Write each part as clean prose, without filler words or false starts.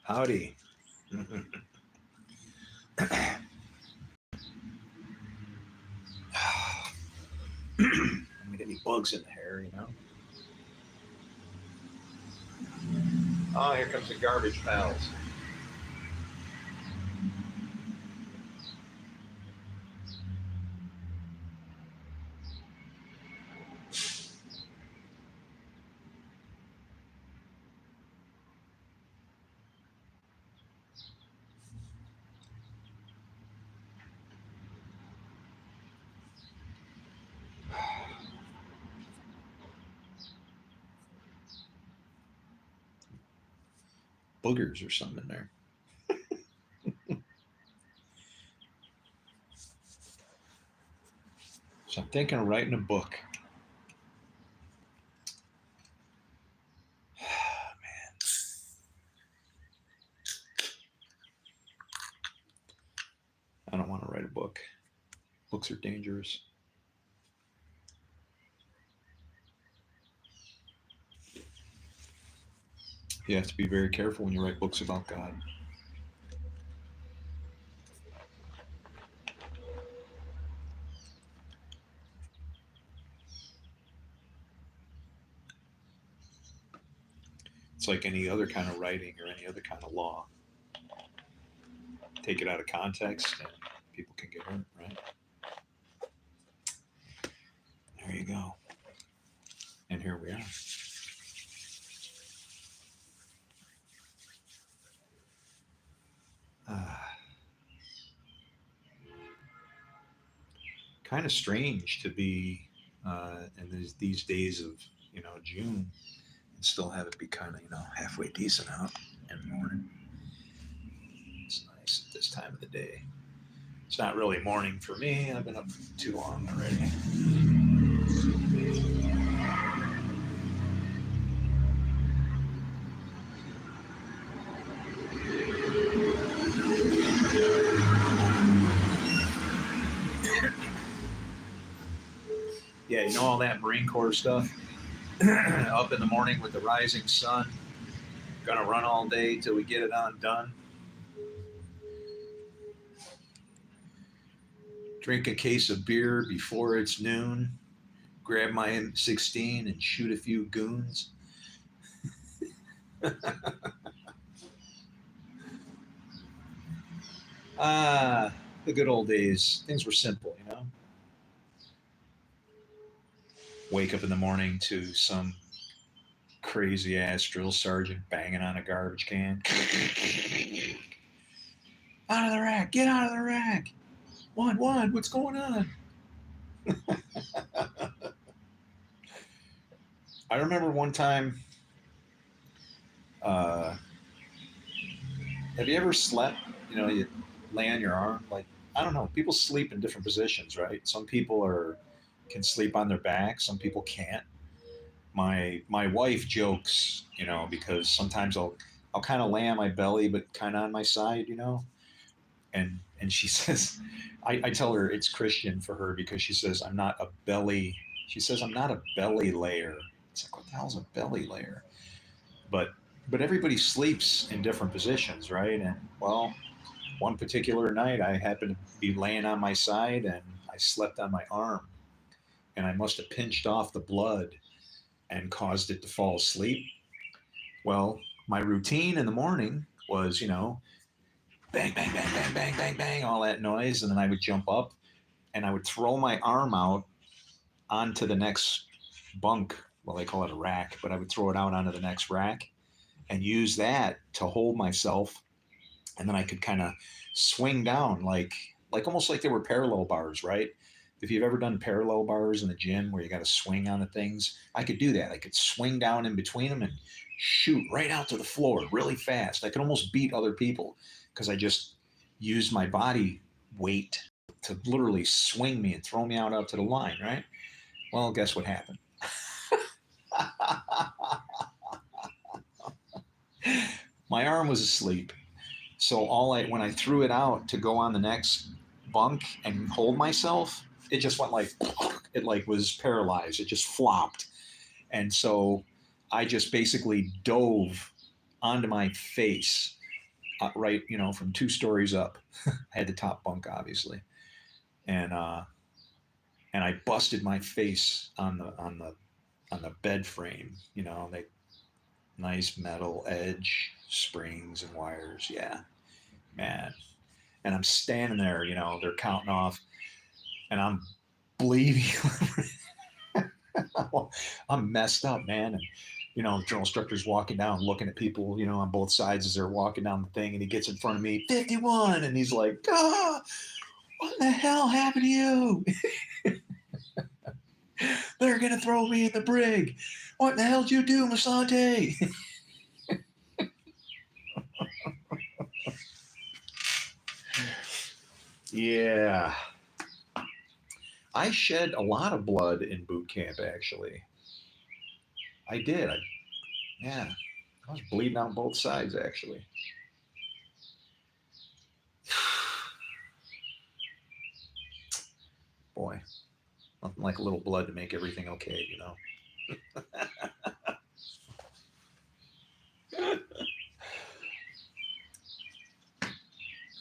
Howdy. Don't get any bugs in the hair, you know. Oh, here comes the garbage pals. Boogers or something in there. So I'm thinking of writing a book. Man, I don't want to write a book. Books are dangerous. You have to be very careful when you write books about God. It's like any other kind of writing or any other kind of law. Take it out of context and people can get hurt, right? There you go. And here we are. Kind of strange to be in these days of June and still have it be kind of halfway decent out in the morning. It's nice at this time of the day. It's not really morning for me. I've been up too long already. Yeah, all that Marine Corps stuff. Up in the morning with the rising sun. Gonna run all day till we get it on done. Drink a case of beer before it's noon. Grab my M16 and shoot a few goons. The good old days. Things were simple, Wake up in the morning to some crazy ass drill sergeant banging on a garbage can. Out of the rack! Get out of the rack! What? What's going on? I remember one time. Have you ever slept? You lay on your arm. Like, I don't know. People sleep in different positions, right? Some people can sleep on their back. Some people can't. My wife jokes, because sometimes I'll kind of lay on my belly, but kind of on my side, and she says, I tell her it's Christian for her because she says I'm not a belly. She says I'm not a belly layer. It's like, what the hell's a belly layer? But everybody sleeps in different positions, right? And well, one particular night I happened to be laying on my side and I slept on my arm, and I must have pinched off the blood and caused it to fall asleep. Well, my routine in the morning was, bang, bang, bang, bang, bang, bang, bang, all that noise. And then I would jump up and I would throw my arm out onto the next bunk. Well, they call it a rack, but I would throw it out onto the next rack and use that to hold myself. And then I could kind of swing down like almost like they were parallel bars, right? If you've ever done parallel bars in the gym where you got to swing on the things, I could do that. I could swing down in between them and shoot right out to the floor really fast. I could almost beat other people because I just used my body weight to literally swing me and throw me out to the line, right? Well, guess what happened? My arm was asleep. So when I threw it out to go on the next bunk and hold myself, it just went it was paralyzed. It just flopped. And so I just basically dove onto my face, right, from 2 stories up. I had the top bunk, obviously, and I busted my face on the bed frame. They nice metal edge springs and wires. Yeah, man. And I'm standing there. They're counting off, and I'm bleeding. I'm messed up, man. And the drill instructor's walking down, looking at people, on both sides as they're walking down the thing, and he gets in front of me, 51, and he's like, "Ah, what the hell happened to you?" "They're gonna throw me in the brig. What the hell did you do, Musanté?" Yeah, I shed a lot of blood in boot camp. Actually, I did. Yeah, I was bleeding on both sides. Actually, boy, nothing like a little blood to make everything okay.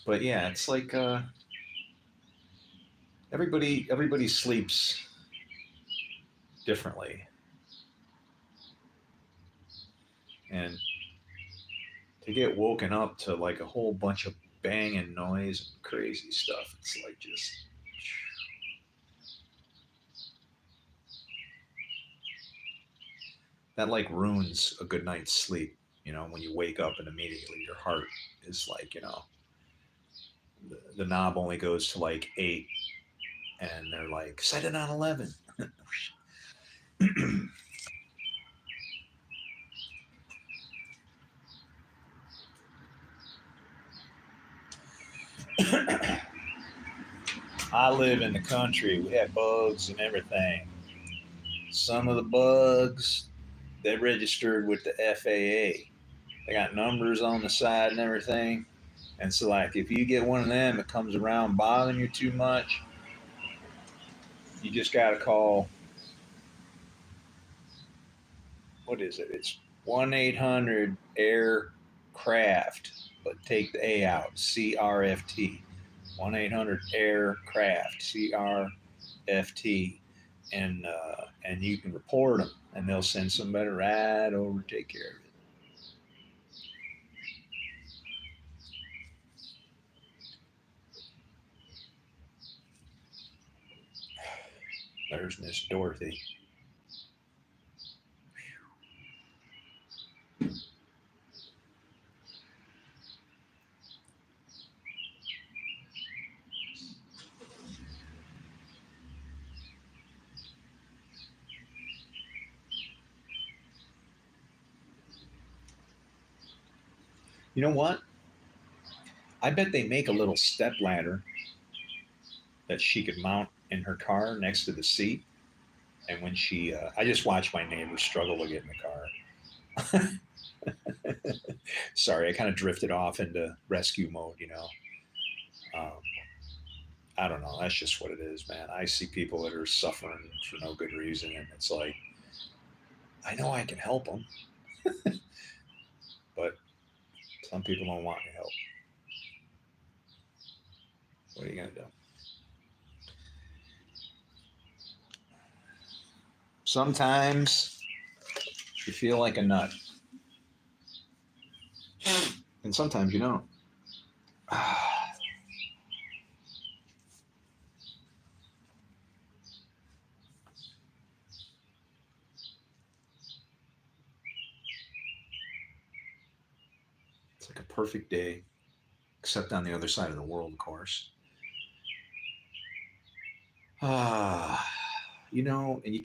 But yeah, it's like everybody sleeps differently, and to get woken up to like a whole bunch of banging noise and crazy stuff, it's like just that like ruins a good night's sleep. When you wake up and immediately your heart is like, the knob only goes to like 8, and they're like, set it on 11. I live in the country. We have bugs and everything. Some of the bugs, they registered with the FAA. They got numbers on the side and everything. And so, like, if you get one of them that comes around bothering you too much, you just got to call, what is it? It's 1-800-AIRCRAFT, but take the A out, CRFT. 1-800-AIRCRAFT, CRFT. And you can report them, and they'll send somebody right over to take care of it. There's Miss Dorothy. You know what? I bet they make a little step ladder that she could mount in her car next to the seat. And when I just watched my neighbor struggle to get in the car. Sorry, I kind of drifted off into rescue mode. Um, I don't know. That's just what it is, man. I see people that are suffering for no good reason, and it's like, I know I can help them, but some people don't want your help. What are you gonna do? Sometimes you feel like a nut, and sometimes you don't. It's like a perfect day, except on the other side of the world, of course. Ah, and you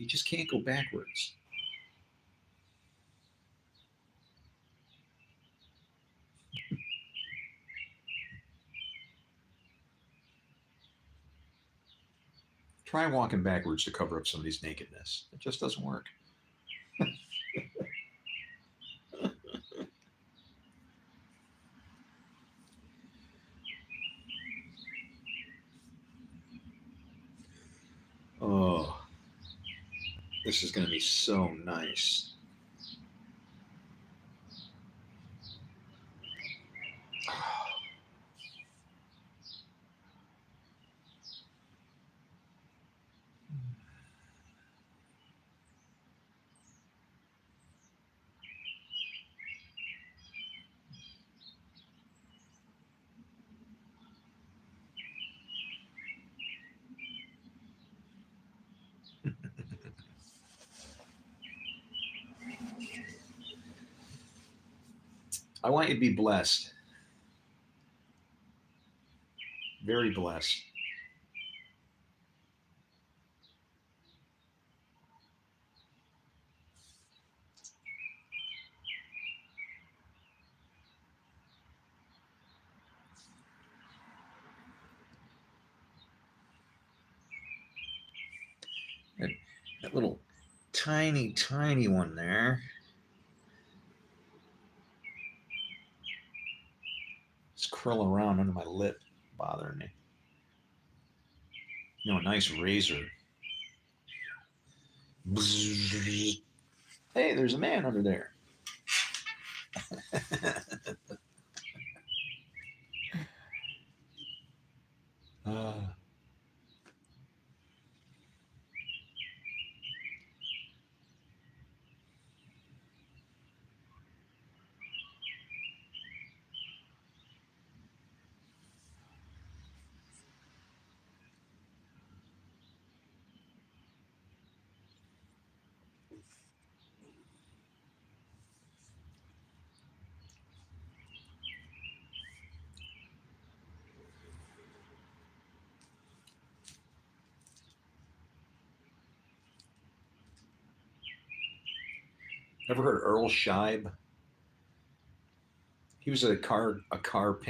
just can't go backwards. Try walking backwards to cover up somebody's nakedness. It just doesn't work. Oh, this is going to be so nice. I want you to be blessed, very blessed. That, that little tiny, tiny one there. It's curling around under my lip, bothering me. You know, a nice razor. Hey, there's a man under there. uh, ever heard of Earl Scheib? He was a car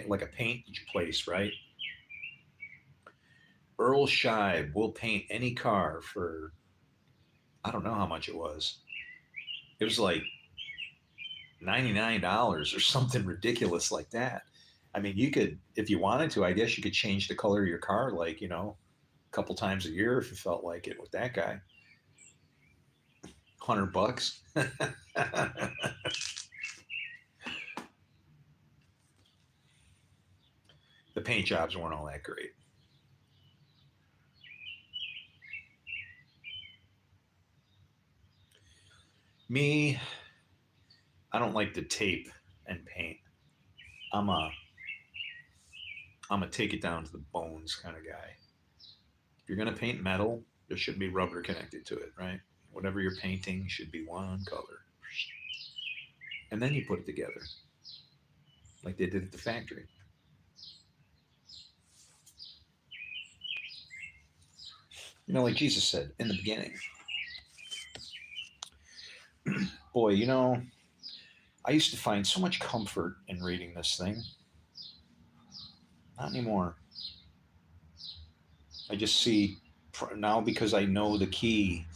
like a paint place, right? Earl Scheib will paint any car for I don't know how much it was. It was like $99 or something ridiculous like that. I mean, you could, if you wanted to, I guess you could change the color of your car, like, a couple times a year if you felt like it with that guy. $100. The paint jobs weren't all that great. Me, I don't like to tape and paint. I'm a I'm a take it down to the bones kind of guy. If you're gonna paint metal, there should be rubber connected to it, right? Whatever you're painting should be one color, and then you put it together like they did at the factory. Like Jesus said in the beginning. Boy, I used to find so much comfort in reading this thing. Not anymore. I just see now because I know the key.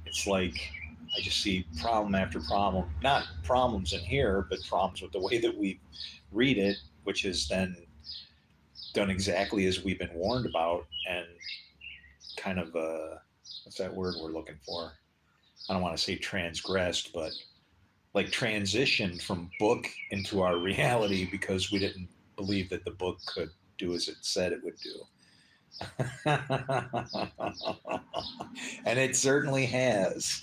It's like I just see problem after problem. Not problems in here, but problems with the way that we read it, which is then done exactly as we've been warned about, and kind of what's that word we're looking for? I don't want to say transgressed, but like transitioned from book into our reality because we didn't believe that the book could do as it said it would do. And it certainly has.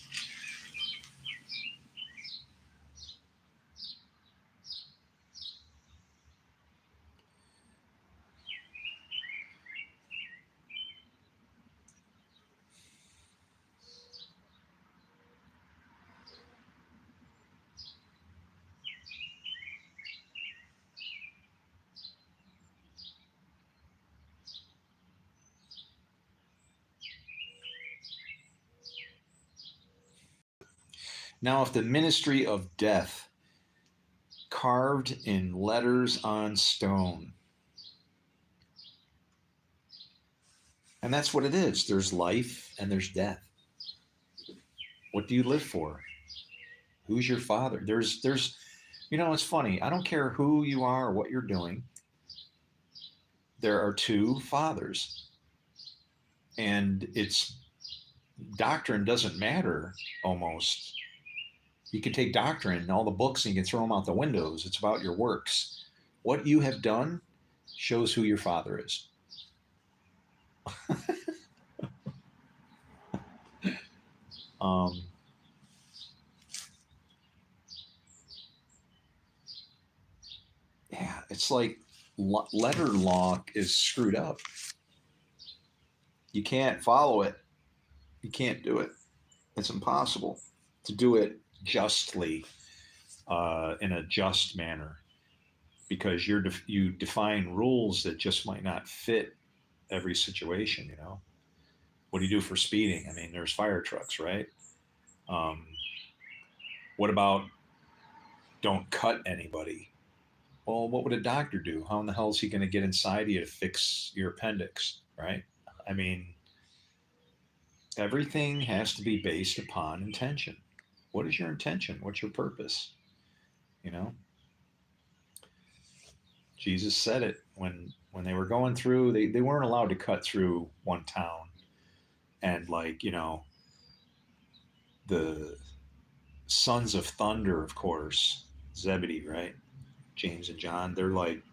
Now, if the ministry of death carved in letters on stone, and that's what it is, there's life and there's death. What do you live for? Who's your father? It's funny. I don't care who you are or what you're doing. There are two fathers, and it's doctrine doesn't matter almost. You can take doctrine and all the books and you can throw them out the windows. It's about your works. What you have done shows who your father is. um, yeah, it's like letter law is screwed up. You can't follow it. You can't do it. It's impossible to do it justly, in a just manner. because you define rules that just might not fit every situation. You know, what do you do for speeding? I mean, there's fire trucks, right? Um, what about don't cut anybody? Well, what would a doctor do? How in the hell is he going to get inside you to fix your appendix, right? I mean, everything has to be based upon intention. What is your intention? What's your purpose? You know, Jesus said it when they were going through. They weren't allowed to cut through one town, and like the sons of thunder, of course, Zebedee, right? James and John. They're like,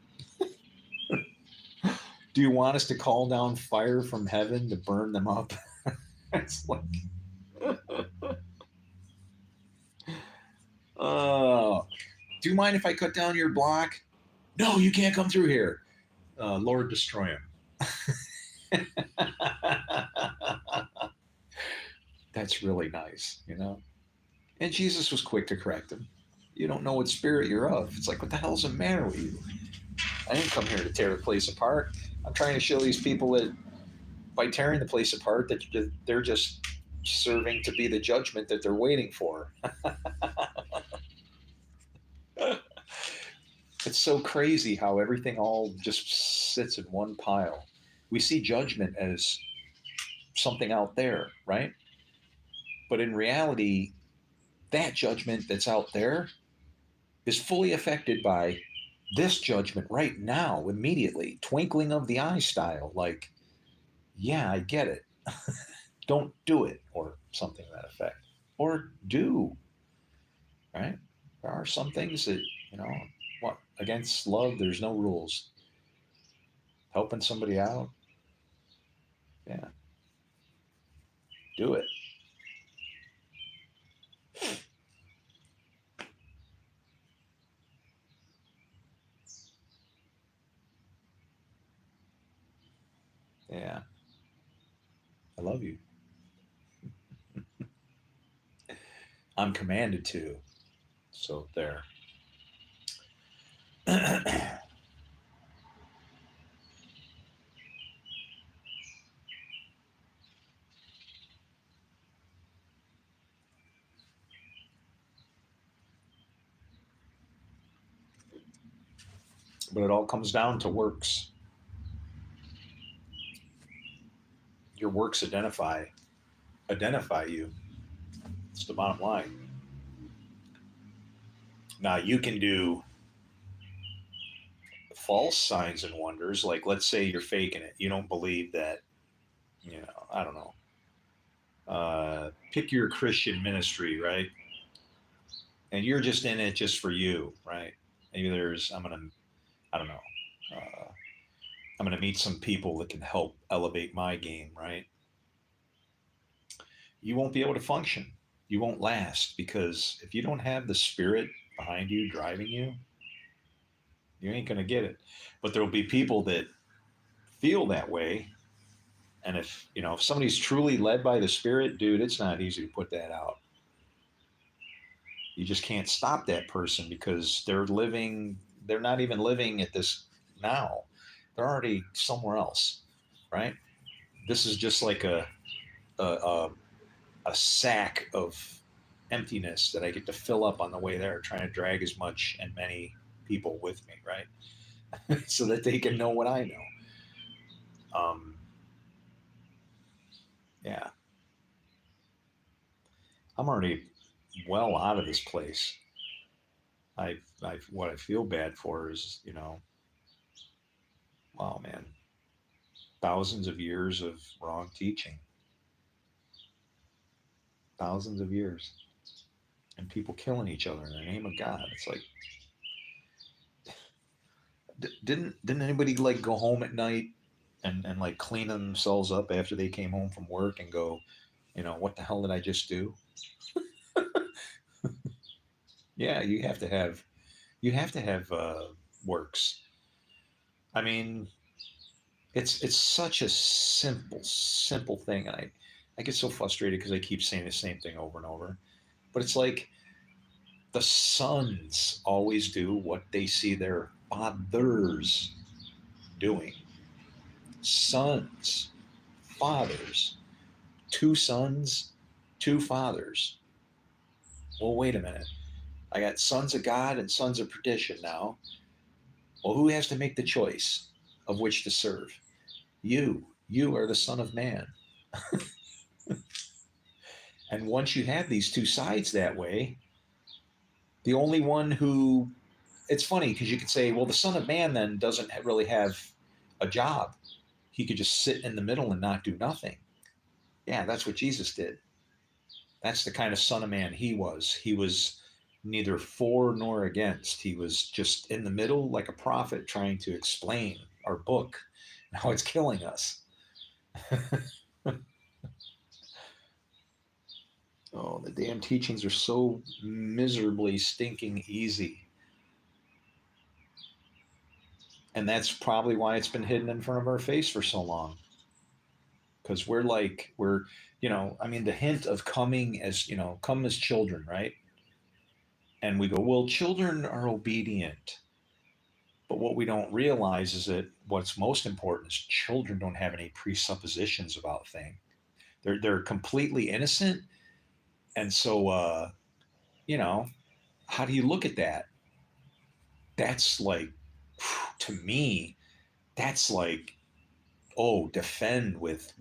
do you want us to call down fire from heaven to burn them up? It's like, oh, do you mind if I cut down your block? No, you can't come through here. Lord, destroy him. That's really nice, you know? And Jesus was quick to correct him. You don't know what spirit you're of. It's like, what the hell's the matter with you? I didn't come here to tear the place apart. I'm trying to show these people that by tearing the place apart, that they're just serving to be the judgment that they're waiting for. It's so crazy how everything all just sits in one pile. We see judgment as something out there, right? But in reality, that judgment that's out there is fully affected by this judgment right now, immediately, twinkling of the eye style. Like, yeah, I get it. Don't do it, or something to that effect. Or do, right? There are some things that, you know, what, against love, there's no rules. Helping somebody out, yeah, do it. Yeah, I love you. I'm commanded to. So there. But it all comes down to works. Your works identify you. It's the bottom line. Now you can do false signs and wonders. Like, let's say you're faking it. You don't believe that. I don't know. Pick your Christian ministry, right? And you're just in it just for you, right? Maybe I don't know. Uh, I'm gonna meet some people that can help elevate my game, right? You won't be able to function. You won't last because if you don't have the spirit behind you driving you, you ain't gonna get it. But there will be people that feel that way. And if somebody's truly led by the spirit, dude, it's not easy to put that out. You just can't stop that person because they're not even living at this now. They're already somewhere else, right? This is just like a, a, a sack of emptiness that I get to fill up on the way there, trying to drag as much and many people with me, right? So that they can know what I know. Yeah, I'm already well out of this place. What I feel bad for is, wow, man, thousands of years of wrong teaching, thousands of years, and people killing each other in the name of God. It's like, didn't anybody like go home at night and like clean themselves up after they came home from work and go, what the hell did I just do? Yeah, you have to have works. I mean, it's such a simple thing, and I get so frustrated because I keep saying the same thing over and over. But it's like The sons always do what they see their fathers doing. Sons, fathers, two sons, two fathers. Well, wait a minute. I got sons of God and sons of perdition now. Well, who has to make the choice of which to serve? You. You are the Son of Man. And once you have these two sides that way, the only one who, it's funny because you could say, well, the Son of Man then doesn't really have a job. He could just sit in the middle and not do nothing. Yeah, that's what Jesus did. That's the kind of Son of Man he was. He was neither for nor against. He was just in the middle, like a prophet trying to explain our book and how it's killing us. Oh, the damn teachings are so miserably stinking easy. And that's probably why it's been hidden in front of our face for so long. Because I mean, the hint of coming as, come as children, right? And we go, well, children are obedient. But what we don't realize is that what's most important is children don't have any presuppositions about things. They're completely innocent. And so, you know, how do you look at that? That's like, to me, that's like, oh, defend with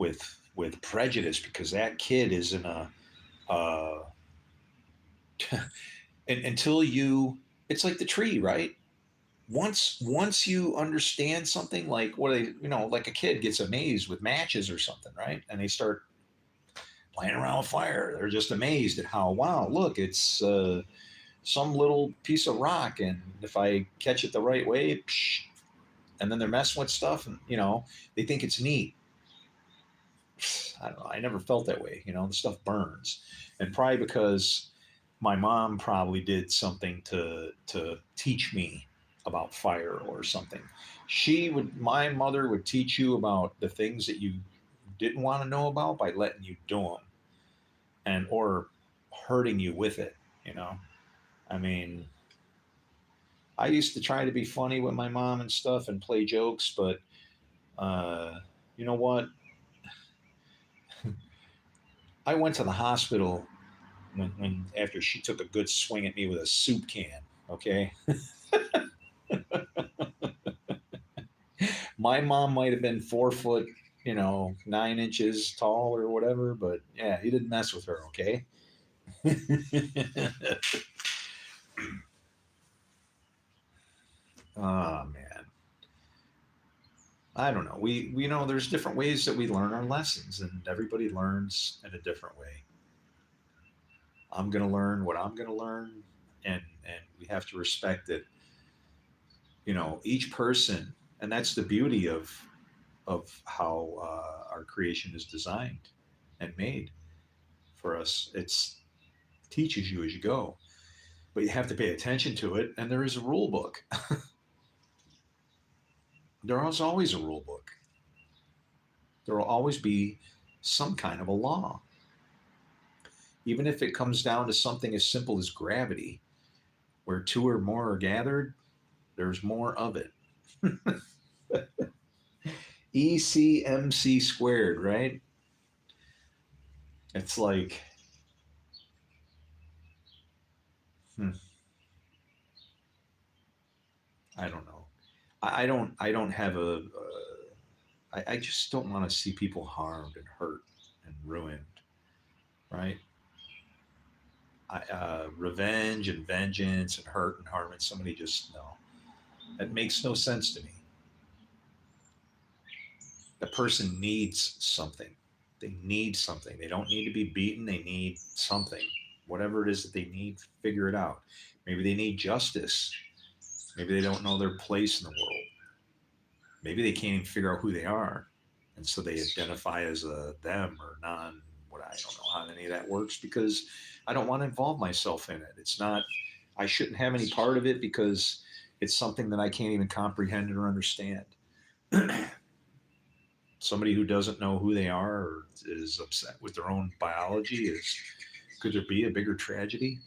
prejudice because that kid is in a uh, until you, it's like the tree, right? Once you understand something, like what they, like a kid gets amazed with matches or something, right? And they start playing around with fire. They're just amazed at how, wow, look, it's some little piece of rock, and if I catch it the right way, psh, and then they're messing with stuff, and they think it's neat. I don't know. I never felt that way. The stuff burns, and probably because my mom probably did something to teach me about fire or something. My mother would teach you about the things that you didn't want to know about by letting you do them, and or hurting you with it. You know, I mean, I used to try to be funny with my mom and stuff and play jokes, but you know what? I went to the hospital when after she took a good swing at me with a soup can. Okay, my mom might have been 4 foot, 9 inches tall or whatever, but yeah, he didn't mess with her. Okay. Oh man, I don't know. We know there's different ways that we learn our lessons, and everybody learns in a different way. I'm going to learn what I'm going to learn, and we have to respect that. Each person, and that's the beauty of how our creation is designed and made for us. It's teaches you as you go, but you have to pay attention to it. And there is a rule book. There is always a rule book. There will always be some kind of a law, even if it comes down to something as simple as gravity, where two or more are gathered. There's more of it. ECMC squared, right? It's like, hmm, I don't know. I don't have I just don't want to see people harmed and hurt and ruined, right? Revenge and vengeance and hurt and harm and somebody, just no. That makes no sense to me. The person needs something. They need something. They don't need to be beaten. They need something. Whatever it is that they need, figure it out. Maybe they need justice. Maybe they don't know their place in the world. Maybe they can't even figure out who they are. And so they identify as a them or non. What, I don't know how any of that works because I don't want to involve myself in it. It's not, I shouldn't have any part of it because it's something that I can't even comprehend or understand. Somebody who doesn't know who they are or is upset with their own biology, is, could there be a bigger tragedy?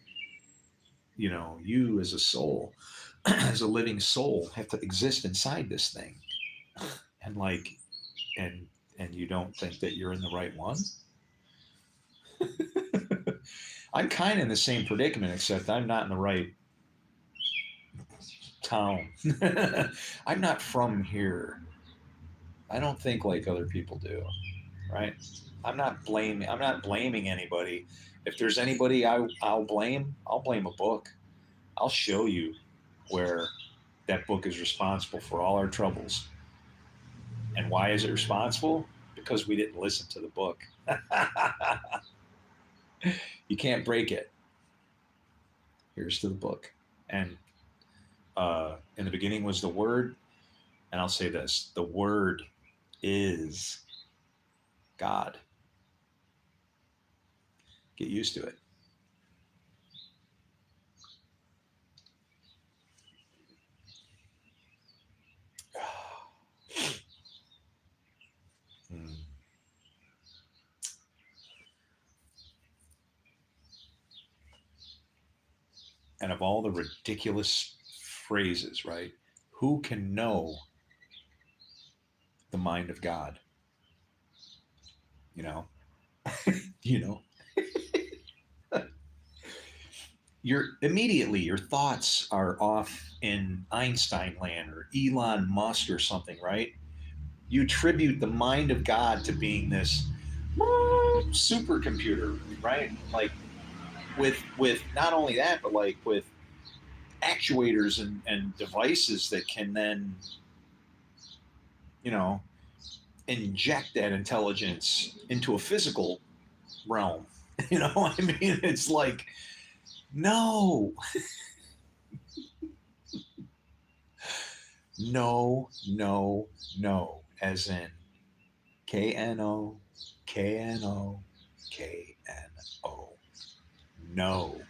you as a soul, as a living soul, have to exist inside this thing, and and you don't think that you're in the right one. I'm kind of in the same predicament, except I'm not in the right town. I'm not from here. I don't think like other people do, right? I'm not blaming anybody. If there's anybody I'll blame a book. I'll show you where that book is responsible for all our troubles. And why is it responsible? Because we didn't listen to the book. You can't break it. Here's to the book. And in the beginning was the Word. And I'll say this: the Word is God. Get used to it. Hmm. And of all the ridiculous phrases, right? Who can know the mind of God? You know, you know, your thoughts are off in Einstein land or Elon Musk or something, right? You attribute the mind of God to being this supercomputer, right? Like with not only that, but like with actuators and devices that can then, you know, inject that intelligence into a physical realm. I mean, it's like, no, no, no, no, as in KNO, KNO, KNO. No.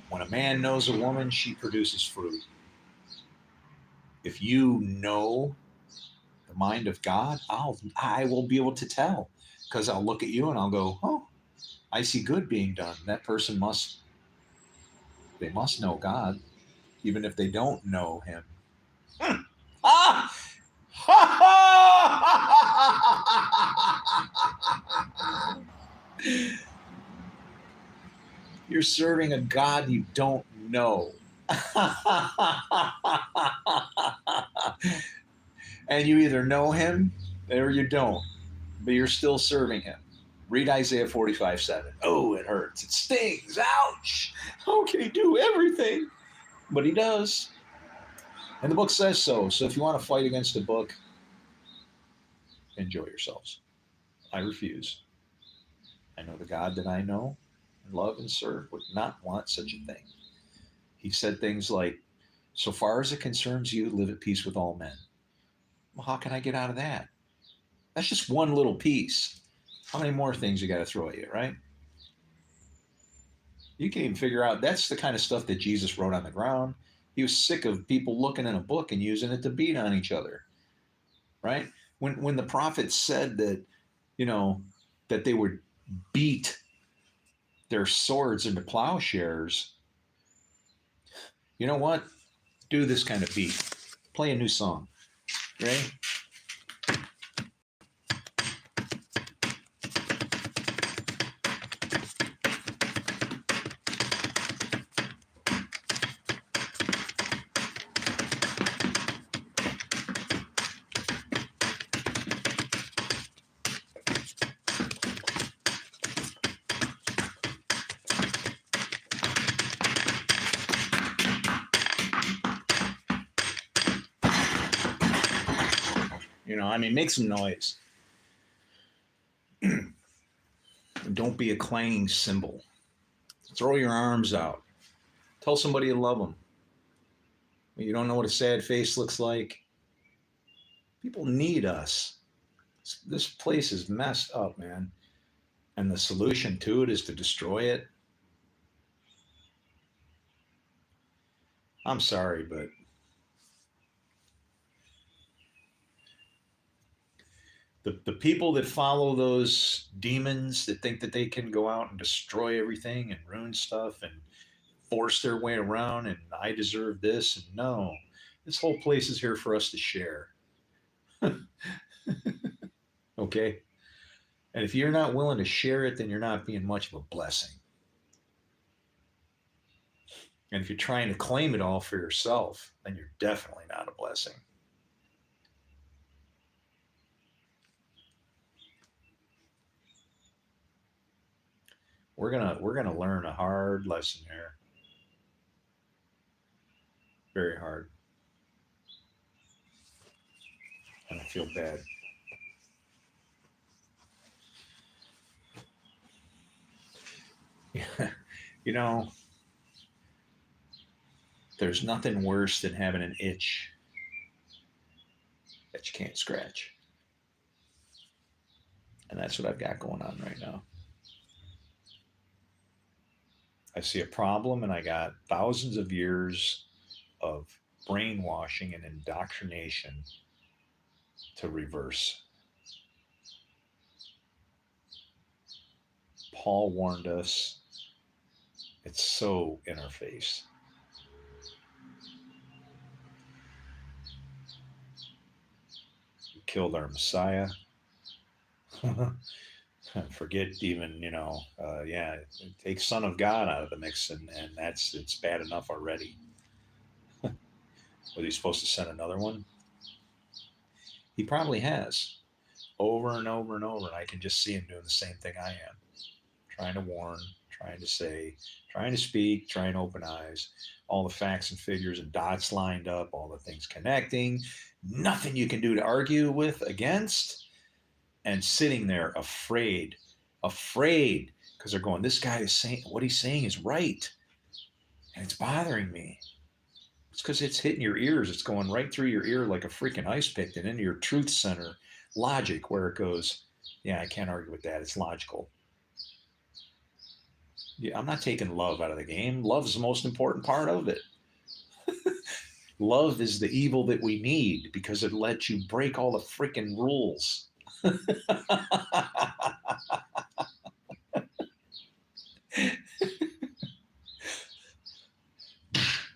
When a man knows a woman, she produces fruit. If you know the mind of God, I will be able to tell, because I'll look at you and I'll go, oh, I see good being done. That person they must know God, even if they don't know Him. Ah! You're serving a God you don't know. And you either know Him or you don't, but you're still serving Him. Read Isaiah 45:7. Oh, it hurts. It stings. Ouch. How can He do everything? But He does. And the book says so. So if you want to fight against the book, enjoy yourselves. I refuse. I know the God that I know and love and serve would not want such a thing. He said things like, so far as it concerns you, live at peace with all men. Well, how can I get out of that? That's just one little piece. How many more things you got to throw at you, right? You can even figure out that's the kind of stuff that Jesus wrote on the ground. He was sick of people looking in a book and using it to beat on each other, right? When the prophets said that, you know, that they would beat their swords into plowshares, you know what? Do this kind of beat. Play a new song, right? I mean, make some noise. Don't be a clanging cymbal. Throw your arms out. Tell somebody you love them. You don't know what a sad face looks like. People need us. This place is messed up, man. And the solution to it is to destroy it. I'm sorry, but The people that follow those demons that think that they can go out and destroy everything and ruin stuff and force their way around and I deserve this and no, this whole place is here for us to share. Okay. And if you're not willing to share it, then you're not being much of a blessing. And if you're trying to claim it all for yourself, then you're definitely not a blessing. We're gonna learn a hard lesson here. Very hard. And I feel bad. You know, there's nothing worse than having an itch that you can't scratch. And that's what I've got going on right now. I see a problem and I got thousands of years of brainwashing and indoctrination to reverse. Paul warned us. It's so in our face. We killed our Messiah. Forget even, yeah, take Son of God out of the mix, and it's bad enough already. Was he supposed to send another one? He probably has, over and over and over, and I can just see him doing the same thing I am, trying to warn, trying to say, trying to speak, trying to open eyes, all the facts and figures and dots lined up, all the things connecting, nothing you can do to argue with, against, and sitting there afraid, because they're going, this guy is saying, what he's saying is right, and it's bothering me. It's because it's hitting your ears. It's going right through your ear like a freaking ice pick and into your truth center logic where it goes, yeah, I can't argue with that. It's logical. Yeah, I'm not taking love out of the game. Love's the most important part of it. Love is the evil that we need because it lets you break all the freaking rules.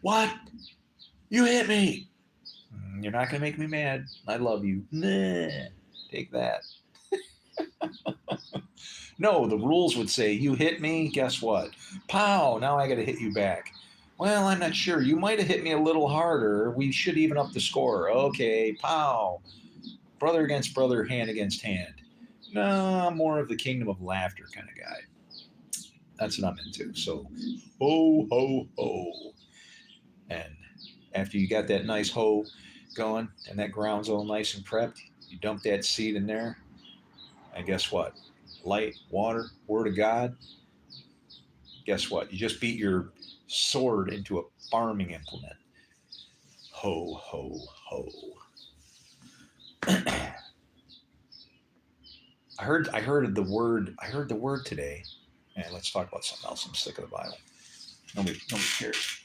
What? You hit me. You're not going to make me mad. I love you. Nah, take that. No, the rules would say, you hit me, guess what? Pow, now I got to hit you back. Well, I'm not sure. You might have hit me a little harder. We should even up the score. Okay, pow. Brother against brother, hand against hand. No, I'm more of the kingdom of laughter kind of guy. That's what I'm into. So, ho, ho, ho. And after you got that nice hoe going and that ground's all nice and prepped, you dump that seed in there. And guess what? Light, water, word of God. Guess what? You just beat your sword into a farming implement. Ho, ho, ho. I heard the word today. And let's talk about something else. I'm sick of the Bible. Nobody cares.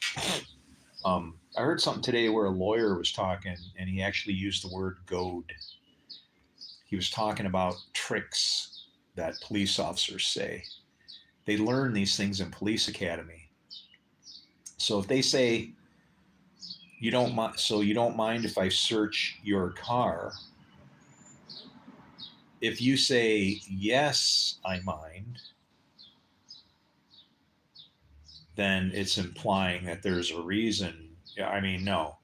I heard something today where a lawyer was talking, and he actually used the word goad. He was talking about tricks that police officers say. They learn these things in police academy. So if they say you don't mind if I search your car, if you say yes, I mind, then it's implying that there's a reason. Yeah, I mean, no,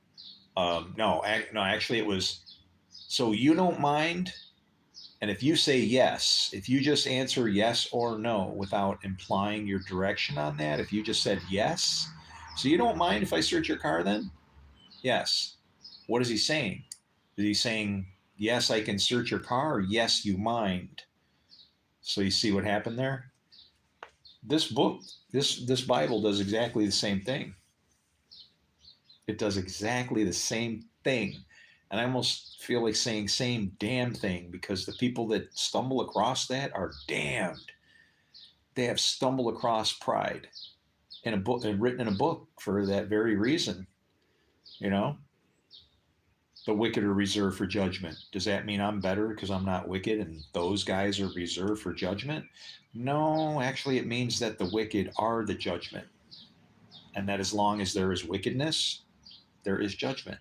no. Actually, it was so you don't mind, and if you say yes, if you just answer yes or no without implying your direction on that, if you just said yes, so you don't mind if I search your car, then yes. What is he saying? Is he saying yes, I can search your car, or yes, you mind? So you see what happened there. This book, this Bible does exactly the same thing. It does exactly the same thing. And I almost feel like saying same damn thing because the people that stumble across that are damned. They have stumbled across pride in a book and written in a book for that very reason, you know? The wicked are reserved for judgment. Does that mean I'm better because I'm not wicked and those guys are reserved for judgment? No, actually, it means that the wicked are the judgment, and that as long as there is wickedness, there is judgment.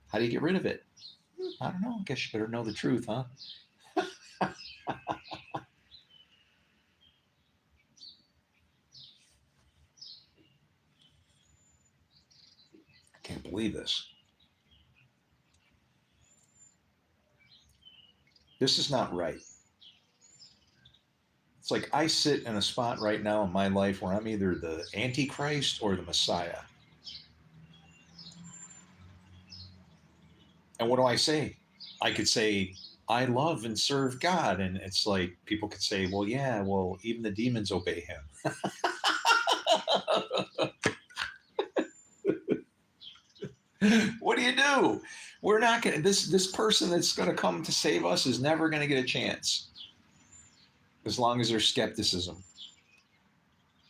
How do you get rid of it? I don't know. I guess you better know the truth, huh? I can't believe this. This is not right. It's like I sit in a spot right now in my life where I'm either the Antichrist or the Messiah. And what do I say? I could say, I love and serve God. And it's like people could say, well, yeah, well, even the demons obey him. What do you do? We're not going to, this person that's going to come to save us is never going to get a chance as long as there's skepticism.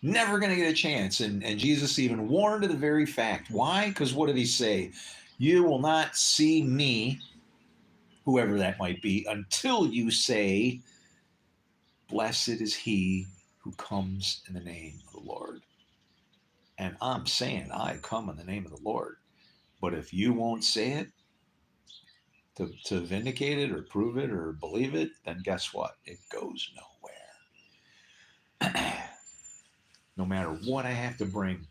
Never going to get a chance. And Jesus even warned of the very fact. Why? Because what did he say? You will not see me, whoever that might be, until you say, blessed is he who comes in the name of the Lord. And I'm saying, I come in the name of the Lord. But if you won't say it to vindicate it or prove it or believe it, then guess what? It goes nowhere. No matter what I have to bring.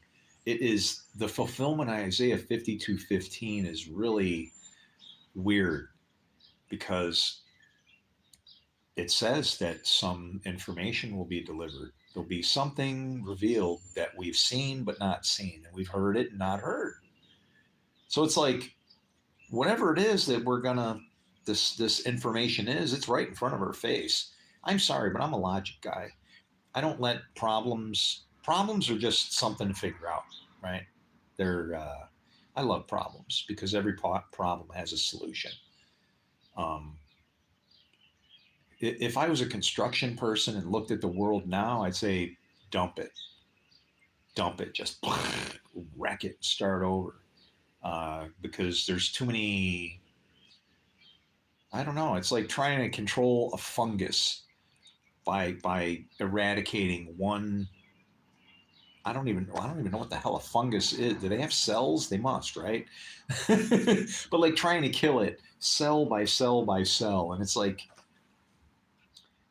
It is the fulfillment of Isaiah 52:15 is really weird because it says that some information will be delivered. There'll be something revealed that we've seen but not seen, and we've heard it and not heard. So it's like whatever it is that we're gonna this information is, it's right in front of our face. I'm sorry, but I'm a logic guy. I don't let problems are just something to figure out, right? They're I love problems because every problem has a solution. Um, if I was a construction person and looked at the world now, I'd say dump it, just wreck it, start over, because there's too many. I don't know. It's like trying to control a fungus by eradicating one. I don't even know what the hell a fungus is. Do they have cells? They must, right? But like trying to kill it cell by cell by cell, and it's like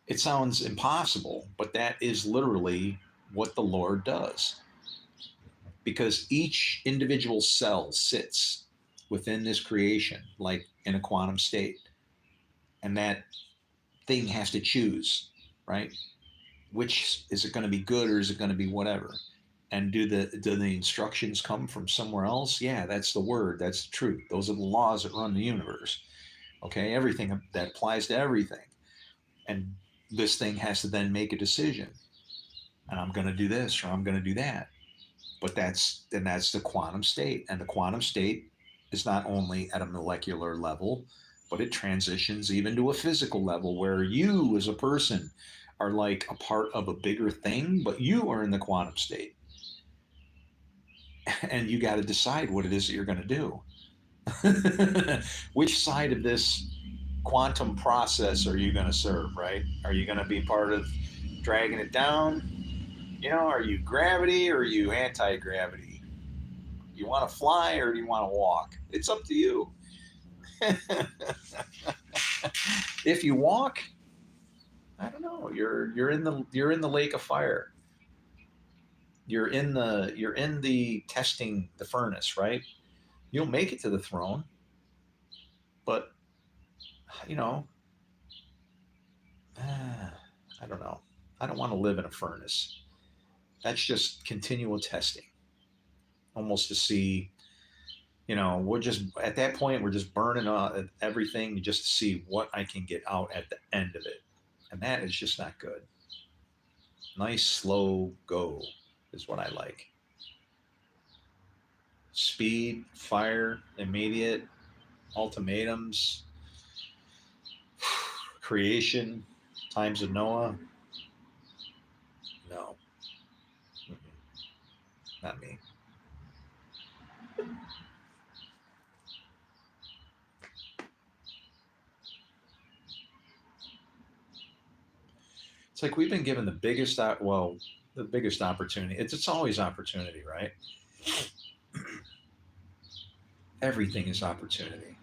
it sounds impossible, but that is literally what the Lord does. Because each individual cell sits within this creation like in a quantum state. And that thing has to choose, right? Which is it going to be good or is it going to be whatever? And do the instructions come from somewhere else? Yeah, that's the word, that's the truth. Those are the laws that run the universe. Okay, everything that applies to everything. And this thing has to then make a decision. And I'm going to do this or I'm going to do that. But that's the quantum state. And the quantum state is not only at a molecular level, but it transitions even to a physical level where you as a person are like a part of a bigger thing, but you are in the quantum state. And you got to decide what it is that you're going to do. Which side of this quantum process are you going to serve, right? Are you going to be part of dragging it down? Are you gravity or are you anti gravity? You want to fly or do you want to walk? It's up to you. If you walk, I don't know. You're in the lake of fire. You're in the testing the furnace, right? You'll make it to the throne, but you know, I don't know. I don't want to live in a furnace. That's just continual testing, almost to see. We're just at that point. We're just burning everything just to see what I can get out at the end of it, and that is just not good. Nice slow go is what I like. Speed, fire, immediate, ultimatums, creation, times of Noah. No, not me. It's like we've been given the well, the biggest opportunity. It's always opportunity, right? Everything is opportunity.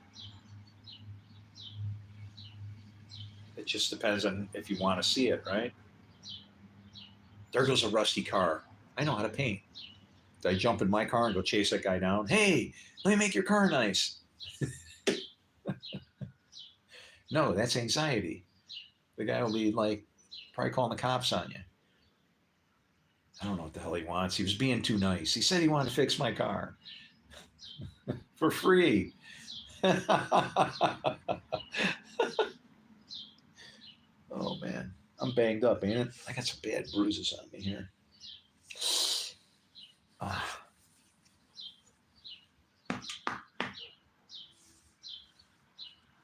It just depends on if you want to see it, right? There goes a rusty car. I know how to paint. Did I jump in my car and go chase that guy down? Hey, let me make your car nice. No, that's anxiety. The guy will be like, probably calling the cops on you. I don't know what the hell he wants. He was being too nice. He said he wanted to fix my car for free. Oh man, I'm banged up, ain't it? I got some bad bruises on me here. Ah,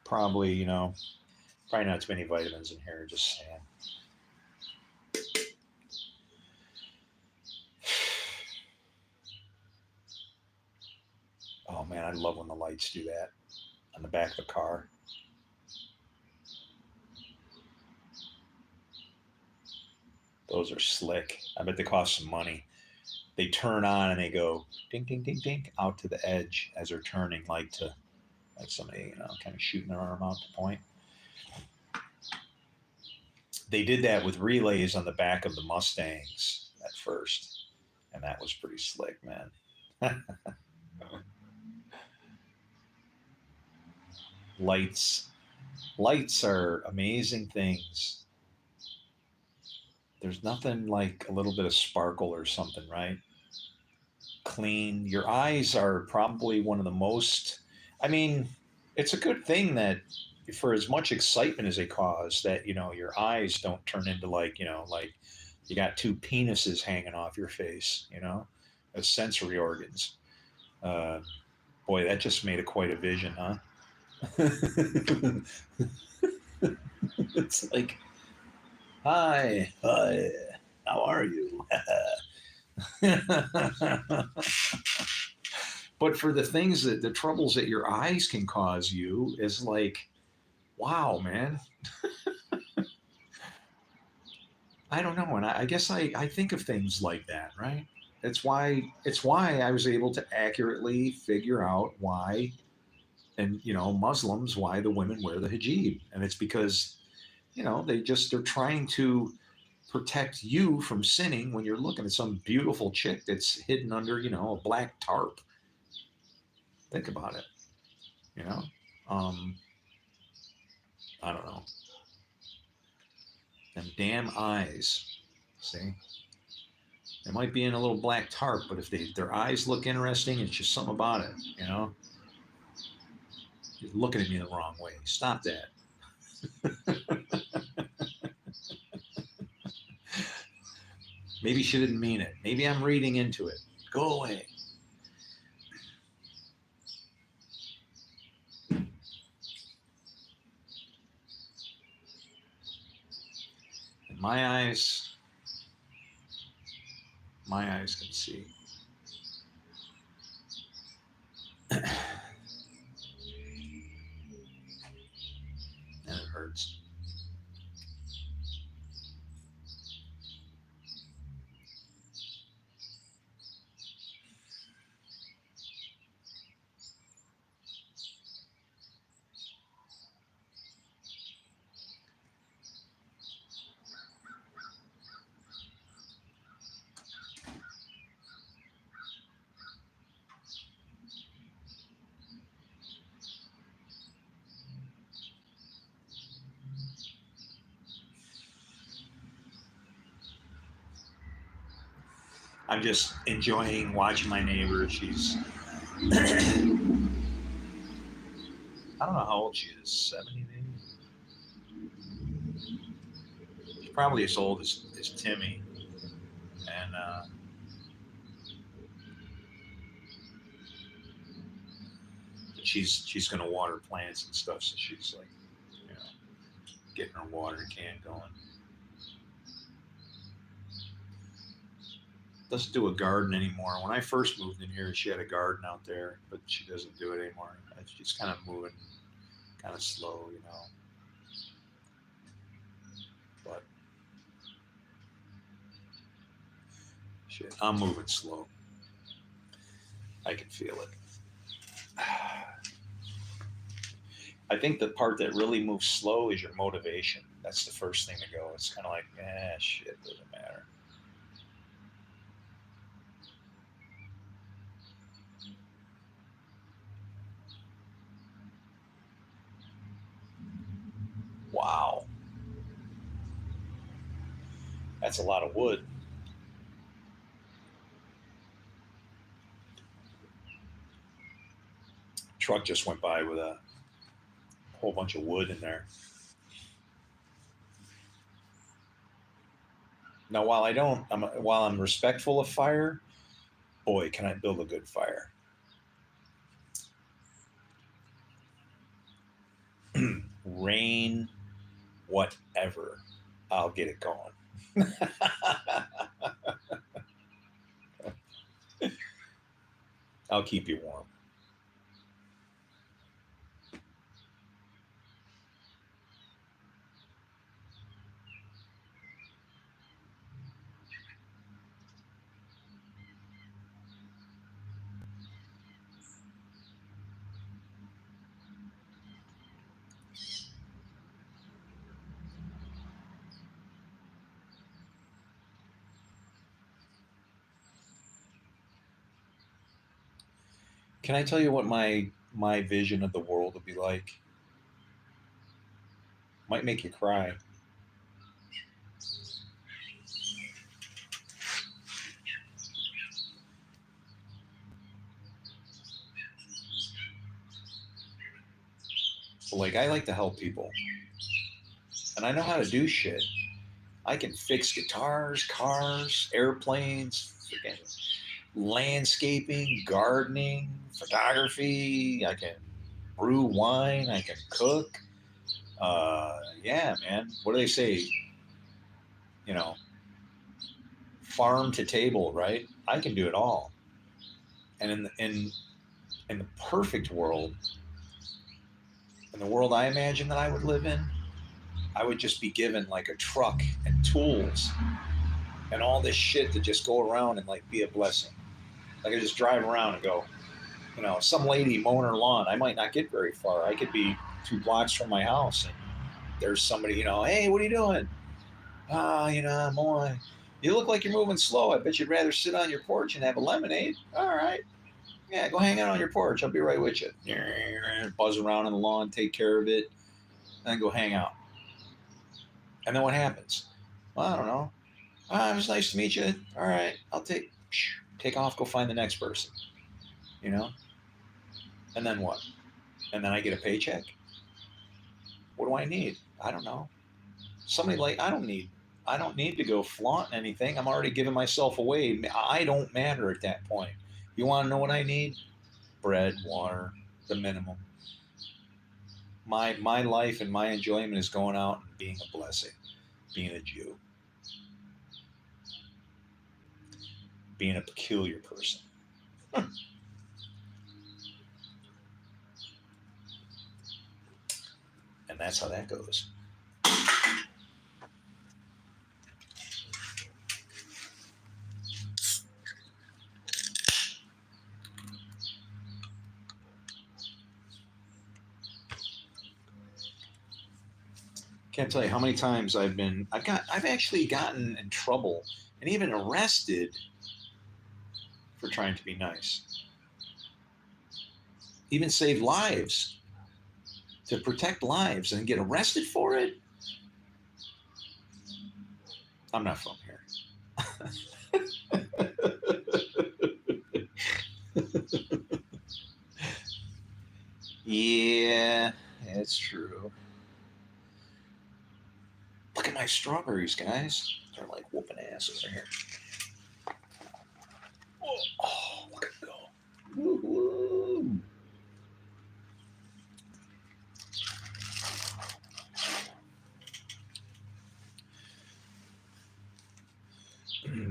probably, probably not too many vitamins in here. Just saying. Oh man, I love when the lights do that on the back of the car. Those are slick. I bet they cost some money. They turn on and they go ding, ding, ding, ding out to the edge as they're turning, like somebody, kind of shooting their arm out to point. They did that with relays on the back of the Mustangs at first, and that was pretty slick, man. lights, lights are amazing things. There's nothing like a little bit of sparkle or something, right? Clean. Your eyes are probably one of the most. I mean, it's a good thing that for as much excitement as they cause, that your eyes don't turn into like you got two penises hanging off your face, as sensory organs. Uh, Boy, that just made it quite a vision, huh? It's like, hi, how are you? But for the things that the troubles that your eyes can cause you is like, wow, man. I don't know, and I guess I think of things like that, right? It's why I was able to accurately figure out why, and Muslims, why the women wear the hijab, and it's because they're trying to protect you from sinning when you're looking at some beautiful chick that's hidden under a black tarp. Think about it, you know. Um, I don't know. Them damn eyes. See, they might be in a little black tarp, but if their eyes look interesting, it's just something about it, You're looking at me the wrong way. Stop that. Maybe she didn't mean it. Maybe I'm reading into it. Go away. And my eyes can see. And it hurts. I'm just enjoying watching my neighbor. I don't know how old she is, 70 maybe? She's probably as old as Timmy. And she's going to water plants and stuff. So she's like, you know, getting her water can going. Doesn't do a garden anymore. When I first moved in here, she had a garden out there, but she doesn't do it anymore. She's kind of moving, kind of slow. But Shit, I'm moving slow. I can feel it. I think the part that really moves slow is your motivation. That's the first thing to go. It's kind of like, shit, doesn't matter. Wow, that's a lot of wood. Truck just went by with a whole bunch of wood in there. Now, while I'm respectful of fire, boy, can I build a good fire. Rain, whatever, I'll get it going. I'll keep you warm. Can I tell you what my vision of the world would be like? Might make you cry. But like, I like to help people, and I know how to do shit. I can fix guitars, cars, airplanes, freaking landscaping, gardening, photography. I can brew wine. I can cook. Yeah, man. What do they say? You know, farm to table, right? I can do it all. And in the perfect world, in the world I imagine that I would live in, I would just be given like a truck and tools and all this shit to just go around and like be a blessing. Like I just drive around and go, some lady mowing her lawn. I might not get very far. I could be 2 blocks from my house, and there's somebody, hey, what are you doing? I'm mowing. You look like you're moving slow. I bet you'd rather sit on your porch and have a lemonade. All right. Yeah, go hang out on your porch. I'll be right with you. Buzz around on the lawn, take care of it, and then go hang out. And then what happens? Well, I don't know. It was nice to meet you. All right, I'll take off, go find the next person. You know? And then what? And then I get a paycheck? What do I need? I don't know. Somebody like I don't need to go flaunt anything. I'm already giving myself away. I don't matter at that point. You want to know what I need? Bread, water, the minimum. My life and my enjoyment is going out and being a blessing, being a Jew, being a peculiar person. And that's how that goes. Can't tell you how many times I've actually gotten in trouble and even arrested for trying to be nice. Even save lives, to protect lives and get arrested for it. I'm not from here. Yeah, it's true. Look at my strawberries, guys. They're like whooping ass over here. Oh, look at them go. Woo-hoo.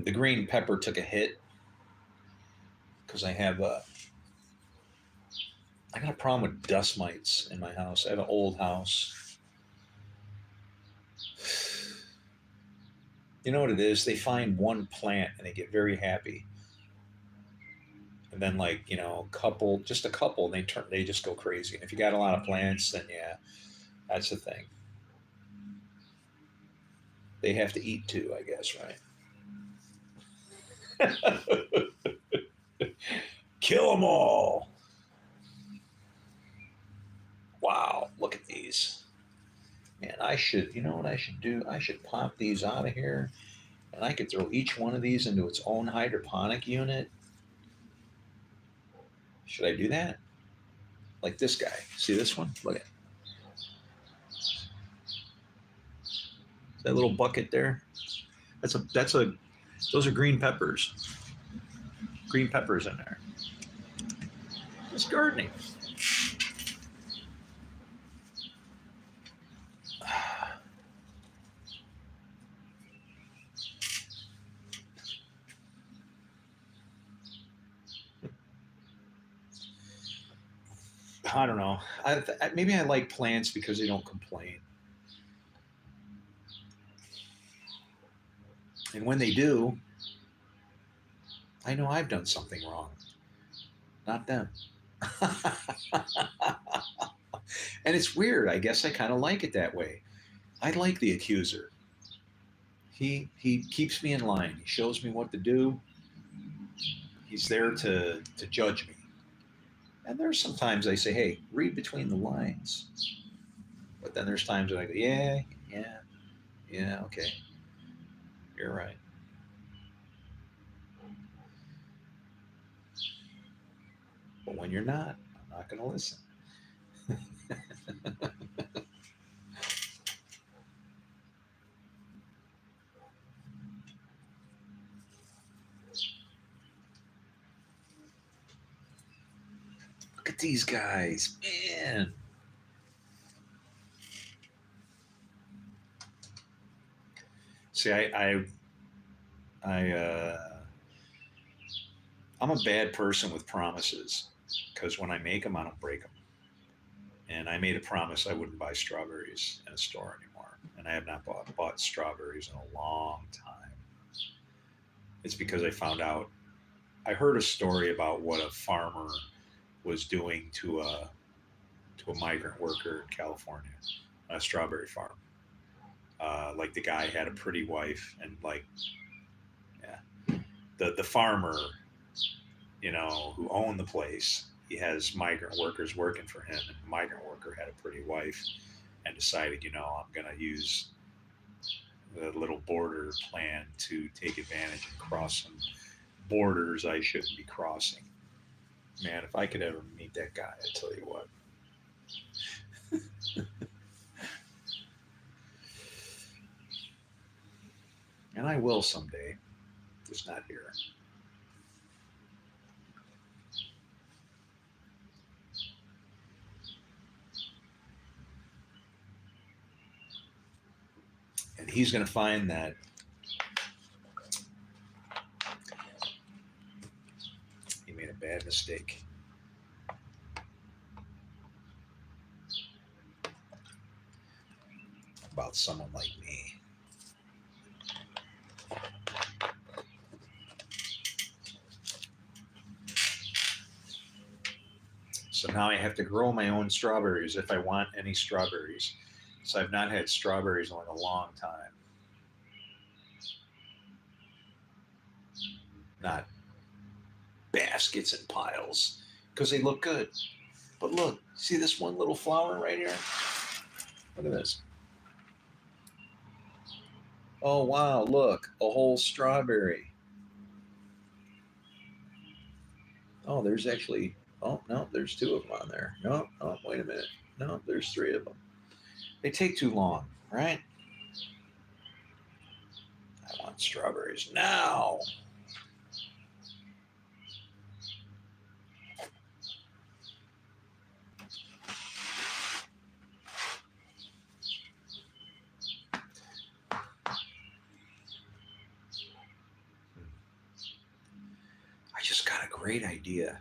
The green pepper took a hit because I got a problem with dust mites in my house. I have an old house. You know what it is? They find one plant and they get very happy, and then like couple, just a couple, and they just go crazy. And if you got a lot of plants, then yeah, that's the thing. They have to eat too, I guess, right? Kill them all. Wow, look at these. Man, I should, you know what I should do? I should pop these out of here, and I could throw each one of these into its own hydroponic unit. Should I do that? Like this guy. See this one? Look at that little bucket there. That's a those are green peppers. Green peppers in there. It's gardening. I don't know. Maybe I like plants because they don't complain, and when they do, I know I've done something wrong, not them. And it's weird. I guess I kind of like it that way. I like the accuser. He keeps me in line. He shows me what to do. He's there to judge me. And there's sometimes I say, "Hey, read between the lines." But then there's times that I go, "Yeah, yeah, yeah, okay, you're right." But when you're not, I'm not going to listen. Look at these guys, man. See, I I'm a bad person with promises because when I make them, I don't break them. And I made a promise I wouldn't buy strawberries in a store anymore, and I have not bought strawberries in a long time. It's because I found out I heard a story about what a farmer was doing to a migrant worker in California, on a strawberry farm. Like the guy had a pretty wife, and like yeah, the farmer, who owned the place, he has migrant workers working for him, and the migrant worker had a pretty wife, and decided, I'm going to use the little border plan to take advantage and cross some borders I shouldn't be crossing. Man, if I could ever meet that guy, I tell you what. And I will someday, just not here. And he's going to find that he made a bad mistake about someone like me. So now I have to grow my own strawberries if I want any strawberries. So I've not had strawberries in like a long time. Not baskets and piles because they look good. But look, see this one little flower right here? Look at this. Oh, wow, look, a whole strawberry. Oh, there's actually, oh, no, there's two of them on there. No, oh, wait a minute. No, there's three of them. They take too long, right? I want strawberries now. I just got a great idea.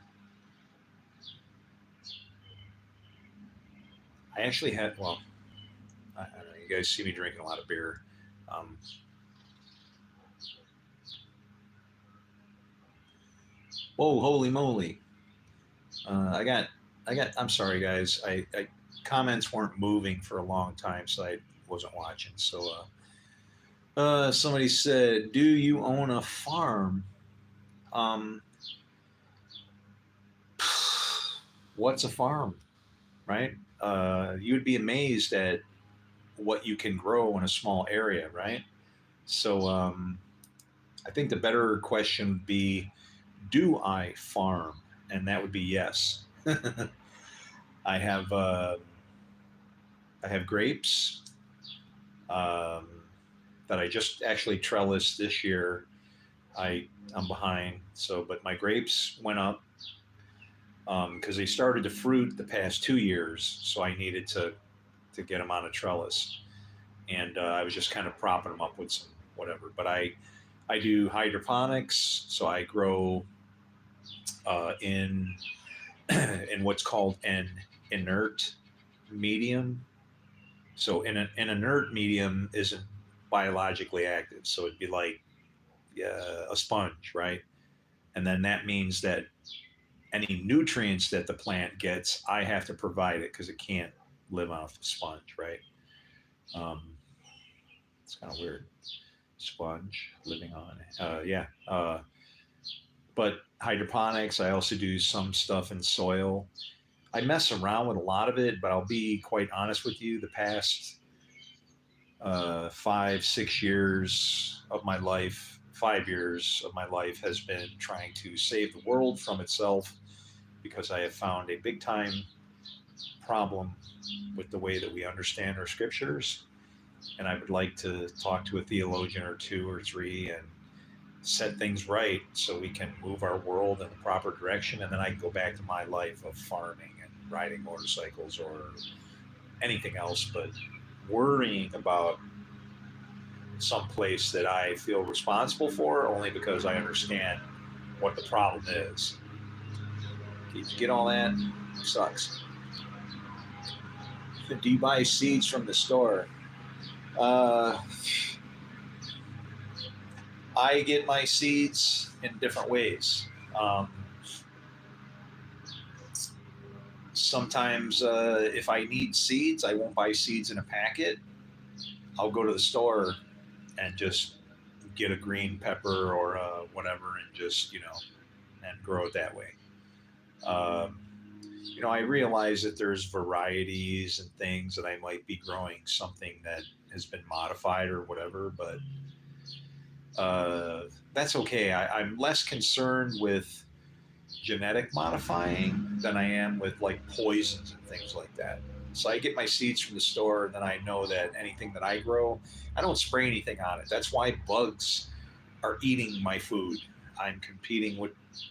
I actually had, well, I don't know, you guys see me drinking a lot of beer. Um, Whoa, holy moly! I got, I'm sorry, guys. Comments weren't moving for a long time, so I wasn't watching. So, somebody said, "Do you own a farm?" Um, what's a farm, right? You'd be amazed at what you can grow in a small area, right? So, I think the better question would be, do I farm? And that would be yes. I have I have grapes um, that I just actually trellised this year. I'm behind, so but my grapes went up because they started to fruit the past 2 years, so I needed to get them on a trellis, and I was just kind of propping them up with some whatever. But I do hydroponics, so I grow in in what's called an inert medium. So an inert medium isn't biologically active, so it'd be like a sponge, right? And then that means that any nutrients that the plant gets, I have to provide it because it can't live off the sponge, right? Um, it's kind of weird. Sponge living on it. Yeah. But hydroponics, I also do some stuff in soil. I mess around with a lot of it, but I'll be quite honest with you. The past 5, 6 years of my life, 5 years of my life has been trying to save the world from itself because I have found a big time problem with the way that we understand our scriptures. And I would like to talk to a theologian or two or three and set things right so we can move our world in the proper direction. And then I can go back to my life of farming and riding motorcycles or anything else, but worrying about some place that I feel responsible for only because I understand what the problem is. Did you get all that? Sucks. Do you buy seeds from the store? Uh, I get my seeds in different ways. Sometimes, if I need seeds, I won't buy seeds in a packet. I'll go to the store and just get a green pepper or whatever, and just and grow it that way. Um, I realize that there's varieties and things that I might be growing something that has been modified or whatever, but that's okay. I'm less concerned with genetic modifying than I am with like poisons and things like that. So I get my seeds from the store, and then I know that anything that I grow, I don't spray anything on it. That's why bugs are eating my food. I'm competing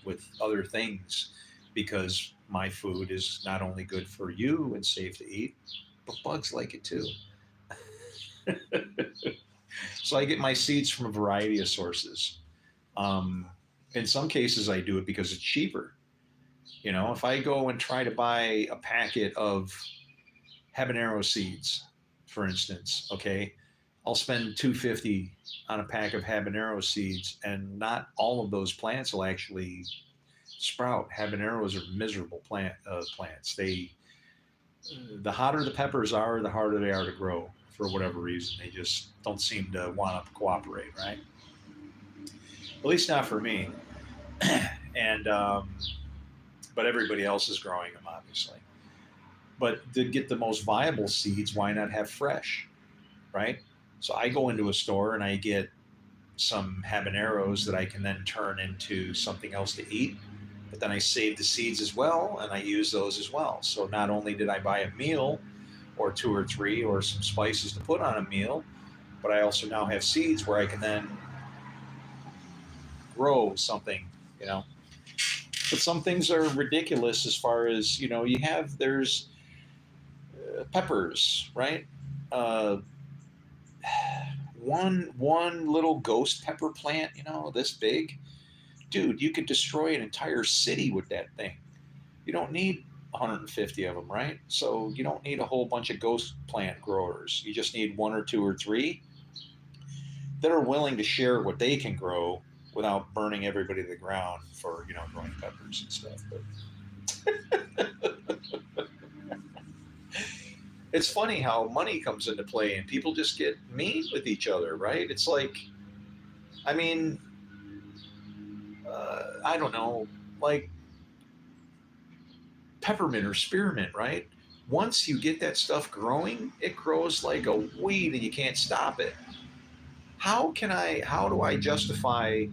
with other things because my food is not only good for you and safe to eat, but bugs like it too. So I get my seeds from a variety of sources. Um, in some cases, I do it because it's cheaper. If I go and try to buy a packet of habanero seeds, for instance, okay, I'll spend 250 on a pack of habanero seeds, and not all of those plants will actually sprout. Habaneros are miserable plants. The hotter the peppers are, the harder they are to grow for whatever reason. They just don't seem to want to cooperate, right? At least not for me. And but everybody else is growing them, obviously. But to get the most viable seeds, why not have fresh, right? So I go into a store and I get some habaneros that I can then turn into something else to eat. But then I save the seeds as well, and I use those as well. So not only did I buy a meal or two or three or some spices to put on a meal, but I also now have seeds where I can then grow something, you know. But some things are ridiculous as far as, there's peppers, right? Uh, one little ghost pepper plant, this big, dude, you could destroy an entire city with that thing. You don't need 150 of them, right? So you don't need a whole bunch of ghost plant growers. You just need one or two or three that are willing to share what they can grow without burning everybody to the ground for growing peppers and stuff. But it's funny how money comes into play and people just get mean with each other, right? It's like, I mean, I don't know, like peppermint or spearmint, right? Once you get that stuff growing, it grows like a weed and you can't stop it. How do I justify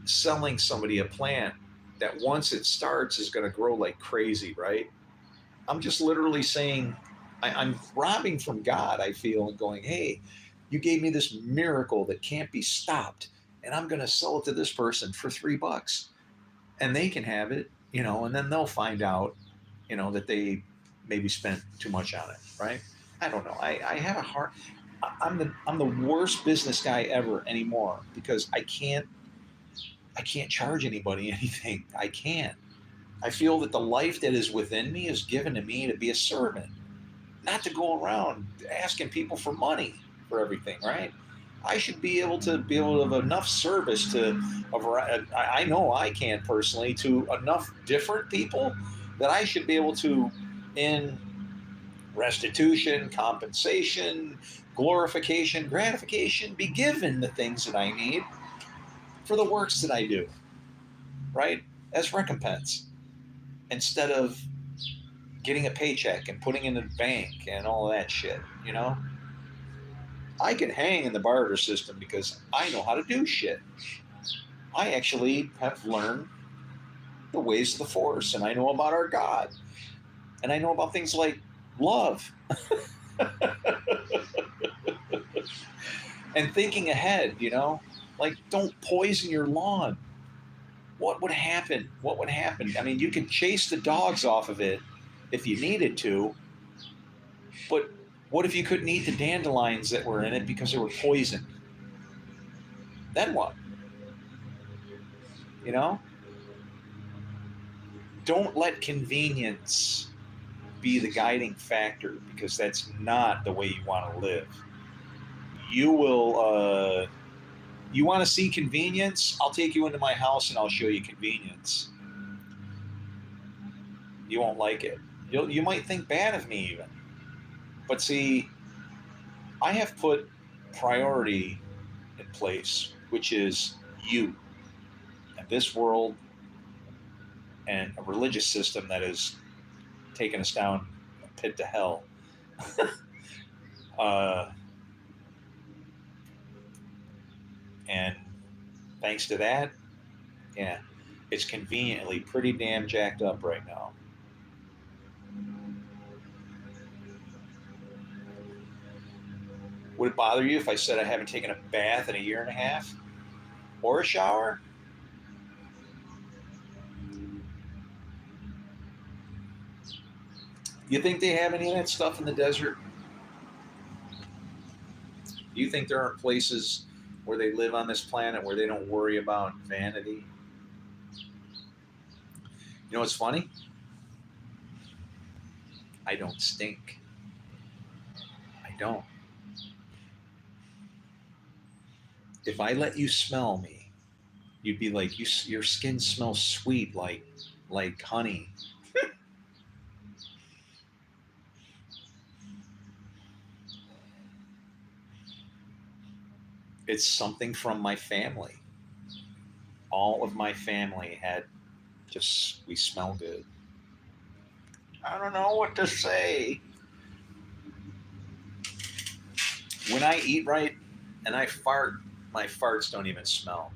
selling somebody a plant that once it starts is going to grow like crazy, right? I'm just literally saying, I'm robbing from God, I feel, and going, hey, you gave me this miracle that can't be stopped, and I'm going to sell it to this person for $3, and they can have it, and then they'll find out, that they maybe spent too much on it, right? I don't know. I have a hard. I'm the worst business guy ever anymore because I can't charge anybody anything. I can't. I feel that the life that is within me is given to me to be a servant, not to go around asking people for money for everything, right? I should be able to have enough service to a variety. I know I can personally to enough different people that I should be able to, in restitution, compensation, glorification, gratification, be given the things that I need for the works that I do, right? As recompense, instead of getting a paycheck and putting it in the bank and all of that shit, I can hang in the barter system because I know how to do shit. I actually have learned the ways of the force and I know about our God and I know about things like love and thinking ahead, like don't poison your lawn. What would happen? What would happen? I mean, you could chase the dogs off of it if you needed to, but what if you couldn't eat the dandelions that were in it because they were poisoned? Then what? You know? Don't let convenience be the guiding factor because that's not the way you want to live. You will, you want to see convenience? I'll take you into my house and I'll show you convenience. You won't like it. You might think bad of me even. But see, I have put priority in place, which is you and this world and a religious system that has taken us down a pit to hell. uh, and thanks to that, yeah, it's conveniently pretty damn jacked up right now. Would it bother you if I said I haven't taken a bath in a year and a half or a shower? You think they have any of that stuff in the desert? Do you think there aren't places where they live on this planet where they don't worry about vanity? You know what's funny? I don't stink. I don't. If I let you smell me, you'd be like, your skin smells sweet, like honey. It's something from my family. All of my family had just we smell good. I don't know what to say. When I eat right and I fart, my farts don't even smell.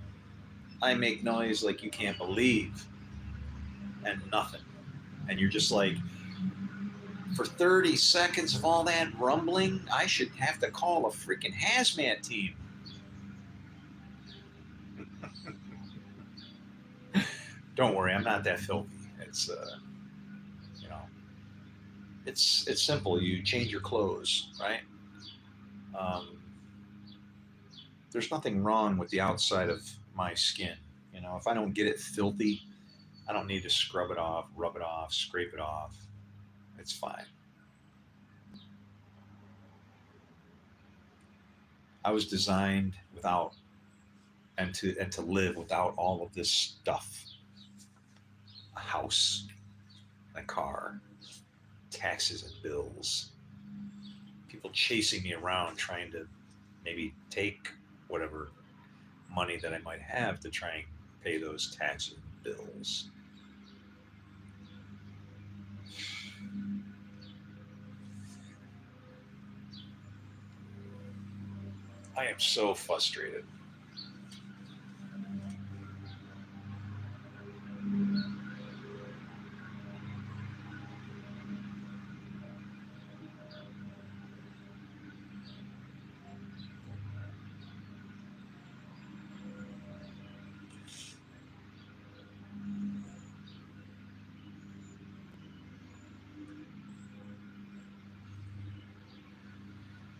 I make noise like you can't believe and nothing. And you're just like, for 30 seconds of all that rumbling, I should have to call a freaking hazmat team. Don't worry, I'm not that filthy. It's you know, it's simple. You change your clothes, right? Um, there's nothing wrong with the outside of my skin. If I don't get it filthy, I don't need to scrub it off, rub it off, scrape it off. It's fine. I was designed without and to live without all of this stuff: a house, a car, taxes and bills, people chasing me around trying to maybe take whatever money that I might have to try and pay those taxes and bills. I am so frustrated.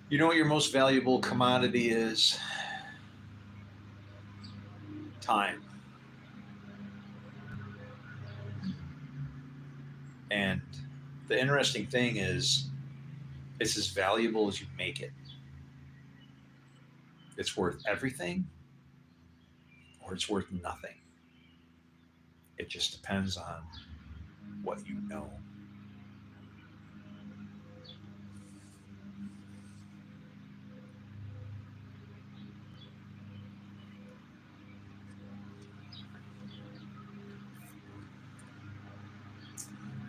You know what your most valuable commodity is? Time. And the interesting thing is, it's as valuable as you make it. It's worth everything or it's worth nothing. It just depends on what you know.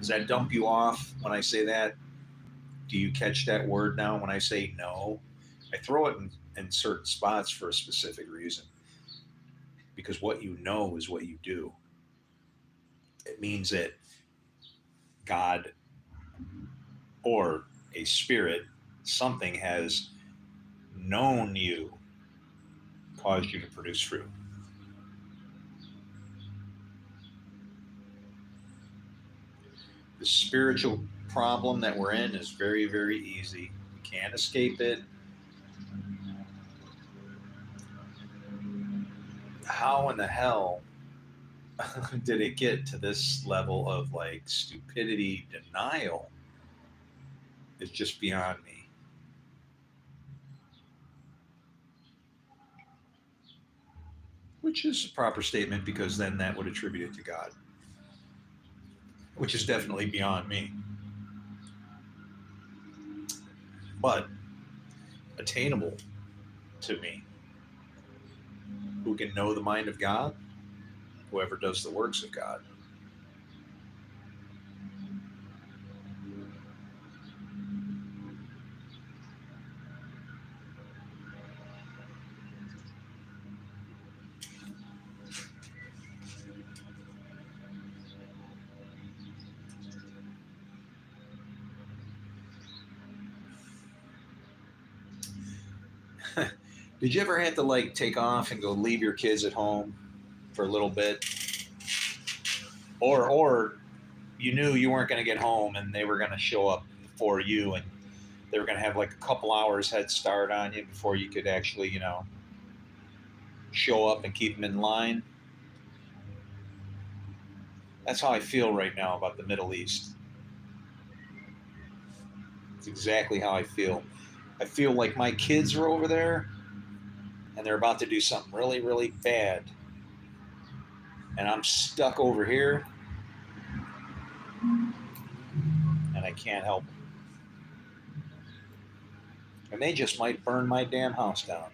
Does that dump you off when I say that? Do you catch that word now when I say no? I throw it in certain spots for a specific reason, because what you know is what you do. It means that God or a spirit, something has known you, caused you to produce fruit. The spiritual problem that we're in is very, very easy. We can't escape it. How in the hell did it get to this level of like stupidity denial? Is just beyond me. Which is a proper statement because then that would attribute it to God, which is definitely beyond me. But attainable to me. Who can know the mind of God? Whoever does the works of God. Did you ever have to like take off and go leave your kids at home for a little bit, or you knew you weren't going to get home and they were going to show up before you, and they were going to have like a couple hours head start on you before you could actually, show up and keep them in line? That's how I feel right now about the Middle East. It's exactly how I feel. I feel like my kids are over there and they're about to do something really, really bad. And I'm stuck over here and I can't help them. And they just might burn my damn house down.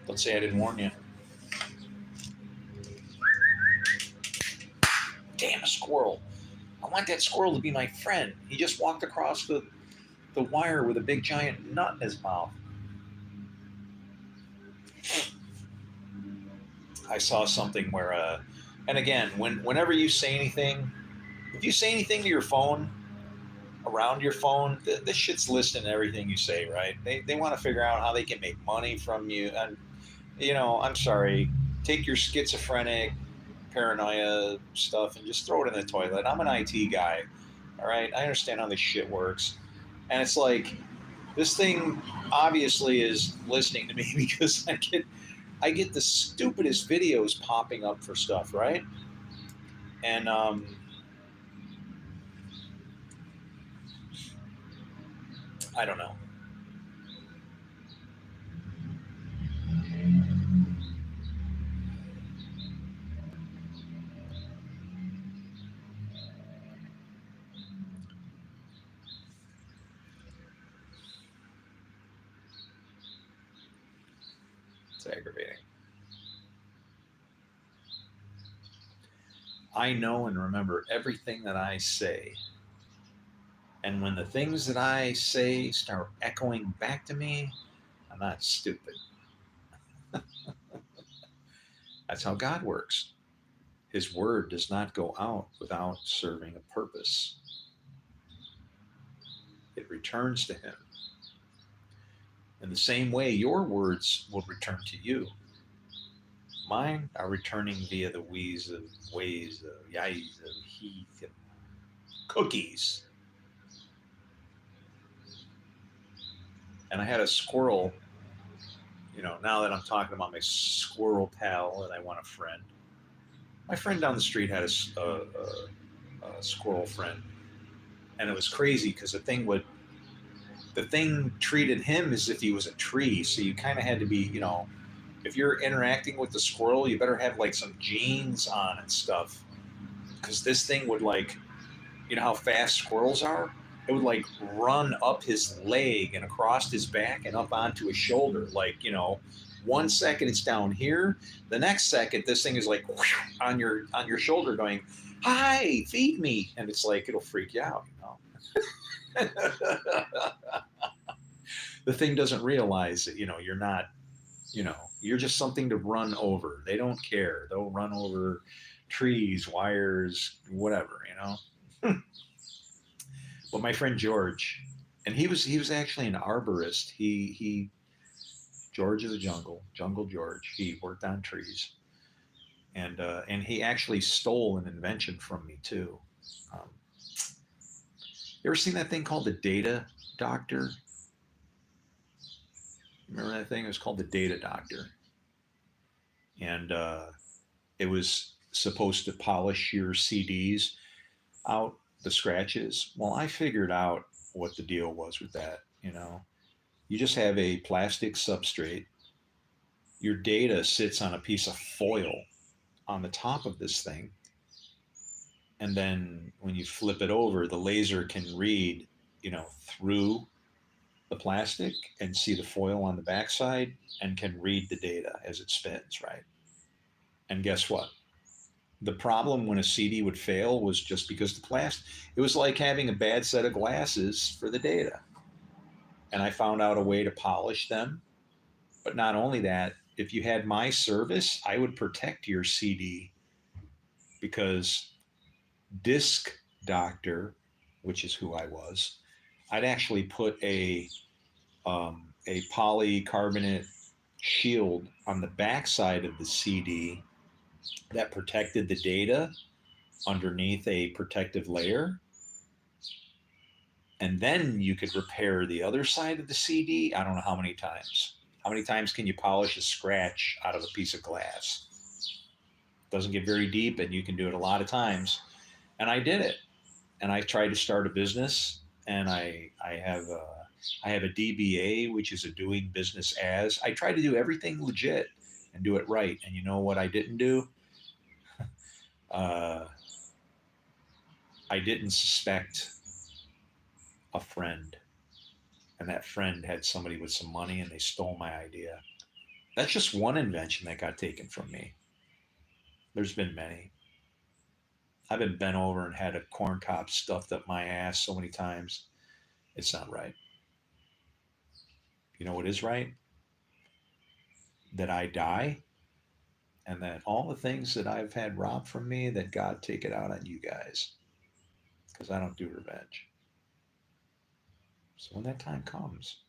Don't say I didn't warn you. Damn, a squirrel. I want that squirrel to be my friend. He just walked across the wire with a big giant nut in his mouth. I saw something where, and again, whenever you say anything, if you say anything to your phone, around your phone, this shit's listening to everything you say, right? They want to figure out how they can make money from you. And, I'm sorry, take your schizophrenic paranoia stuff and just throw it in the toilet. I'm an IT guy, all right? I understand how this shit works. And it's like, this thing obviously is listening to me because I get the stupidest videos popping up for stuff, right? And I don't know. It's aggravating. I know and remember everything that I say. And when the things that I say start echoing back to me, I'm not stupid. That's how God works. His word does not go out without serving a purpose. It returns to him. In the same way, your words will return to you. Mine are returning via the ways of yais of heath and cookies. And I had a squirrel, now that I'm talking about my squirrel pal and I want a friend. My friend down the street had a squirrel friend, and it was crazy because the thing treated him as if he was a tree. So you kind of had to be, if you're interacting with the squirrel, you better have like some jeans on and stuff, because this thing would like, how fast squirrels are. It would like run up his leg and across his back and up onto his shoulder. Like, 1 second it's down here, the next second this thing is like whoosh, on your shoulder, going, "Hi, feed me," and it's like it'll freak you out. The thing doesn't realize that you're not, you're just something to run over. They don't care. They'll run over trees, wires, whatever. But my friend George, and he was actually an arborist. He George is a jungle George. He worked on trees, and he actually stole an invention from me too. Um, you ever seen that thing called the Data Doctor? Remember that thing? It was called the Data Doctor, and it was supposed to polish your CDs out, the scratches. Well, I figured out what the deal was with that. You just have a plastic substrate. Your data sits on a piece of foil on the top of this thing. And then when you flip it over, the laser can read, through the plastic and see the foil on the backside and can read the data as it spins, right? And guess what? The problem when a CD would fail was just because the plastic, it was like having a bad set of glasses for the data. And I found out a way to polish them. But not only that, if you had my service, I would protect your CD, because Disc Doctor, which is who I was, I'd actually put a polycarbonate shield on the backside of the CD that protected the data underneath a protective layer. And then you could repair the other side of the CD. I don't know how many times. How many times can you polish a scratch out of a piece of glass? It doesn't get very deep, and you can do it a lot of times. And I did it. And I tried to start a business, and I have a DBA, which is a doing business as. I try to do everything legit and do it right. And you know what I didn't do? Uh, I didn't suspect a friend, and that friend had somebody with some money, and they stole my idea. That's just one invention that got taken from me. There's been many. I've been bent over and had a corn cob stuffed up my ass so many times. It's not right. You know what is right? That I die, and that all the things that I've had robbed from me, that God take it out on you guys, because I don't do revenge. So when that time comes,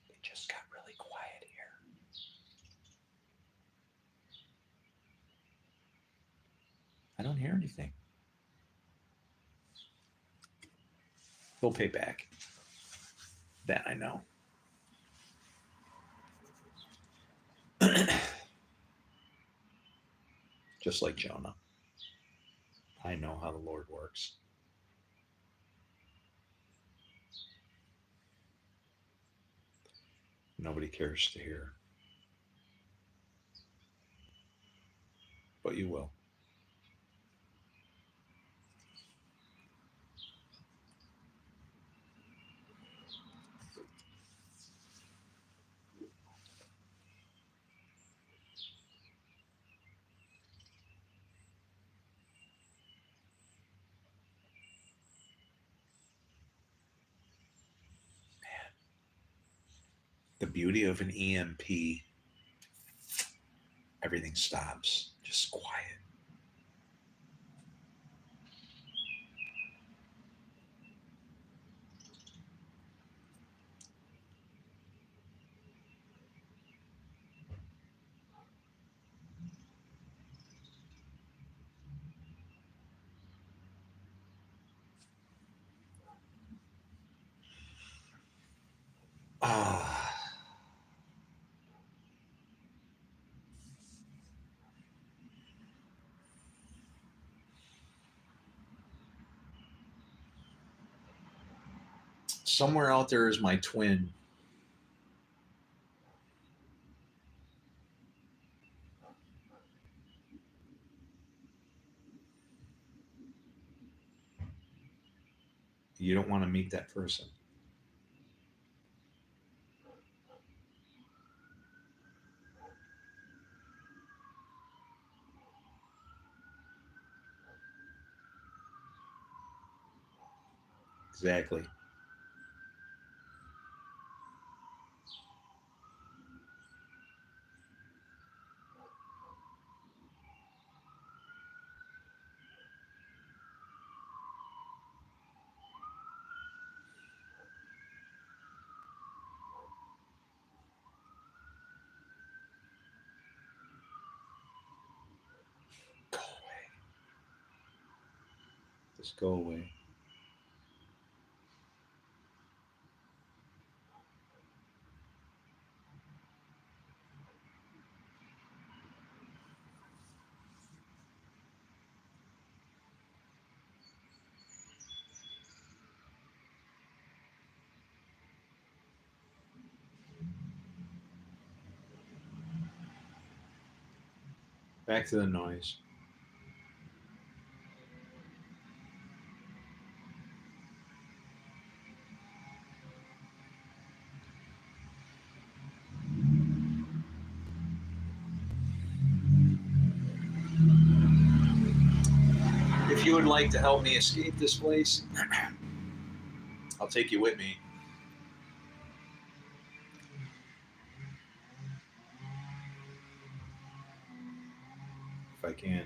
it just got really quiet here. I don't hear anything. They'll pay back. That I know. just like Jonah. I know how the Lord works. Nobody cares to hear, but you will. The beauty of an EMP, everything stops, just quiet. Ah, somewhere out there is my twin. You don't want to meet that person. Exactly. Go away. Just go away. Back to the noise. If you would like to help me escape this place, I'll take you with me. If I can.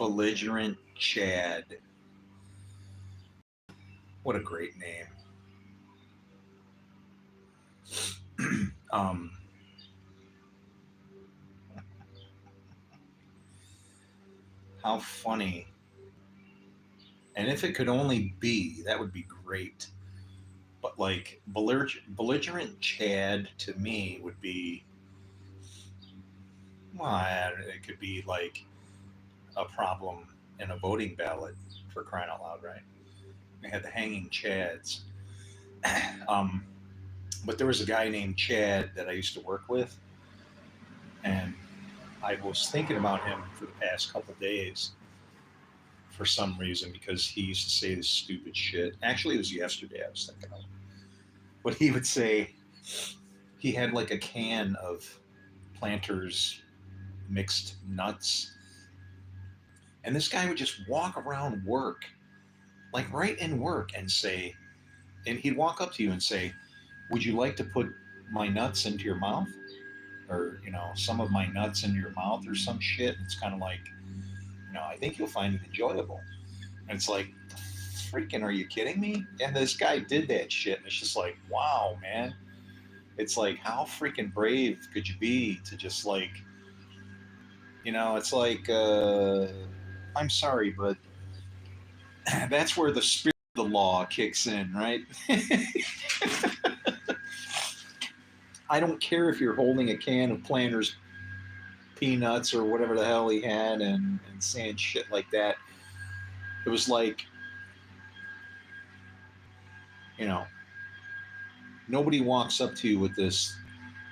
Belligerent Chad. What a great name. um, how funny. And if it could only be, that would be great. But like belligerent Chad to me would be, well, it could be like a problem in a voting ballot for crying out loud, right? They had the hanging Chads. um, but there was a guy named Chad that I used to work with, and I was thinking about him for the past couple days for some reason because he used to say this stupid shit. Actually, it was yesterday I was thinking of. But he would say he had like a can of Planters mixed nuts, and this guy would just walk around work, like right in work, and say, and he'd walk up to you and say, "Would you like to put my nuts into your mouth?" Or, some of my nuts into your mouth or some shit. It's kind of like, I think you'll find it enjoyable. And it's like, freaking, are you kidding me? And this guy did that shit. And it's just like, wow, man. It's like, how freaking brave could you be to just like, it's like, I'm sorry, but that's where the spirit of the law kicks in, right? I don't care if you're holding a can of Planters peanuts or whatever the hell he had and saying shit like that. It was like, you know, nobody walks up to you with this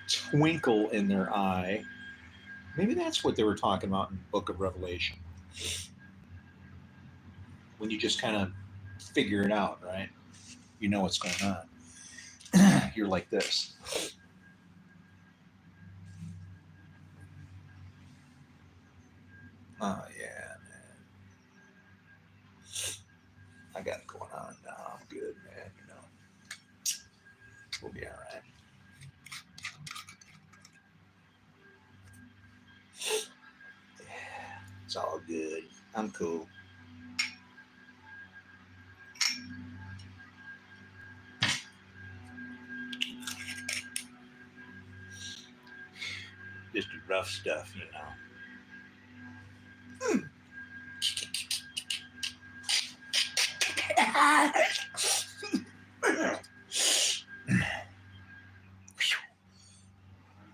twinkle in their eye. Maybe that's what they were talking about in the book of Revelation. When you just kind of figure it out, right? You know what's going on. You're like this. Oh, yeah, man. I got it going on now. I'm good, man. We'll be all right. It's all good. I'm cool. Just rough stuff,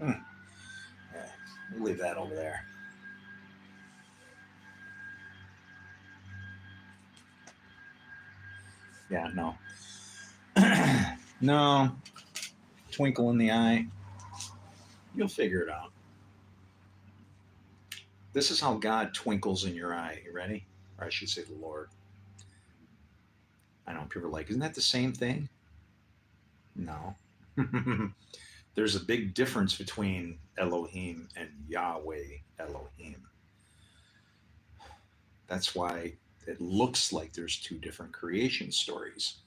Yeah, we'll leave that over there. Yeah, no. No. Twinkle in the eye. You'll figure it out. This is how God twinkles in your eye. You ready? Or I should say the Lord. I know people are like, isn't that the same thing? No. There's a big difference between Elohim and Yahweh Elohim. That's why it looks like there's two different creation stories.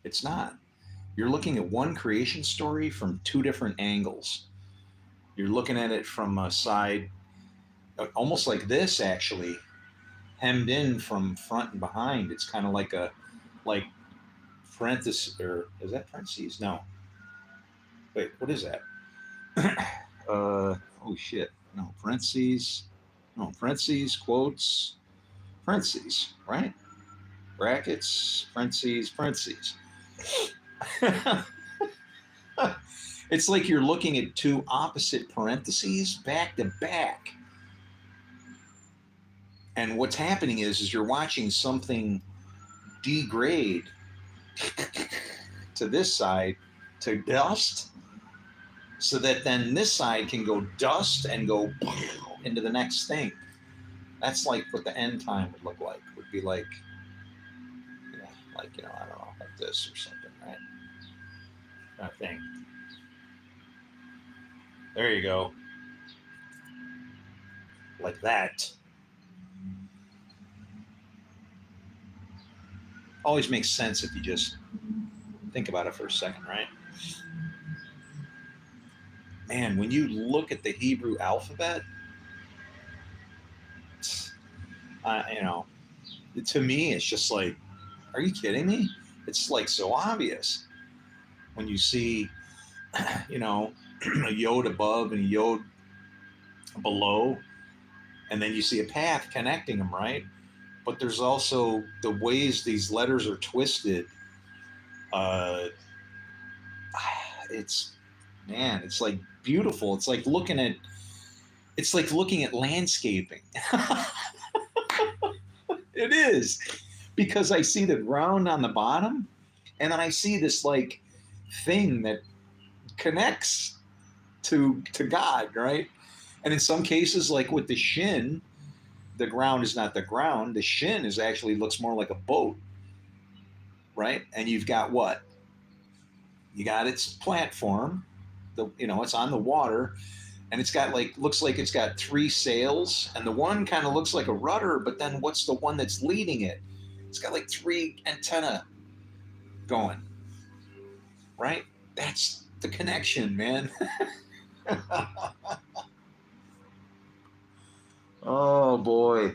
It's not. You're looking at one creation story from two different angles. You're looking at it from a side, almost like this, actually, hemmed in from front and behind. It's kind of like like parenthesis, or is that parentheses? No. Wait, what is that? Oh shit. No, parentheses. No, parentheses, quotes, parentheses, right? Brackets, parentheses, parentheses. It's like you're looking at two opposite parentheses back to back. And what's happening is you're watching something degrade to this side to dust, so that then this side can go dust and go into the next thing. That's like what the end time would look like. Would be like, I don't know, like this or something, right? Kind of thing. There you go. Like that. Always makes sense if you just think about it for a second, right? Man, when you look at the Hebrew alphabet, You know, to me, it's just like, are you kidding me? It's like so obvious when you see, you know, a yod above and a yod below, and then you see a path connecting them, right? But there's also the ways these letters are twisted. Uh, it's man, it's like beautiful. It's like looking at landscaping. It is because I see the ground on the bottom, and then I see this like thing that connects to God, right? And in some cases, like with the shin, the ground is not the ground. The shin is actually looks more like a boat, right? And you've got what? You got its platform. It's on the water, and it's got like looks like it's got three sails, and the one kind of looks like a rudder, but then what's the one that's leading it? It's got like three antenna going, right? That's the connection, man. Oh boy.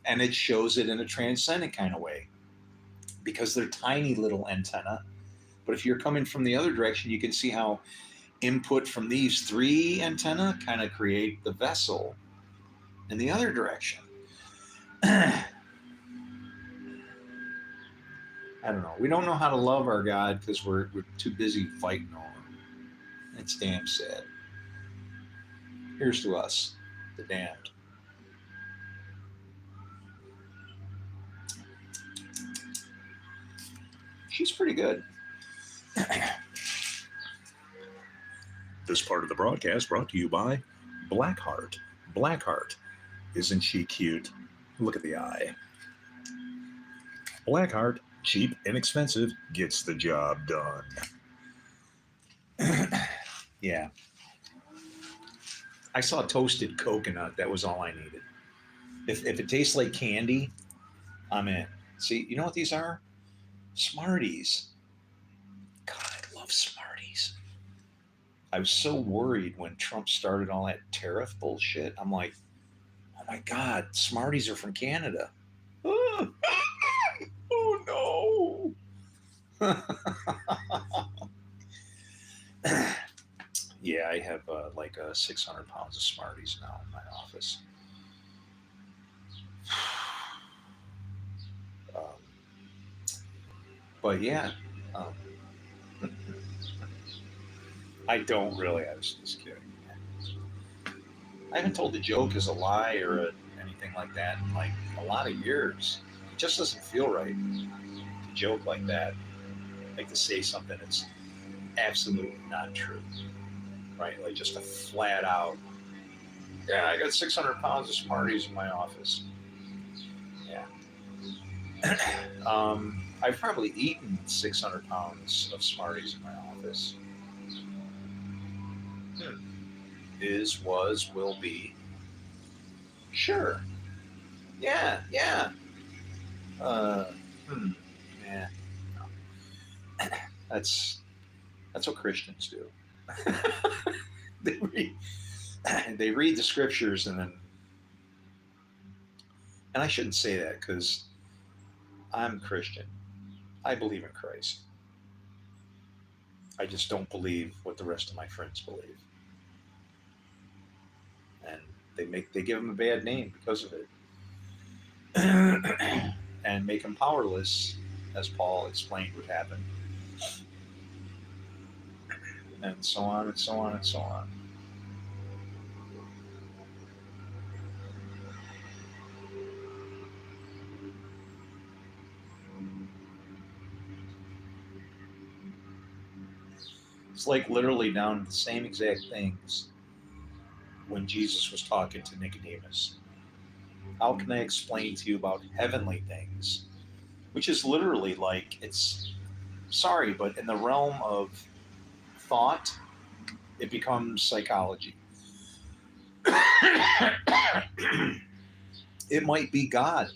And it shows it in a transcendent kind of way because they're tiny little antenna. But if you're coming from the other direction, you can see how input from these three antenna kind of create the vessel in the other direction. I don't know. We don't know how to love our God because we're too busy fighting over him. It's damn sad. Here's to us, the damned. She's pretty good. This part of the broadcast brought to you by Blackheart. Blackheart. Isn't she cute? Look at the eye. Blackheart, cheap, inexpensive, gets the job done. Yeah. I saw toasted coconut. That was all I needed. If it tastes like candy, I'm in. See, you know what these are? Smarties. God, I love Smarties. I was so worried when Trump started all that tariff bullshit. I'm like, oh my God, Smarties are from Canada. Oh no. Yeah, I have like 600 pounds of Smarties now in my office. Um, but yeah, um, I don't really. I was just kidding. I haven't told the joke as a lie or anything like that in like a lot of years. It just doesn't feel right to joke like that. Like to say something that's absolutely not true, right? Like just a flat out. Yeah, I got 600 pounds of Smarties in my office. Yeah. I've probably eaten 600 pounds of Smarties in my office. Hmm. Is, was, will be. Sure. Yeah, yeah. Uh, hmm. Yeah. No. That's that's what Christians do. they read they read the scriptures and I shouldn't say that because I'm Christian. I believe in Christ. I just don't believe what the rest of my friends believe, and they give him a bad name because of it, and make him powerless, as Paul explained would happen, and so on and so on and so on. It's like literally down to the same exact things when Jesus was talking to Nicodemus. How can I explain to you about heavenly things? Which is literally like, it's sorry, but in the realm of thought, it becomes psychology. It might be God,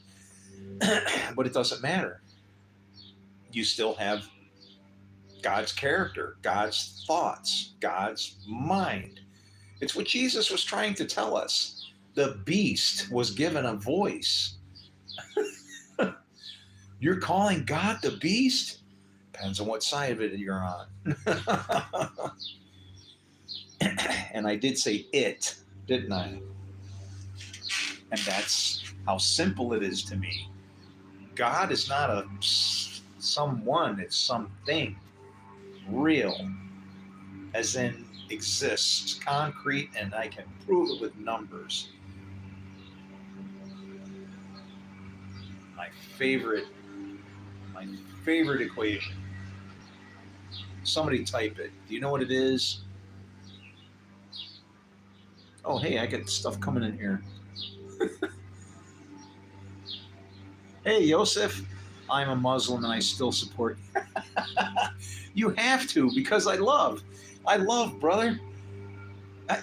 but it doesn't matter. You still have God's character, God's thoughts, God's mind. It's what Jesus was trying to tell us. The beast was given a voice. You're calling God the beast? Depends on what side of it you're on. And I did say it, didn't I? And that's how simple it is to me. God is not a someone, it's something real, as in exists, concrete, and I can prove it with numbers. My favorite, my favorite equation. Somebody type it. Do you know what it is? Oh, hey, I got stuff coming in here. Hey, Yosef, I'm a Muslim and I still support you. You have to, because I love. I love, brother.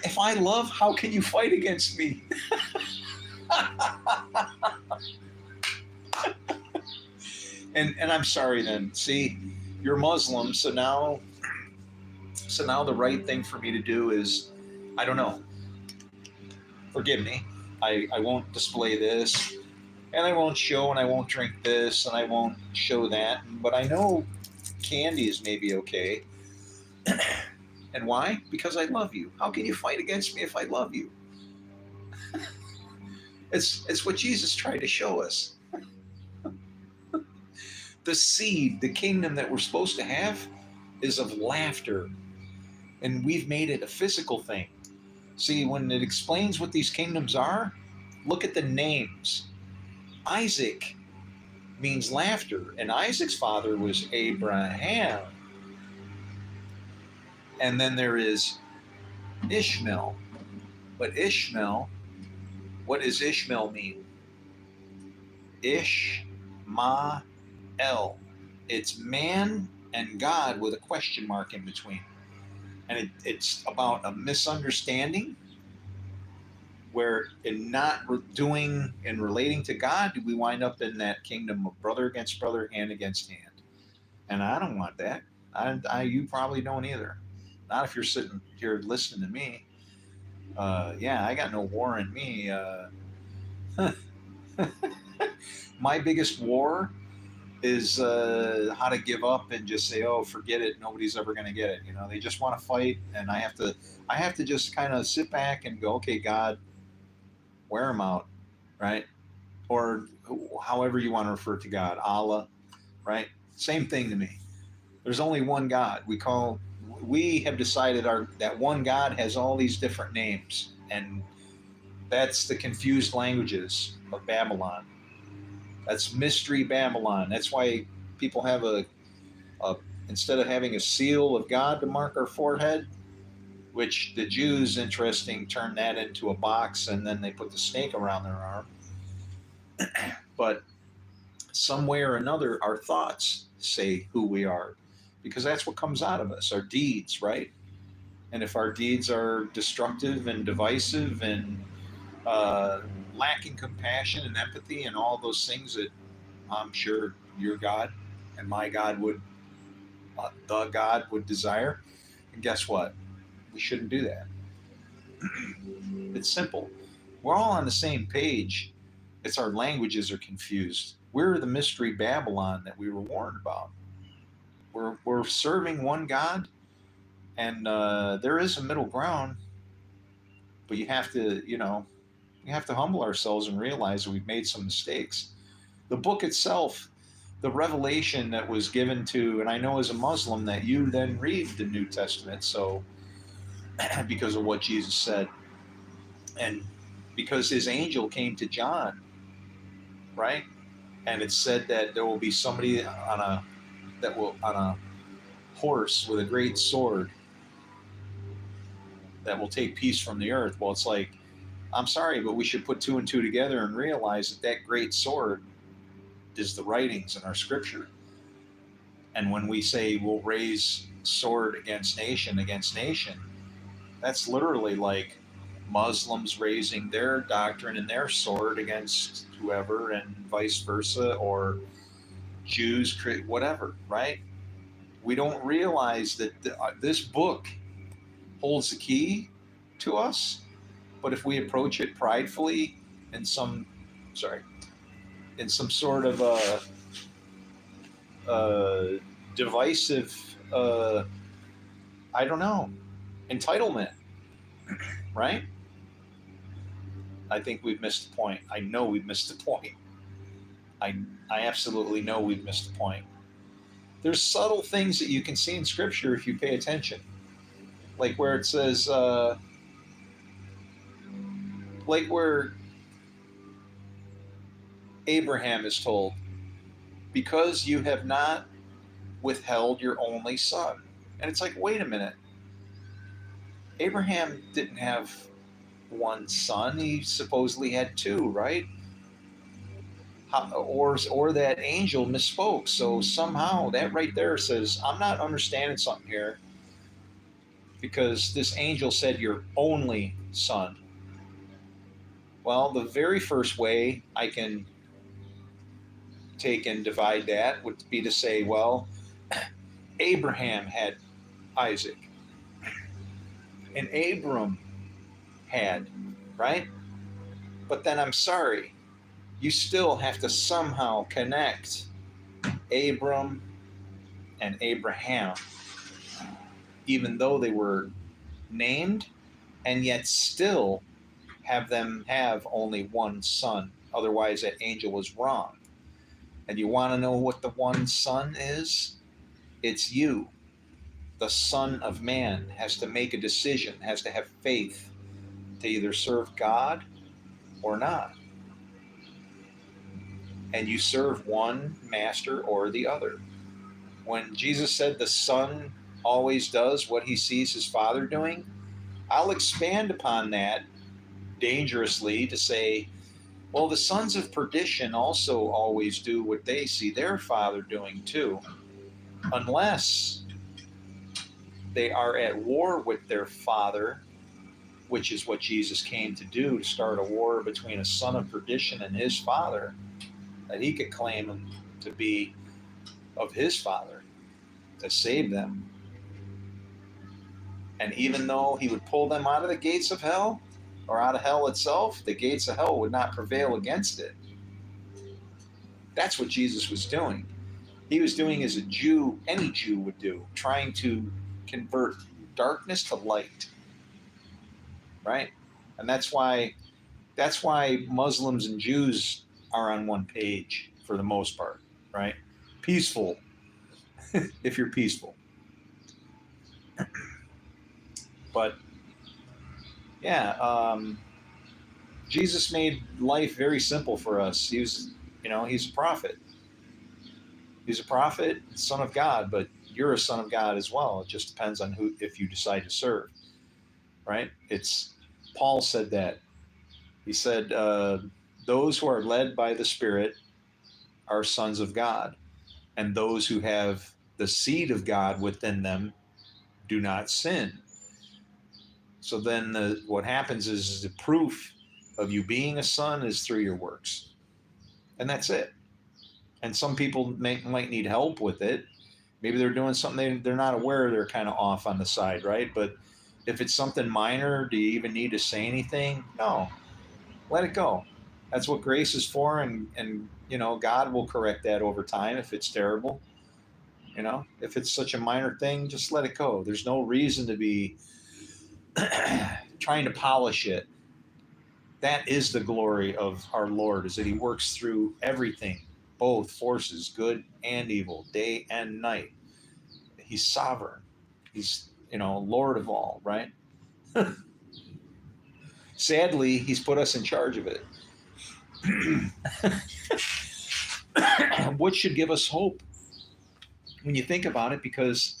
If I love, how can you fight against me? And I'm sorry then. See, you're Muslim, so now the right thing for me to do is, I don't know. Forgive me. I won't display this, and I won't show, and I won't drink this, and I won't show that. But I know candy is maybe okay. And why? Because I love you. How can you fight against me if I love you? It's what Jesus tried to show us. The seed, the kingdom that we're supposed to have, is of laughter, and we've made it a physical thing. See, when it explains what these kingdoms are, look at the names. Isaac means laughter, and Isaac's father was Abraham. And then there is Ishmael. But Ishmael, what does Ishmael mean? Ish-ma-el. It's man and God with a question mark in between. And it's about a misunderstanding where in not doing and relating to God, we wind up in that kingdom of brother against brother, hand against hand. And I don't want that. You probably don't either. Not if you're sitting here listening to me. Yeah, I got no war in me. My biggest war is how to give up and just say, "Oh, forget it. Nobody's ever going to get it." You know, they just want to fight, and I have to just kind of sit back and go, "Okay, God, wear them out," right? Or however you want to refer to God, Allah, right? Same thing to me. There's only one God. We have decided that one God has all these different names, and that's the confused languages of Babylon. That's mystery Babylon. That's why people have a instead of having a seal of God to mark our forehead, which the Jews, interesting, turn that into a box and then they put the snake around their arm. But some way or another, our thoughts say who we are, because that's what comes out of us, our deeds, right? And if our deeds are destructive and divisive and lacking compassion and empathy and all those things that I'm sure your God and my God the God would desire, and guess what? We shouldn't do that. It's simple. We're all on the same page. It's our languages are confused. We're the mystery Babylon that we were warned about. We're serving one God, and there is a middle ground, but you have to, we have to humble ourselves and realize that we've made some mistakes. The book itself, the revelation that was given to, and I know as a Muslim that you then read the New Testament, so because of what Jesus said, and because his angel came to John, right? And it said that there will be somebody on a horse with a great sword that will take peace from the earth. Well, it's like, I'm sorry, but we should put two and two together and realize that great sword is the writings in our scripture. And when we say we'll raise sword against nation, that's literally like Muslims raising their doctrine and their sword against whoever, and vice versa, or Jews, whatever, right? We don't realize that this book holds the key to us, But if we approach it pridefully in some, sorry, in some sort of uh, divisive, I don't know, entitlement, right? I think we've missed the point. I know we've missed the point. I, I absolutely know we've missed the point. There's subtle things that you can see in Scripture if you pay attention. Like where it says, like where Abraham is told, because you have not withheld your only son. And it's like, wait a minute. Abraham didn't have one son. He supposedly had two, right? Or that angel misspoke. So somehow that right there says, I'm not understanding something here because this angel said your only son. Well, the very first way I can take and divide that would be to say, well, Abraham had Isaac and Abram had, right? But then I'm sorry, you still have to somehow connect Abram and Abraham, even though they were named, and yet still have them have only one son. Otherwise, that angel was wrong. And you want to know what the one son is? It's you. The Son of Man has to make a decision, has to have faith to either serve God or not. And you serve one master or the other. When Jesus said the Son always does what he sees his Father doing, I'll expand upon that dangerously to say, well, the sons of perdition also always do what they see their Father doing too, unless they are at war with their Father, which is what Jesus came to do, to start a war between a son of perdition and his Father, that he could claim him to be of his Father, to save them. And even though he would pull them out of the gates of hell, or out of hell itself, the gates of hell would not prevail against it. That's what Jesus was doing. He was doing as a Jew, any Jew would do, trying to convert darkness to light. Right? And that's why Muslims and Jews are on one page for the most part, right? Peaceful, if you're peaceful. But yeah, Jesus made life very simple for us. He's a prophet. He's a prophet, son of God, but you're a son of God as well. It just depends on who, if you decide to serve, right? It's Paul said that. He said, those who are led by the Spirit are sons of God, and those who have the seed of God within them do not sin. So then what happens is the proof of you being a son is through your works. And that's it. And some people might need help with it. Maybe they're doing something they're not aware, they're kind of off on the side, right? But if it's something minor, do you even need to say anything? No. Let it go. That's what grace is for, and God will correct that over time if it's terrible. If it's such a minor thing, just let it go. There's no reason to be trying to polish it. That is the glory of our Lord, is that he works through everything, both forces, good and evil, day and night. He's sovereign. He's, Lord of all, right? Sadly, he's put us in charge of it. Which should give us hope when you think about it, because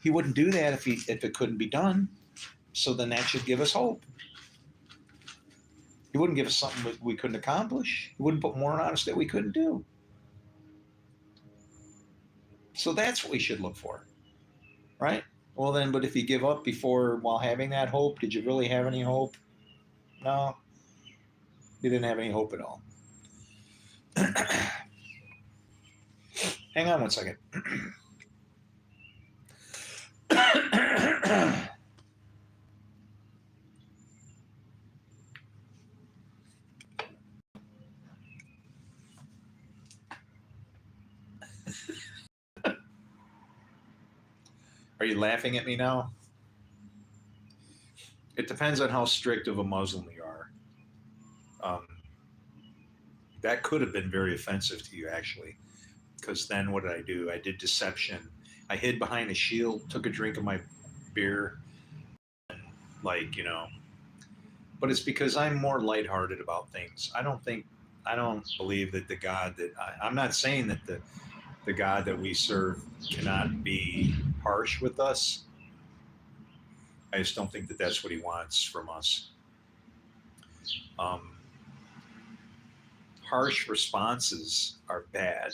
he wouldn't do that if it couldn't be done. So then that should give us hope. He wouldn't give us something we couldn't accomplish. He wouldn't put more on us that we couldn't do. So that's what we should look for, right? Well then, but if you give up while having that hope, did you really have any hope? No, you didn't have any hope at all. Hang on one second. Are you laughing at me now? It depends on how strict of a Muslim you are. Um, that could have been very offensive to you, actually, because then what did I do? I did deception. I hid behind a shield, took a drink of my beer, like, but it's because I'm more lighthearted about things. I don't believe that the God that I'm not saying that the God that we serve cannot be harsh with us. I just don't think that that's what he wants from us. Um, Harsh responses are bad.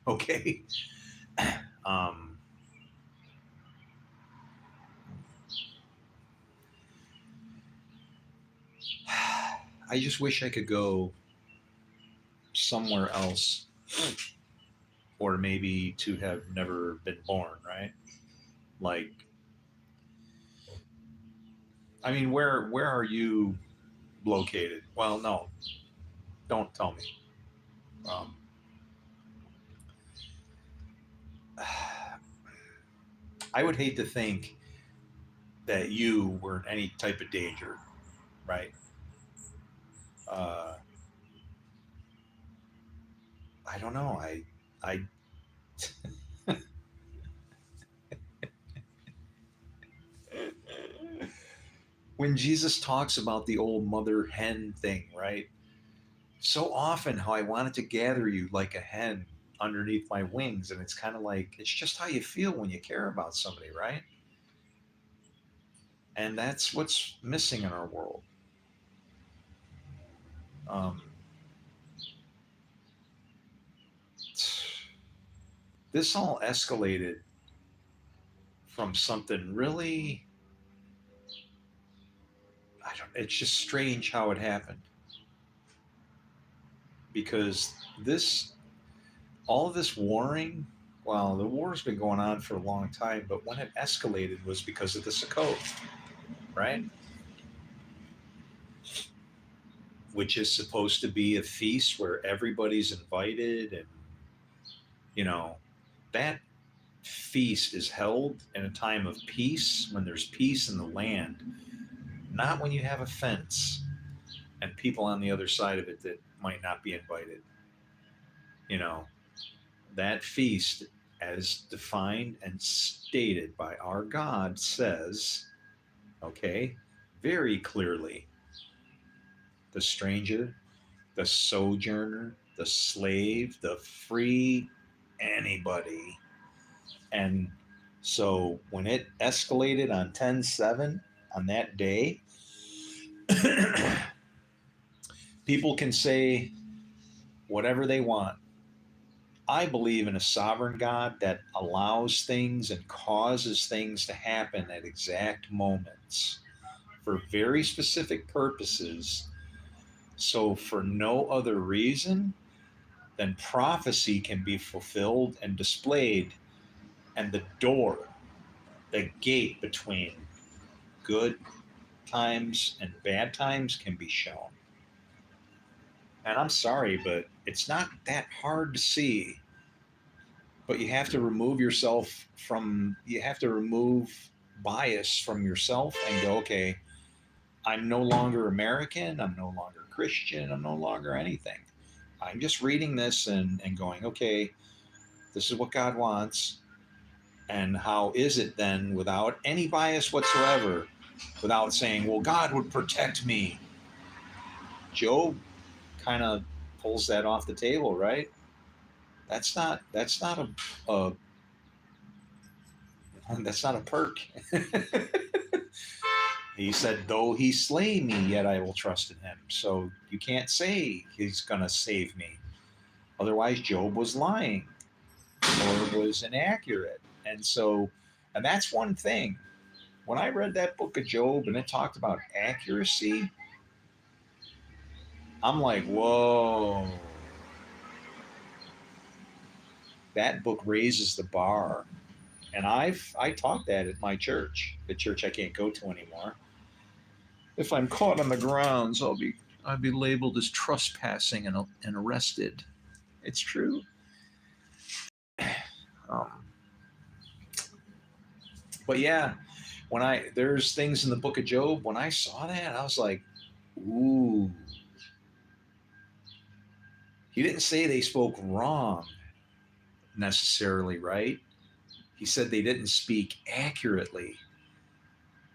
Okay. Um, I just wish I could go somewhere else, or maybe to have never been born, right? Like, I mean, where are you located? Well, no, don't tell me. Um, I would hate to think that you were in any type of danger, right? Uh, I don't know. I when Jesus talks about the old mother hen thing, right? So often, how I wanted to gather you like a hen underneath my wings, and it's kind of like it's just how you feel when you care about somebody, right? And that's what's missing in our world. Um, this all escalated from something really. I don't. It's just strange how it happened because this all of this warring, well, the war's been going on for a long time, but when it escalated was because of the Sukkot, right? Which is supposed to be a feast where everybody's invited, and you know that feast is held in a time of peace when there's peace in the land, not when you have a fence and people on the other side of it that might not be invited. You know, that feast, as defined and stated by our God, says, okay, very clearly, the stranger, the sojourner, the slave, the free, anybody. And so when it escalated on 10/7 on that day, people can say whatever they want. I believe in a sovereign God that allows things and causes things to happen at exact moments for very specific purposes. So, for no other reason than prophecy can be fulfilled and displayed, and the door, the gate between good times and bad times can be shown. And I'm sorry, but it's not that hard to see. But you have to remove bias from yourself and go, okay, I'm no longer American, I'm no longer Christian, I'm no longer anything. I'm just reading this and going, okay, this is what God wants. And how is it then, without any bias whatsoever, without saying, well, God would protect me? Job kind of pulls that off the table, right? That's not a that's not a perk. He said, though he slay me, yet I will trust in him. So you can't say he's going to save me. Otherwise, Job was lying or was inaccurate. And that's one thing. When I read that book of Job and it talked about accuracy, I'm like, whoa, that book raises the bar. And I taught that at my church, the church I can't go to anymore. If I'm caught on the grounds, I'll be labeled as trespassing and arrested. It's true. Um, But yeah, there's things in the book of Job, when I saw that, I was like, ooh, he didn't say they spoke wrong necessarily, right? He said they didn't speak accurately.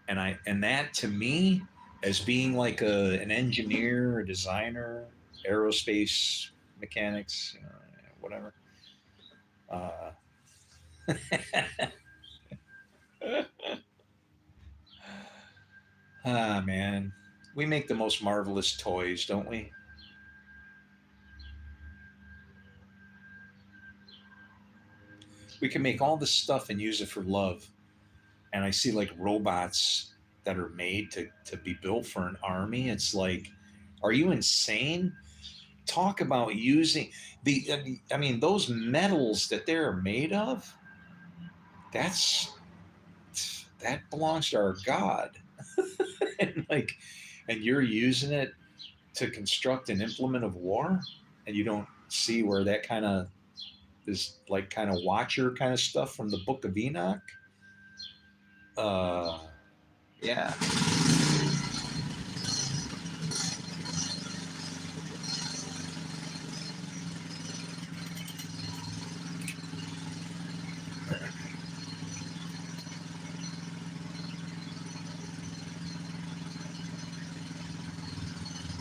And that to me, as being like an engineer, a designer, aerospace mechanics, whatever. Uh, man, we make the most marvelous toys, don't we? We can make all this stuff and use it for love. And I see like robots that are made to be built for an army. It's like, are you insane? Talk about using I mean, those metals that they're made of, that's that belongs to our God. And like, and you're using it to construct an implement of war, and you don't see where that kind of is, like kind of watcher kind of stuff from the book of Enoch. uh yeah.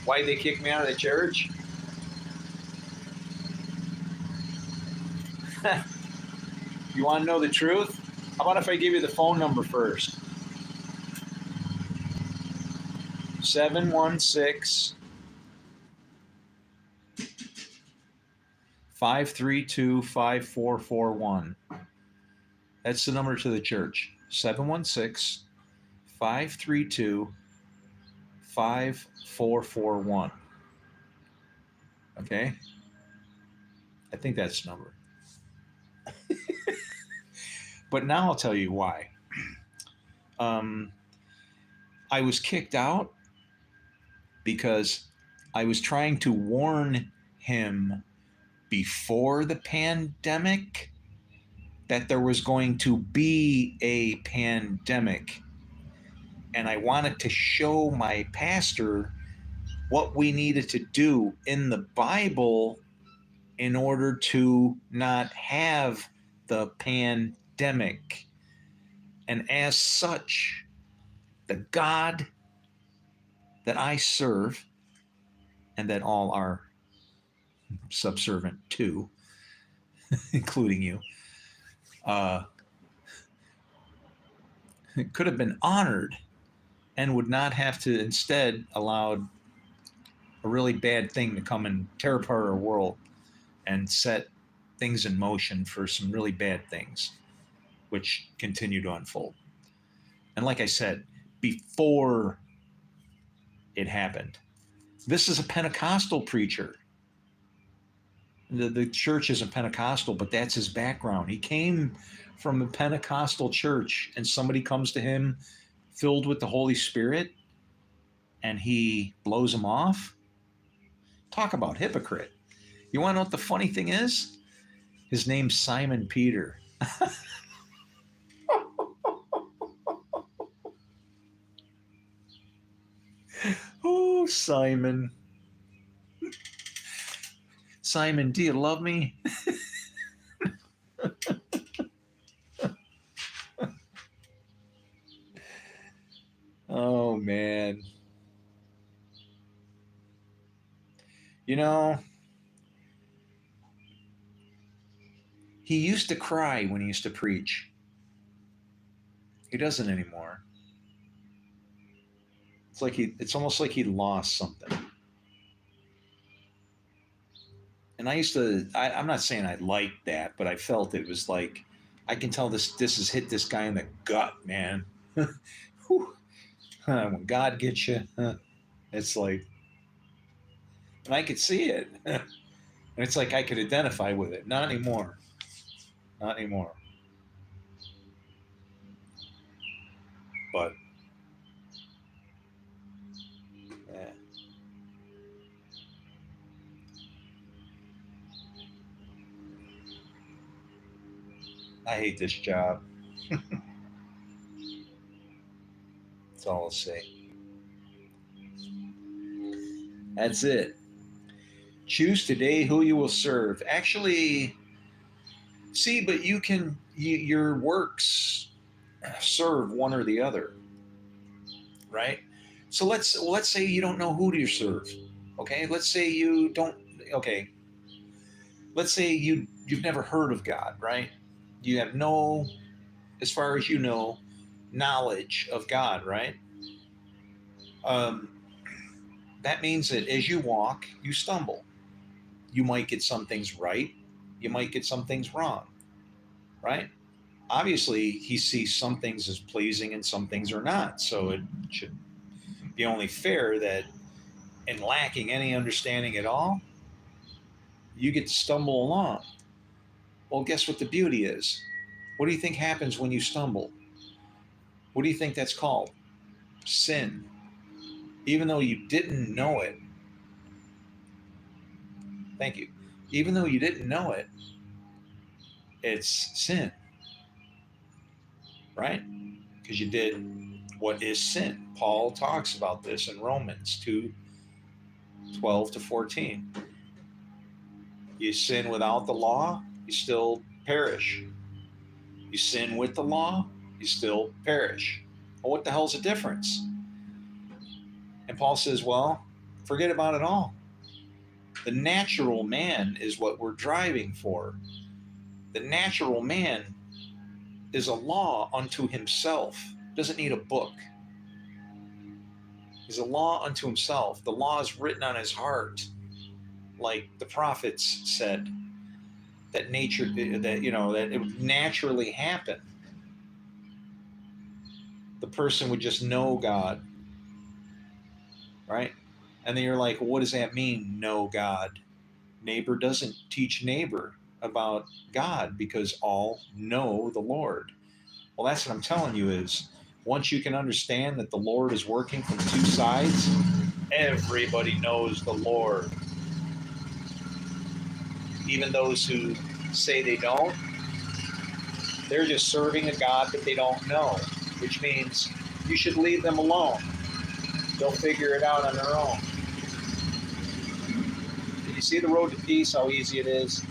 Why they kicked me out of the church? You want to know the truth? How about if I give you the phone number first? 716 532 5441. That's the number to the church. 716 532 5441. Okay? I think that's the number. But now I'll tell you why. Um, I was kicked out because I was trying to warn him before the pandemic that there was going to be a pandemic. And I wanted to show my pastor what we needed to do in the Bible in order to not have the pandemic. And as such, the God that I serve and that all are subservient to, including you, uh, could have been honored and would not have to instead allowed a really bad thing to come and tear apart our world and set things in motion for some really bad things, which continue to unfold. And like I said, before it happened, this is a Pentecostal preacher. The church isn't Pentecostal, but that's his background. He came from a Pentecostal church, and somebody comes to him filled with the Holy Spirit and he blows him off. Talk about hypocrite. You want to know what the funny thing is? His name's Simon Peter. Oh, Simon. Simon, do you love me? Oh, man. You know, he used to cry when he used to preach. He doesn't anymore. It's almost like he lost something. And I'm not saying I liked that, but I felt it was like, I can tell this has hit this guy in the gut, man. When God gets you, it's like, and I could see it. And it's like I could identify with it. Not anymore. Not anymore. But yeah. I hate this job. That's all I'll say. That's it. Choose today who you will serve. Actually, see, but your works serve one or the other, right? So let's say you don't know who to serve. Okay, let's say you don't. Okay, let's say you've never heard of God, right? You have no, as far as you know, knowledge of God, right? Um, that means that as you walk, you stumble. You might get some things right. You might get some things wrong, right? Obviously, he sees some things as pleasing and some things are not. So it should be only fair that in lacking any understanding at all, you get to stumble along. Well, guess what the beauty is? What do you think happens when you stumble? What do you think that's called? Sin. Even though you didn't know it, thank you. Even though you didn't know it, it's sin, right? Because you did what is sin. Paul talks about this in Romans 2:12 to 14. You sin without the law, you still perish. You sin with the law, you still perish. Well, what the hell's the difference? And Paul says, well, forget about it all. The natural man is what we're driving for. The natural man is a law unto himself, doesn't need a book. He's a law unto himself. The law is written on his heart, like the prophets said, that nature, that it would naturally happen. The person would just know God, right? And then you're like, well, what does that mean, know God? Neighbor doesn't teach neighbor about God because all know the Lord. Well, that's what I'm telling you is once you can understand that the Lord is working from two sides, everybody knows the Lord. Even those who say they don't, they're just serving a God that they don't know, which means you should leave them alone. They'll figure it out on their own. Did you see the road to peace, how easy it is?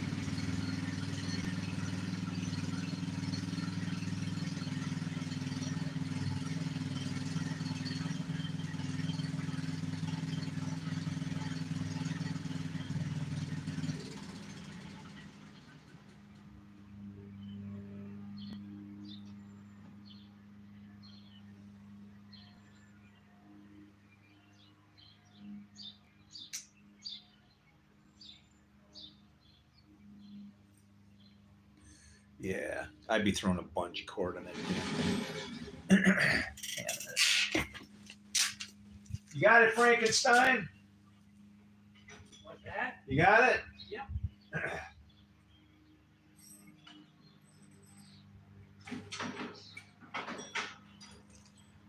Yeah, I'd be throwing a bungee cord on that thing. You got it, Frankenstein? What's that? You got it? Yep.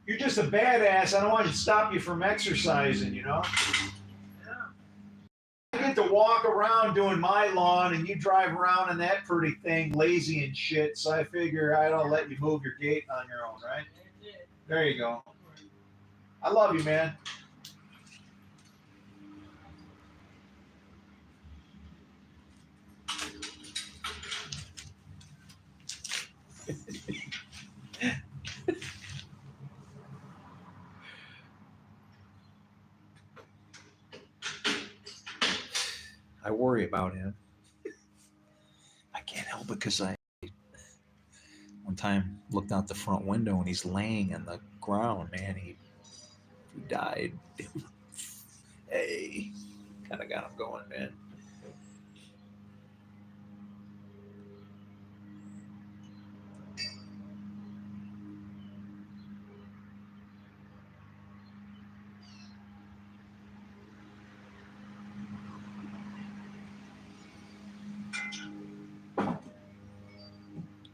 You're just a badass. I don't want to stop you from exercising, you know? I get to walk around doing my lawn and you drive around in that pretty thing, lazy and shit, so I figure I don't let you move your gate on your own, right? There you go. I love you, man. I worry about him. I can't help it because I one time looked out the front window and he's laying on the ground, man. He died. Hey, kind of got him going, man.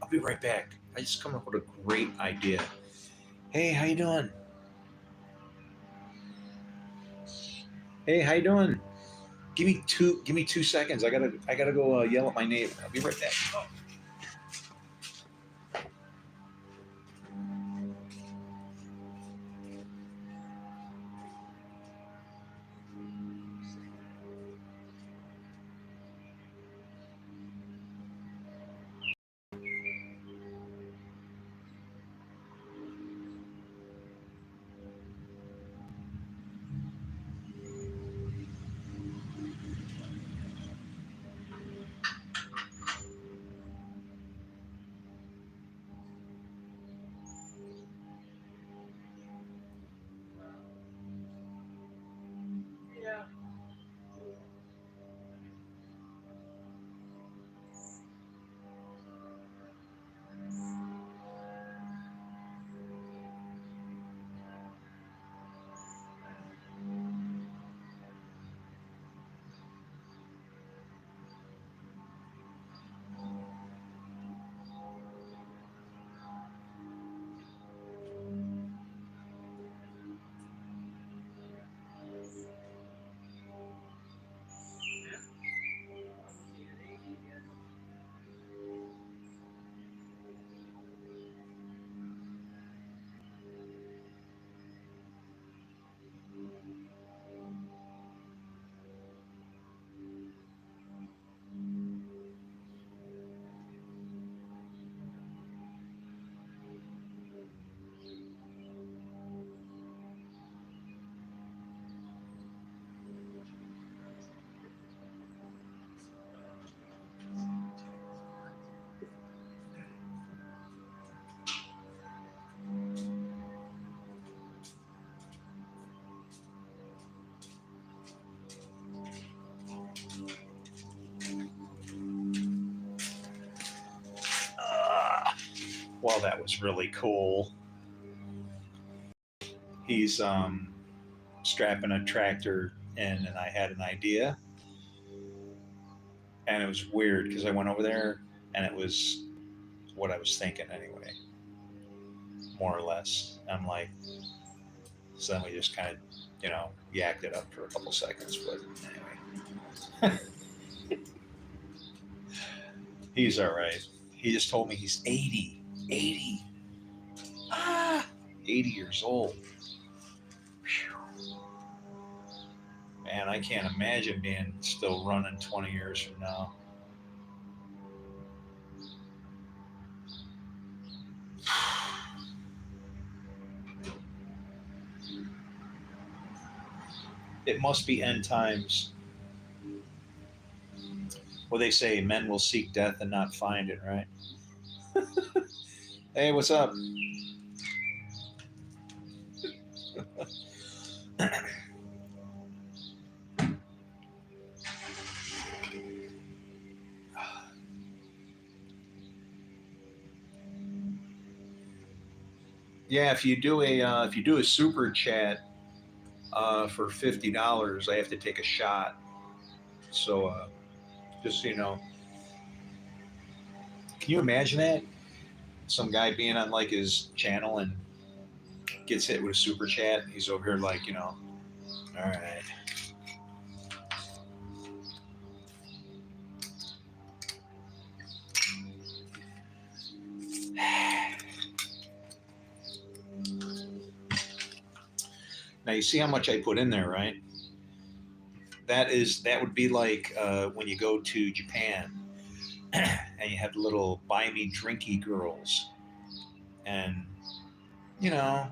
I'll be right back. I just come up with a great idea. Hey, how you doing? Hey, how you doing? Give me 2 seconds. I gotta go yell at my neighbor. I'll be right back. well, that was really cool. He's strapping a tractor in, and I had an idea, and it was weird because I went over there, and it was what I was thinking anyway, more or less. I'm like, so then we just kind of, yacked it up for a couple seconds. But anyway, he's all right. He just told me he's 80. 80. Ah, 80 years old. Whew. Man, I can't imagine being still running 20 years from now. It must be end times. Well, they say men will seek death and not find it, right? Hey, what's up? Yeah, if you do a super chat for $50, I have to take a shot. So just so you know, can you imagine that? Some guy being on like his channel and gets hit with a super chat. He's over here like, all right. Now you see how much I put in there, right? That would be like when you go to Japan and you have little buy me drinky girls, and you know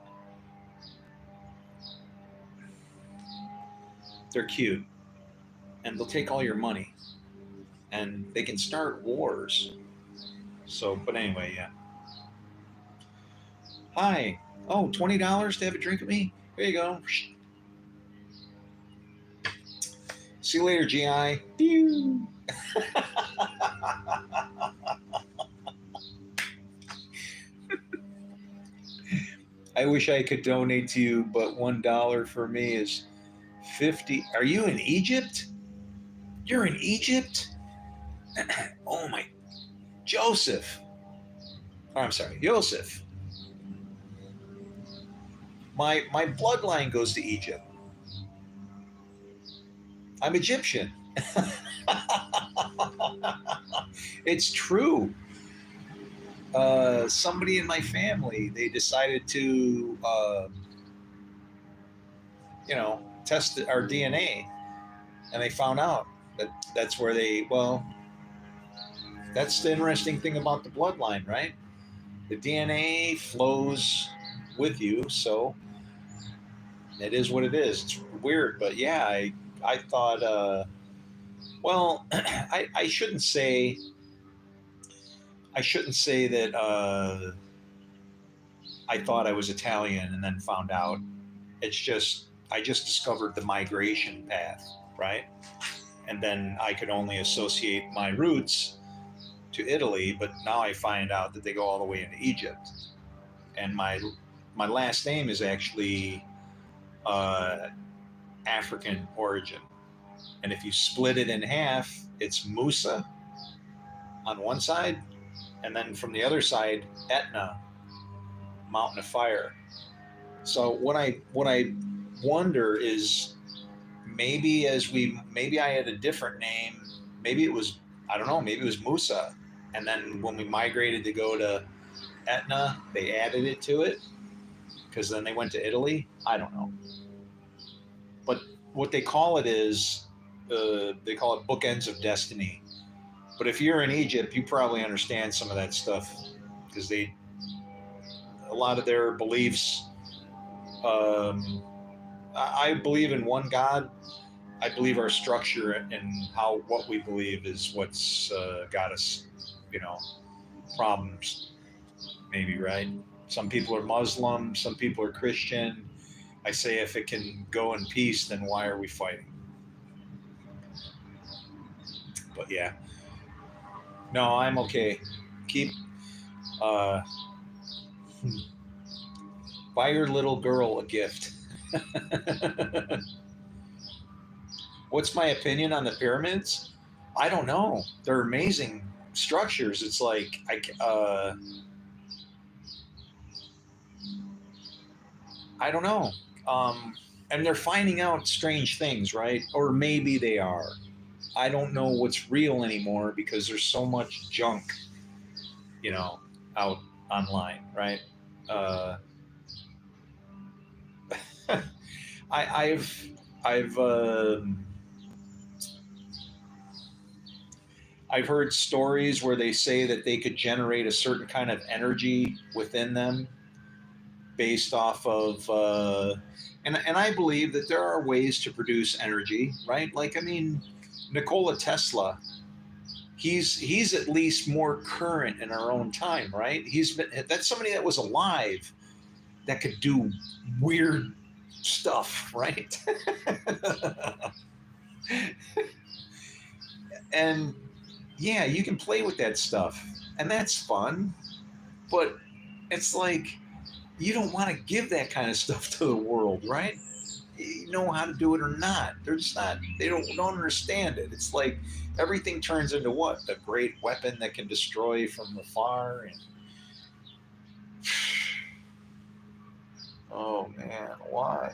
they're cute, and they'll take all your money, and they can start wars. So, but anyway, yeah. Hi. Oh, $20 to have a drink with me? There you go. See you later, GI. Pew. I wish I could donate to you, but $1 for me is 50. Are you in Egypt? You're in Egypt? Oh my, Joseph. Oh, I'm sorry, Joseph. My bloodline goes to Egypt. I'm Egyptian. It's true. Somebody in my family, they decided to, test our DNA, and they found out that that's where well, that's the interesting thing about the bloodline, right? The DNA flows with you, so it is what it is. It's weird, but yeah, I thought, well, I shouldn't say that I thought I was Italian and then found out. It's just I just discovered the migration path, right? And then I could only associate my roots to Italy, but now I find out that they go all the way into Egypt. And my last name is actually uh, African origin. And if you split it in half, it's Musa on one side, and then from the other side, Etna, mountain of fire. So what I wonder is maybe I had a different name. Maybe it was, I don't know, maybe it was Musa. And then when we migrated to go to Etna, they added it to it because then they went to Italy. I don't know. But what they call it is they call it bookends of destiny. But if you're in Egypt, you probably understand some of that stuff because a lot of their beliefs. I believe in one God. I believe our structure and what we believe is what's got us, you know, problems. Maybe, right? Some people are Muslim. Some people are Christian. I say if it can go in peace, then why are we fighting? But yeah, no, I'm okay. Keep. Uh, Buy your little girl a gift. What's my opinion on the pyramids? I don't know. They're amazing structures. It's like I don't know. Um, and they're finding out strange things, right? Or maybe they are. I don't know what's real anymore because there's so much junk, you know, out online, right? Uh, I've I've I've heard stories where they say that they could generate a certain kind of energy within them based off of, and I believe that there are ways to produce energy, right? Like, I mean, Nikola Tesla, he's at least more current in our own time, right? That's somebody that was alive that could do weird stuff, right? And yeah, you can play with that stuff, and that's fun. But it's like you don't want to give that kind of stuff to the world, right? You know how to do it or not. They're just not. They don't understand it. It's like everything turns into what, a great weapon that can destroy from afar. And oh man, why?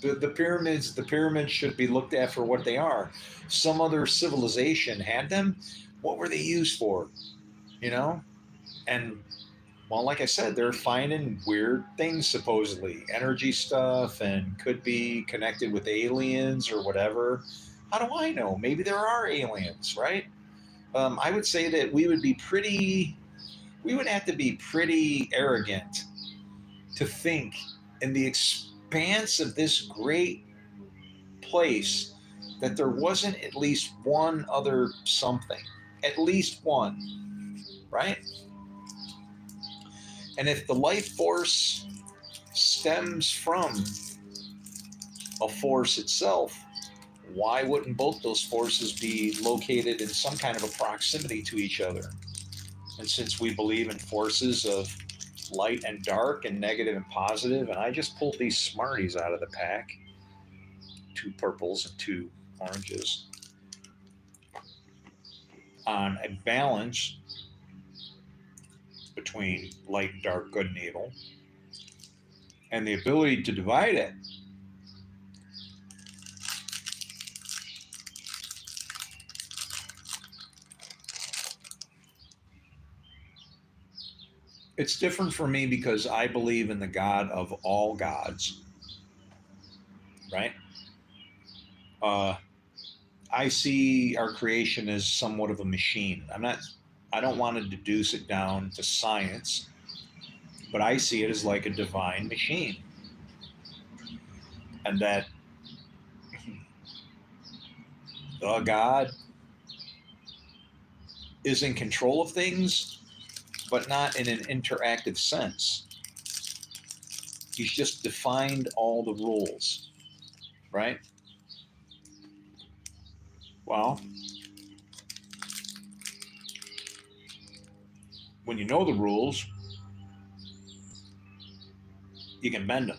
The pyramids should be looked at for what they are. Some other civilization had them. What were they used for? You know, and well, like I said, they're finding weird things supposedly, energy stuff, and could be connected with aliens or whatever. How do I know? Maybe there are aliens, right? I would say that we would have to be pretty arrogant to think in the expanse of this great place that there wasn't at least one other something, at least one, right? And if the life force stems from a force itself, why wouldn't both those forces be located in some kind of a proximity to each other? And since we believe in forces of light and dark and negative and positive, and I just pulled these Smarties out of the pack, two purples and two oranges, on a balance between light and dark, good and evil, and the ability to divide it. It's different for me because I believe in the God of all gods, right? Uh, I see our creation as somewhat of a machine. I don't want to deduce it down to science, but I see it as like a divine machine. And that the God is in control of things, but not in an interactive sense. He's just defined all the rules, right? Well, when you know the rules, you can bend them.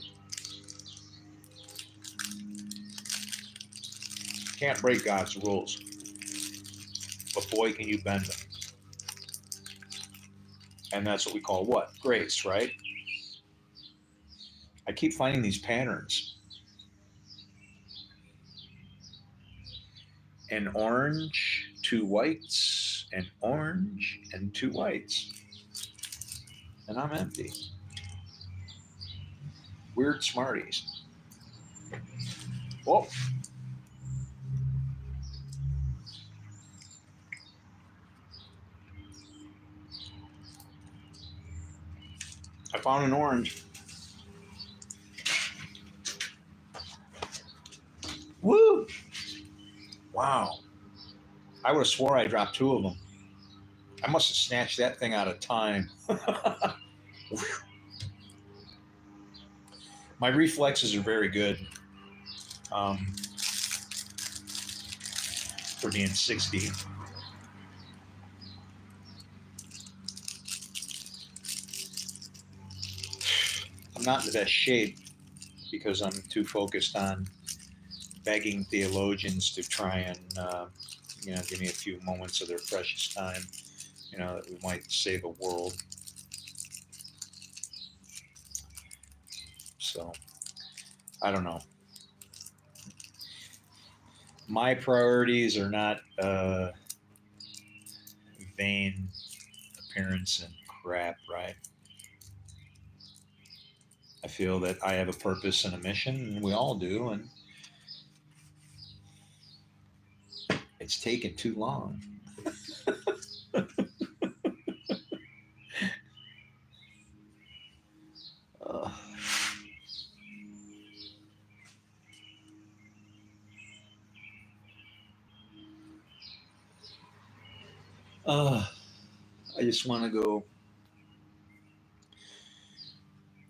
You can't break God's rules, but boy, can you bend them. And that's what we call what? Grace, right? I keep finding these patterns. An orange, two whites, an orange, and two whites. And I'm empty. Weird Smarties. Oh, I found an orange. Woo! Wow. I would have swore I dropped two of them. I must have snatched that thing out of time. My reflexes are very good. Um, for being 60. I'm not in the best shape because I'm too focused on begging theologians to try and give me a few moments of their precious time, that we might save a world. So I don't know. My priorities are not vain appearance and crap, right? I feel that I have a purpose and a mission, and we all do, and it's taken too long. Uh, uh, I just want to go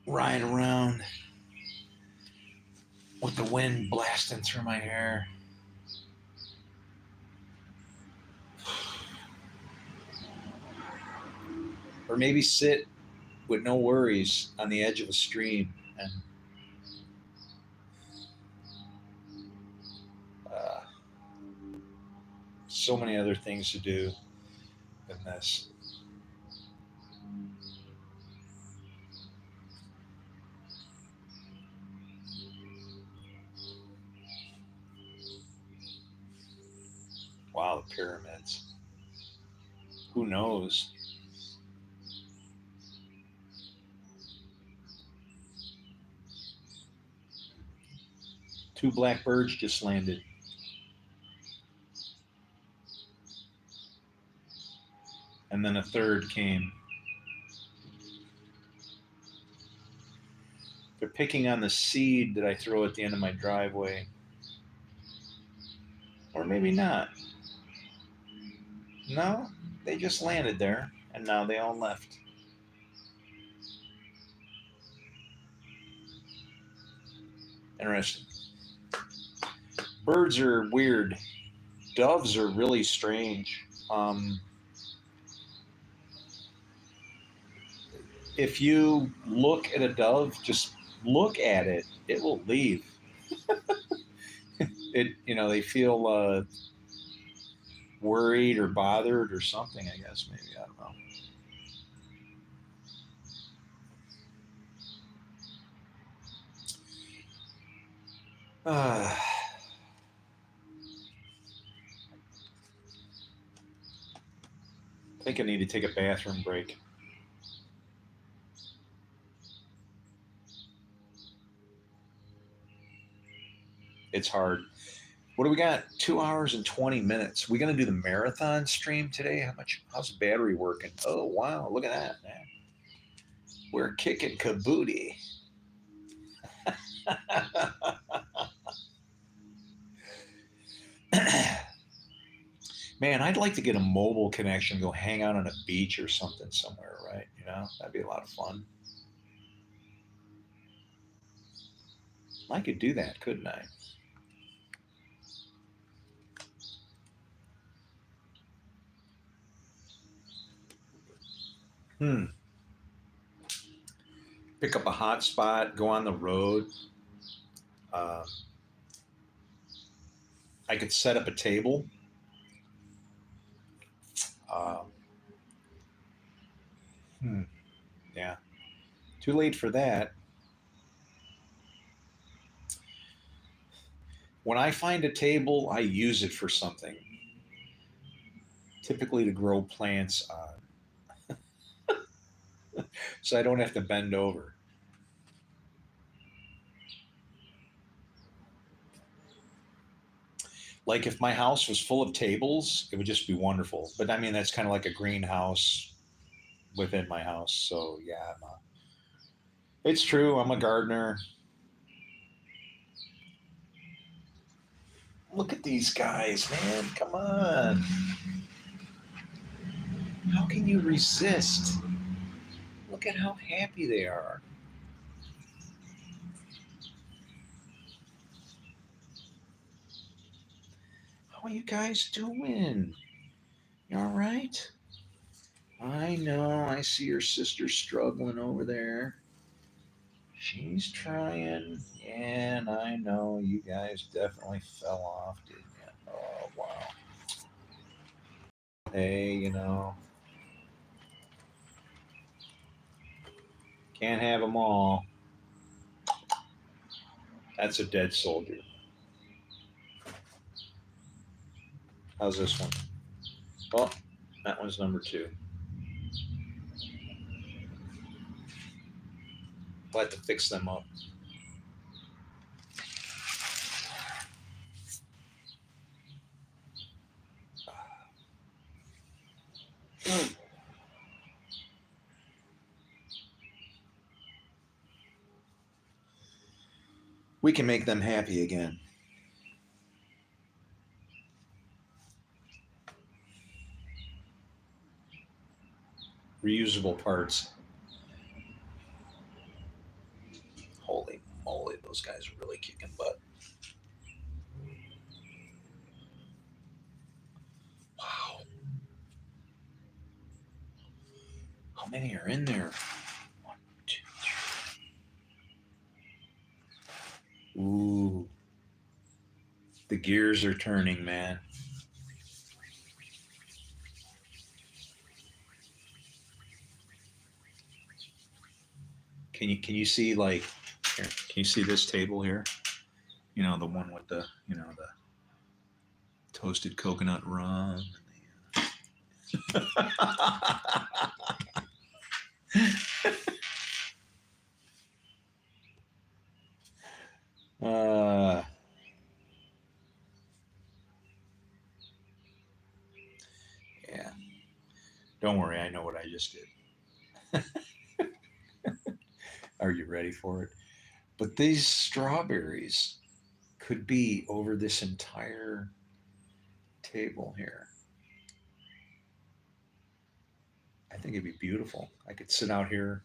ride around with the wind blasting through my hair. Or maybe sit with no worries on the edge of a stream and uh, so many other things to do than this. Wow, the pyramids. Who knows? Two black birds just landed, and then a third came. They're picking on the seed that I throw at the end of my driveway. Or maybe not. No, they just landed there, and now they all left. Interesting. Birds are weird. Doves are really strange. If you look at a dove, just look at it, it will leave. They feel worried or bothered or something. I guess maybe I don't know. I think I need to take a bathroom break. It's hard. What do we got? 2 hours and 20 minutes. We gonna do the marathon stream today? How's the battery working? Oh wow, look at that, man. We're kicking kabooty. Man, I'd like to get a mobile connection, go hang out on a beach or something somewhere, right? That'd be a lot of fun. I could do that, couldn't I? Hmm. Pick up a hot spot, go on the road. Uh, I could set up a table. Um, hmm. Yeah. Too late for that. When I find a table, I use it for something, typically to grow plants on, so I don't have to bend over. Like if my house was full of tables, it would just be wonderful. But I mean, that's kind of like a greenhouse within my house. So yeah, it's true. I'm a gardener. Look at these guys, man. Come on. How can you resist? Look at how happy they are. How How you guys doing? You all right? I know. I see your sister struggling over there. She's trying. Yeah, and I know you guys definitely fell off, didn't you? Oh, wow. Hey, can't have them all. That's a dead soldier. How's this one? Oh, that one's number two. We'll have to fix them up. We can make them happy again. Reusable parts. Holy moly, those guys are really kicking butt. Wow. How many are in there? One, two, three. Ooh. The gears are turning, man. Can you see like here? Can you see this table here? The one with the toasted coconut rum. uh, yeah. Don't worry, I know what I just did. Are you ready for it? But these strawberries could be over this entire table here. I think it'd be beautiful. I could sit out here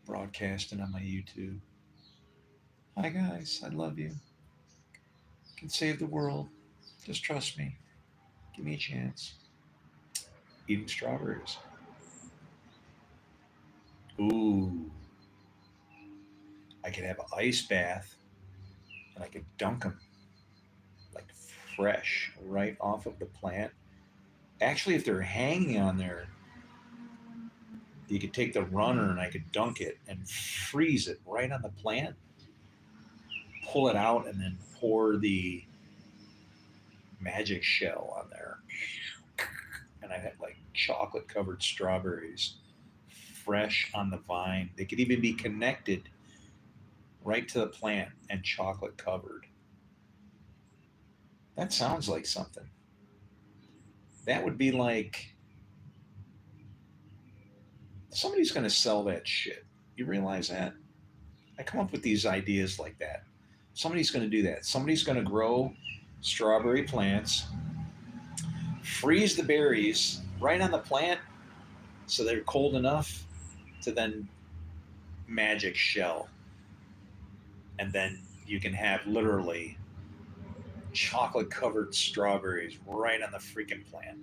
broadcasting on my YouTube. Hi guys, I love you. Can save the world. Just trust me. Give me a chance. Eating strawberries. Ooh. I could have an ice bath and I could dunk them like fresh right off of the plant. Actually, if they're hanging on there, you could take the runner and I could dunk it and freeze it right on the plant, pull it out, and then pour the magic shell on there. And I had like chocolate covered strawberries fresh on the vine. They could even be connected right to the plant and chocolate covered. That sounds like something. That would be like somebody's going to sell that shit. You realize that? I come up with these ideas like that. Somebody's going to do that. Somebody's going to grow strawberry plants, freeze the berries right on the plant so they're cold enough to then magic shell. And then you can have literally chocolate covered strawberries right on the freaking plant.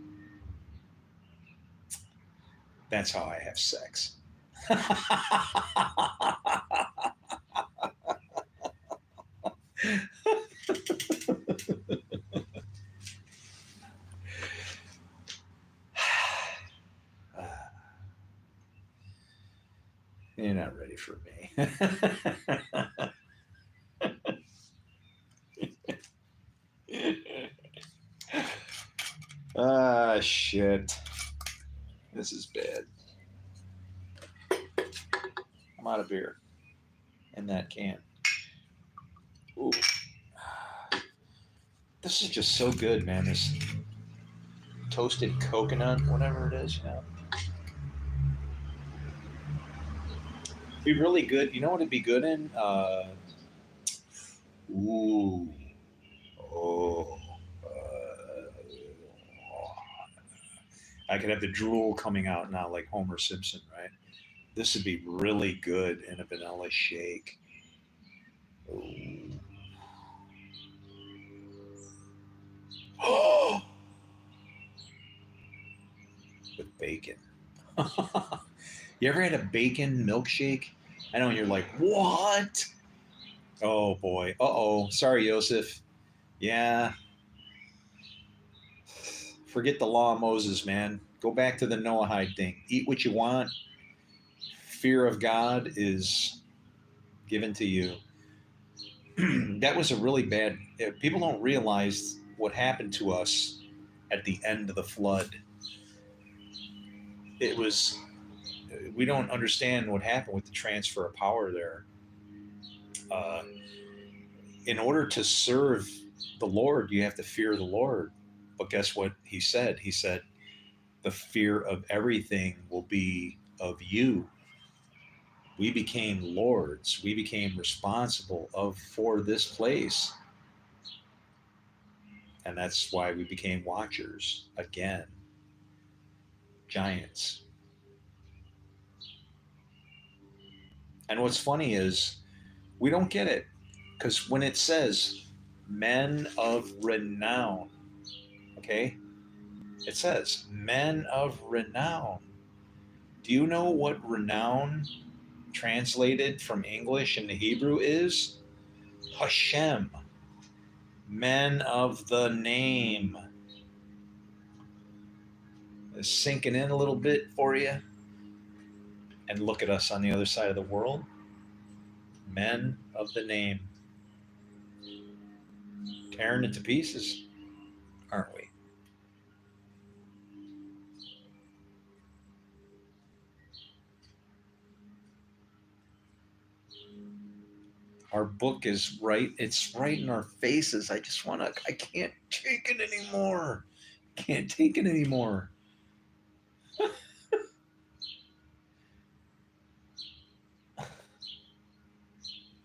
That's how I have sex. You're not ready for me. Ah, shit. This is bad. I'm out of beer in that can. Ooh. This is just so good, man. This toasted coconut, whatever it is. Be really good. You know what it'd be good in? Ooh. Oh. I could have the drool coming out now like Homer Simpson, right? This would be really good in a vanilla shake. Ooh. Oh, with bacon. You ever had a bacon milkshake? I know, and you're like, what? Oh boy. Uh oh. Sorry, Joseph. Yeah. Forget the law of Moses, man. Go back to the Noahide thing. Eat what you want. Fear of God is given to you. That was a really bad. People don't realize what happened to us at the end of the flood. It was. We don't understand what happened with the transfer of power there. Uh, in order to serve the Lord, you have to fear the Lord. But guess what he said? He said, the fear of everything will be of you. We became lords. We became responsible of for this place. And that's why we became watchers again, giants. And what's funny is we don't get it because when it says men of renown, okay, it says men of renown. Do you know what renown translated from English into Hebrew is? Hashem, men of the name. Is sinking in a little bit for you. And look at us on the other side of the world. Men of the name. Tearing it to pieces, aren't we? Our book is right. It's right in our faces. I can't take it anymore. Can't take it anymore.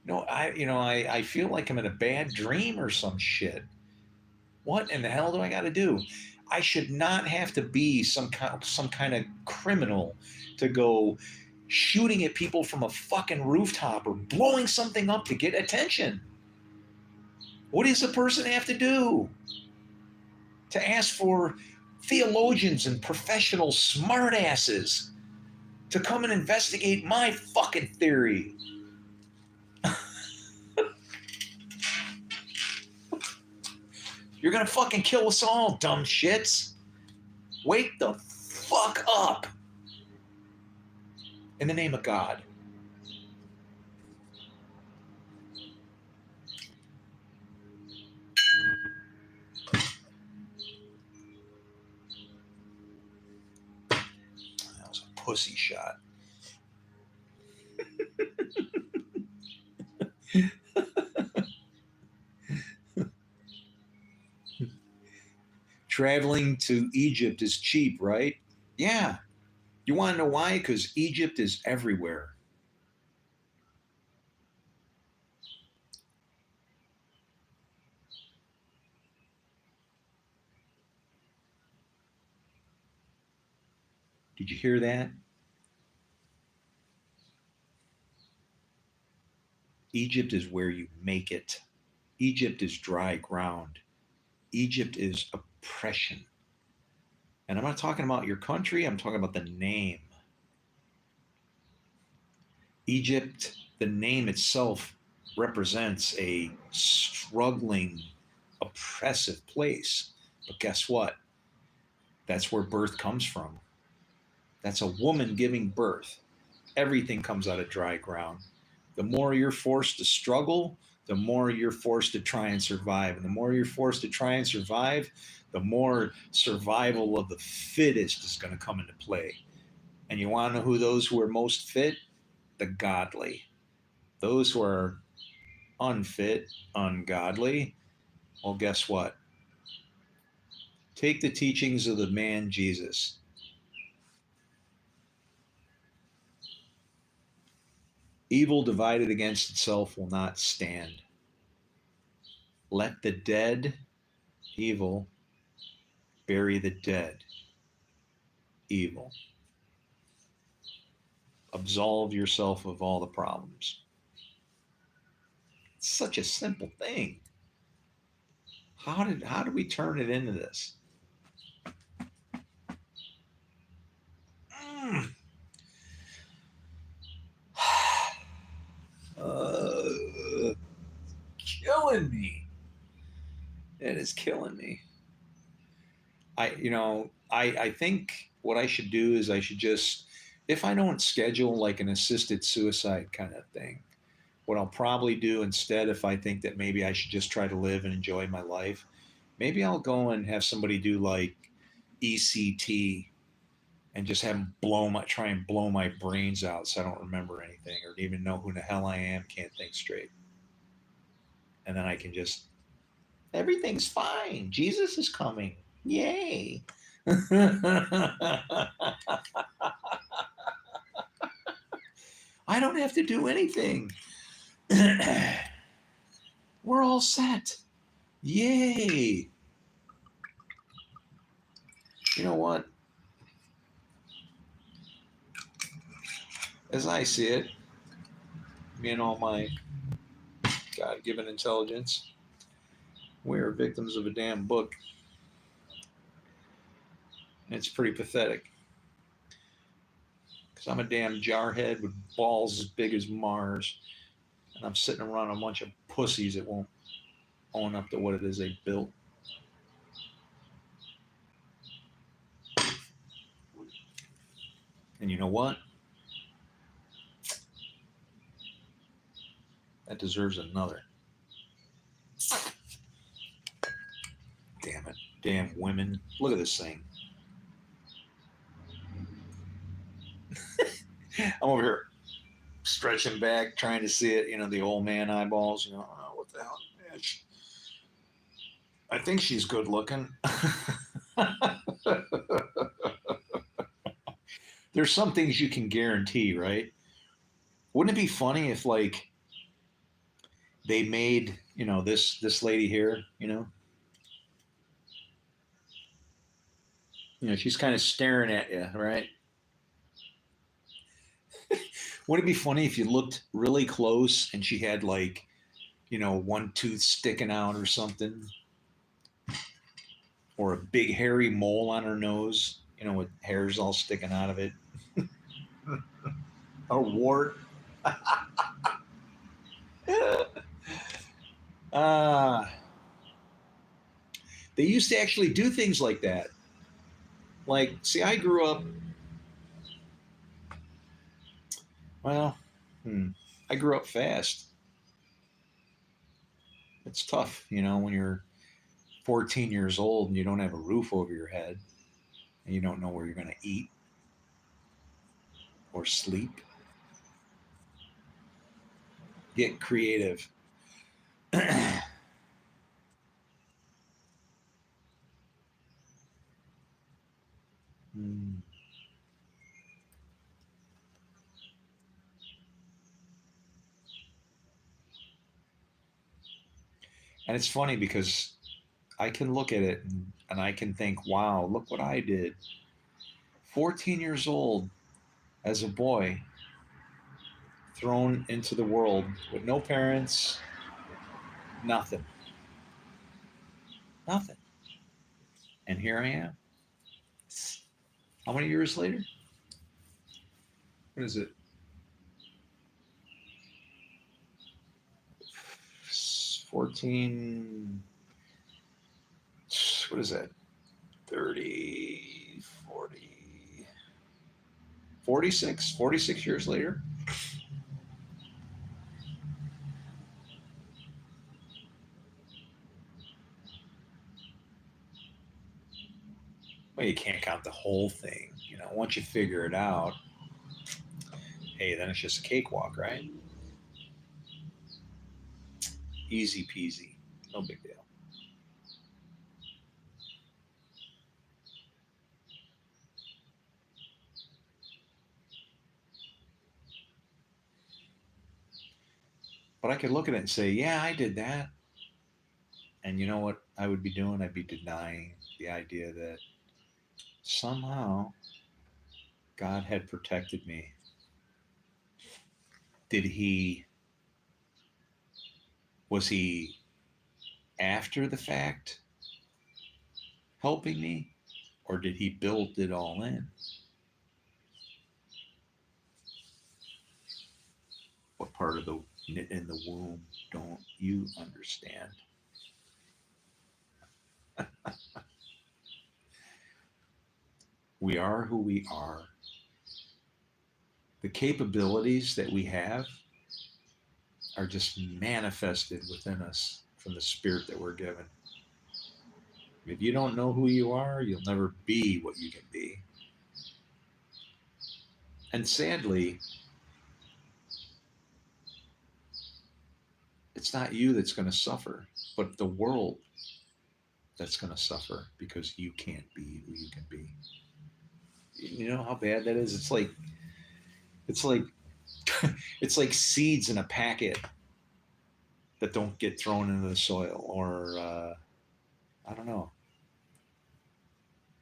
No, I feel like I'm in a bad dream or some shit. What in the hell do I got to do? I should not have to be some kind of criminal to go shooting at people from a fucking rooftop or blowing something up to get attention. What does a person have to do to ask for theologians and professional smartasses to come and investigate my fucking theory? You're gonna fucking kill us all, dumb shits. Wake the fuck up. In the name of God. That was a pussy shot. Traveling to Egypt is cheap, right? Yeah. You want to know why? Because Egypt is everywhere. Did you hear that? Egypt is where you make it. Egypt is dry ground. Egypt is oppression. And I'm not talking about your country, I'm talking about the name. Egypt, the name itself represents a struggling, oppressive place. But guess what? That's where birth comes from. That's a woman giving birth. Everything comes out of dry ground. The more you're forced to struggle, the more you're forced to try and survive. And the more you're forced to try and survive, the more survival of the fittest is going to come into play. And you want to know who those who are most fit? The godly. Those who are unfit, ungodly, well, guess what? Take the teachings of the man Jesus. Evil divided against itself will not stand. Let the dead, evil, bury the dead, evil. Absolve yourself of all the problems. It's such a simple thing. How did we turn it into this? Mm. Uh, Killing me. It is killing me. I think what I should do is I should just, if I don't schedule like an assisted suicide kind of thing, what I'll probably do instead, if I think that maybe I should just try to live and enjoy my life, maybe I'll go and have somebody do like ECT and just have them try and blow my brains out so I don't remember anything or even know who the hell I am, can't think straight. And then I can just, everything's fine. Jesus is coming. Yay. I don't have to do anything. We're all set. Yay. You know what? As I see it, me and all my God given intelligence, we are victims of a damn book. And it's pretty pathetic. Because I'm a damn jarhead with balls as big as Mars. And I'm sitting around a bunch of pussies that won't own up to what it is they built. And you know what? That deserves another. Damn it. Damn women. Look at this thing. I'm over here stretching back, trying to see it, the old man eyeballs, oh, what the hell? Yeah, I think she's good looking. There's some things you can guarantee, right? Wouldn't it be funny if like they made, this lady here, she's kind of staring at you, right? Wouldn't it be funny if you looked really close and she had like, one tooth sticking out or something, or a big hairy mole on her nose, with hairs all sticking out of it, a wart. uh, they used to actually do things like that. Like, see, I grew up, well, I grew up fast. It's tough, when you're 14 years old and you don't have a roof over your head and you don't know where you're going to eat or sleep. Get creative. And it's funny because I can look at it and I can think, wow, look what I did. 14 years old as a boy, thrown into the world with no parents, nothing. Nothing. And here I am. How many years later? What is it? 14. What is that? 30, 40, 46 years later. Well, you can't count the whole thing. Once you figure it out, hey, then it's just a cakewalk, right? Easy peasy. No big deal. But I could look at it and say, yeah, I did that. And you know what I would be doing? I'd be denying the idea that somehow God had protected me. Did he, was he after the fact helping me, or did he build it all in? What part of the knit in the womb don't you understand? We are who we are. The capabilities that we have are just manifested within us from the spirit that we're given. If you don't know who you are, you'll never be what you can be. And sadly, it's not you that's going to suffer, but the world that's going to suffer because you can't be who you can be. You know how bad that is? It's like it's like seeds in a packet that don't get thrown into the soil, or I don't know.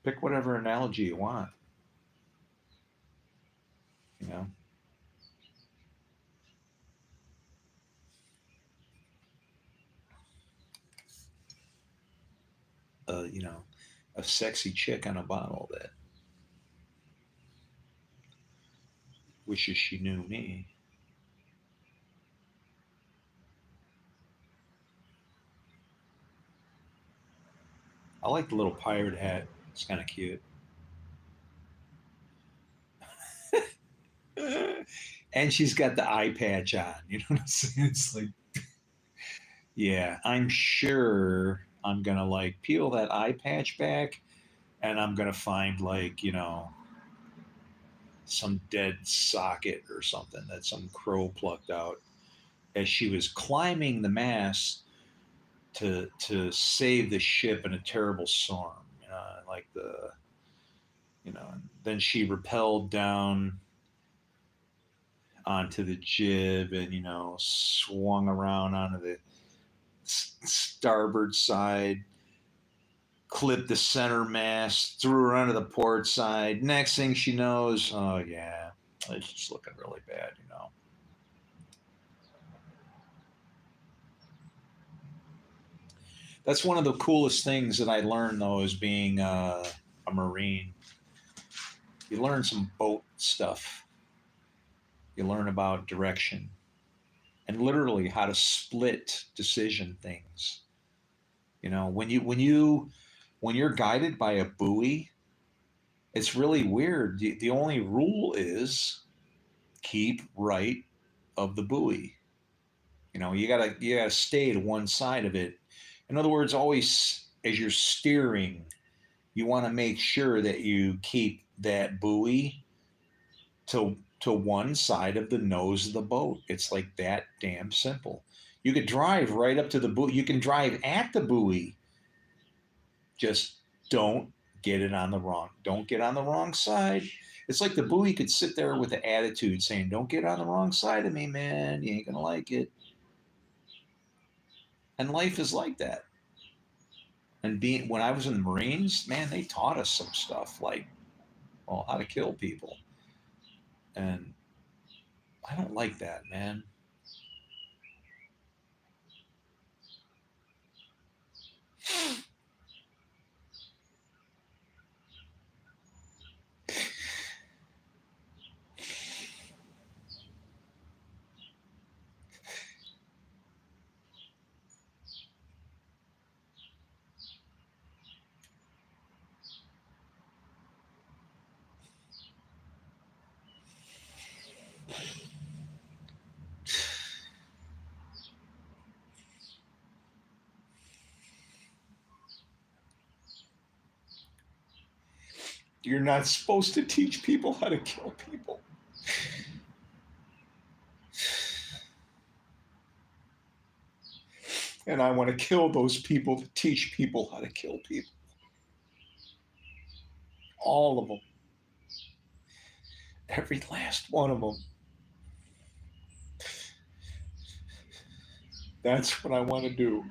Pick whatever analogy you want. You know, you know, a sexy chick on a bottle that wishes she knew me. I like the little pirate hat. It's kind of cute. And she's got the eye patch on. You know what I'm saying? It's like, yeah, I'm sure I'm gonna like peel that eye patch back, and I'm gonna find like some dead socket or something that some crow plucked out as she was climbing the mast to save the ship in a terrible storm. Like and then she rappelled down onto the jib and swung around onto the starboard side, clipped the center mast, threw her onto the port side. Next thing she knows, oh yeah, it's just looking really bad. That's one of the coolest things that I learned though, is being a Marine. You learn some boat stuff. You learn about direction and literally how to split decision things. When you're guided by a buoy, it's really weird. The only rule is keep right of the buoy. You gotta stay to one side of it. In other words, always as you're steering, you want to make sure that you keep that buoy to one side of the nose of the boat. It's like that damn simple. You could drive right up to the buoy. You can drive at the buoy. Just don't get it on the wrong. Don't get on the wrong side. It's like the buoy could sit there with an attitude saying, "Don't get on the wrong side of me, man. You ain't gonna like it." And life is like that. And being when I was in the Marines, man, they taught us some stuff like, well, how to kill people. And I don't like that, man. You're not supposed to teach people how to kill people. And I want to kill those people to teach people how to kill people. All of them. Every last one of them. That's what I want to do.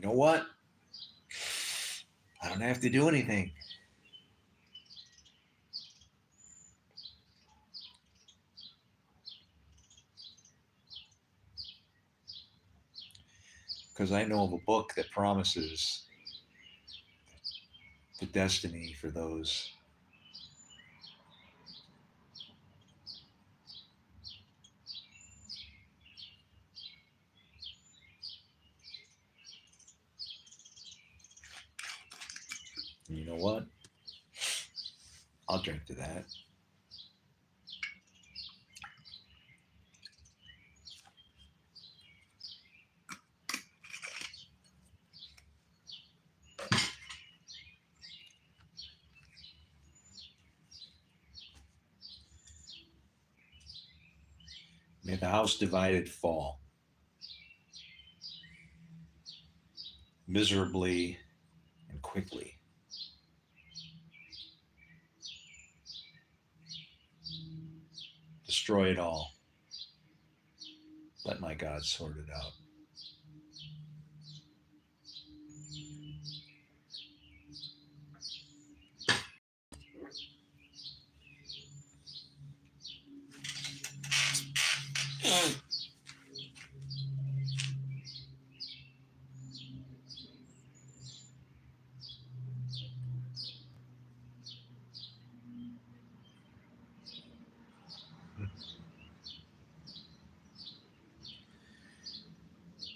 know what? I don't have to do anything. Because I know of a book that promises the destiny for those. And you know what? I'll drink to that. May the house divided fall miserably and quickly. Destroy it all. Let my God sort it out.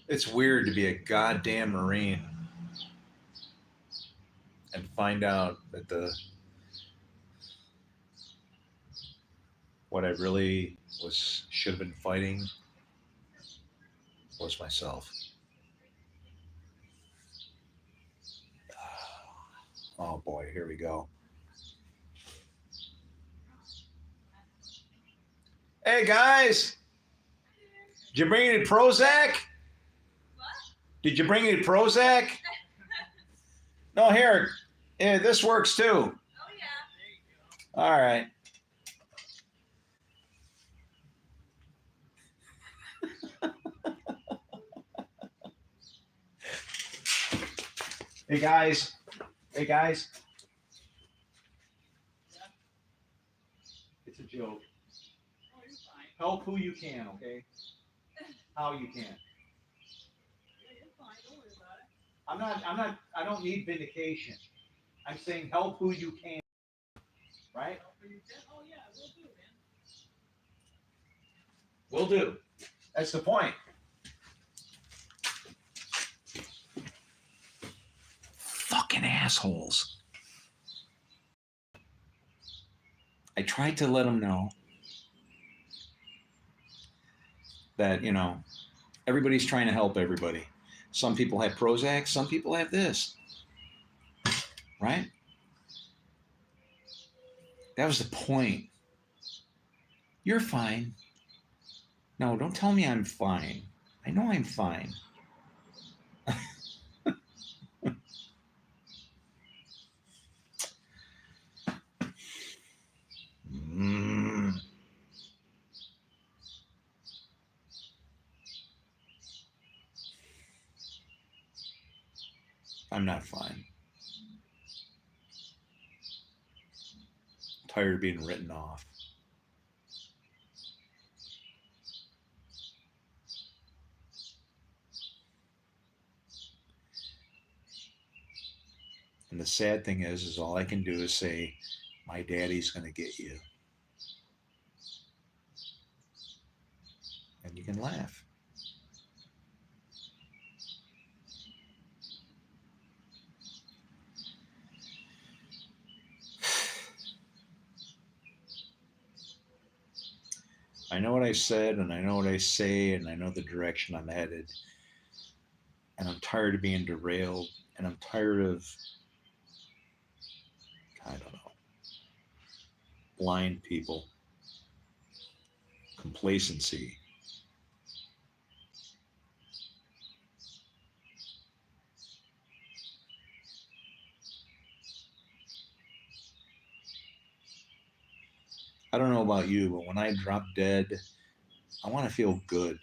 It's weird to be a goddamn Marine and find out that the what I really should have been fighting was myself. Oh boy, here we go. Hey guys, did you bring any Prozac? What? Did you bring any Prozac? No, here. Yeah, this works too. Oh, yeah. All right. Hey guys. Hey guys. It's a joke. Oh, you're fine. Help who you can, okay? How you can. Yeah, you're fine. Don't worry about it. I don't need vindication. I'm saying help who you can. Right? Oh, yeah, we'll do, man. Will do. That's the point. Fucking assholes. I tried to let them know that, everybody's trying to help everybody. Some people have Prozac, some people have this. Right? That was the point. You're fine. No, don't tell me I'm fine. I know I'm fine. I'm not fine. I'm tired of being written off. And the sad thing is all I can do is say, my daddy's going to get you. And you can laugh. I know what I said, and I know what I say, and I know the direction I'm headed. And I'm tired of being derailed, and I'm tired of, I don't know, blind people, complacency. I don't know about you, but when I drop dead, I want to feel good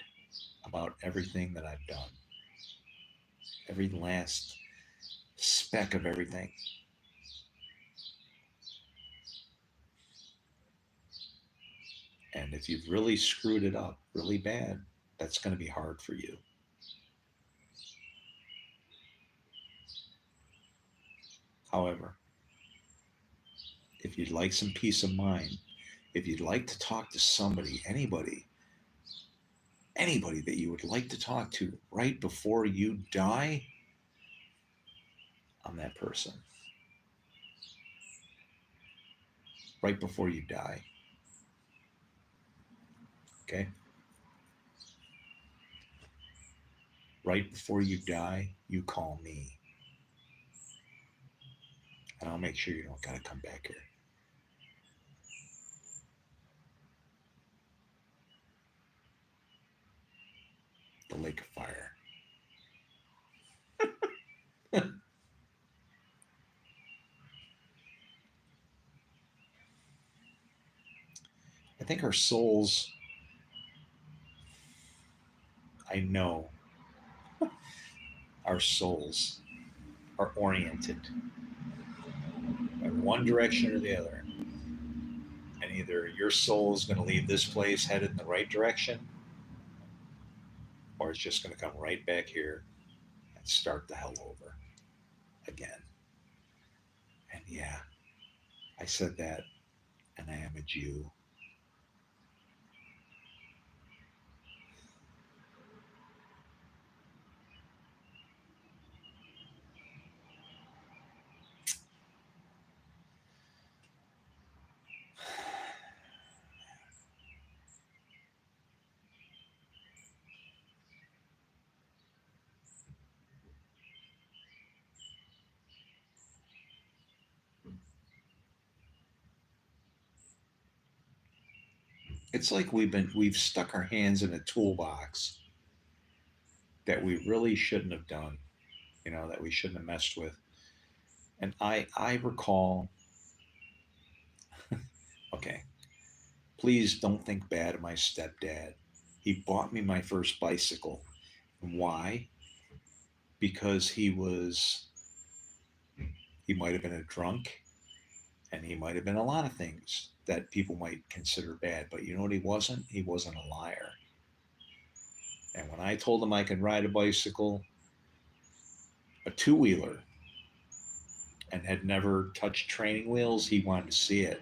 about everything that I've done. every last speck of everything. And if you've really screwed it up really bad, that's going to be hard for you. However, if you'd like some peace of mind, if you'd like to talk to somebody, anybody that you would like to talk to right before you die, I'm that person. Right before you die. Okay? Right before you die, you call me. And I'll make sure you don't got to come back here. The lake of fire. I think our souls, I know our souls are oriented in one direction or the other. And either your soul is going to leave this place headed in the right direction, or it's just going to come right back here and start the hell over again. And yeah, I said that, and I am a Jew. It's like we've stuck our hands in a toolbox that we really shouldn't have done, that we shouldn't have messed with. And I recall, okay, please don't think bad of my stepdad. He bought me my first bicycle. Why? Because he might have been a drunk, and he might have been a lot of things that people might consider bad. But you know what he wasn't? He wasn't a liar. And when I told him I could ride a bicycle, a two wheeler, and had never touched training wheels, he wanted to see it.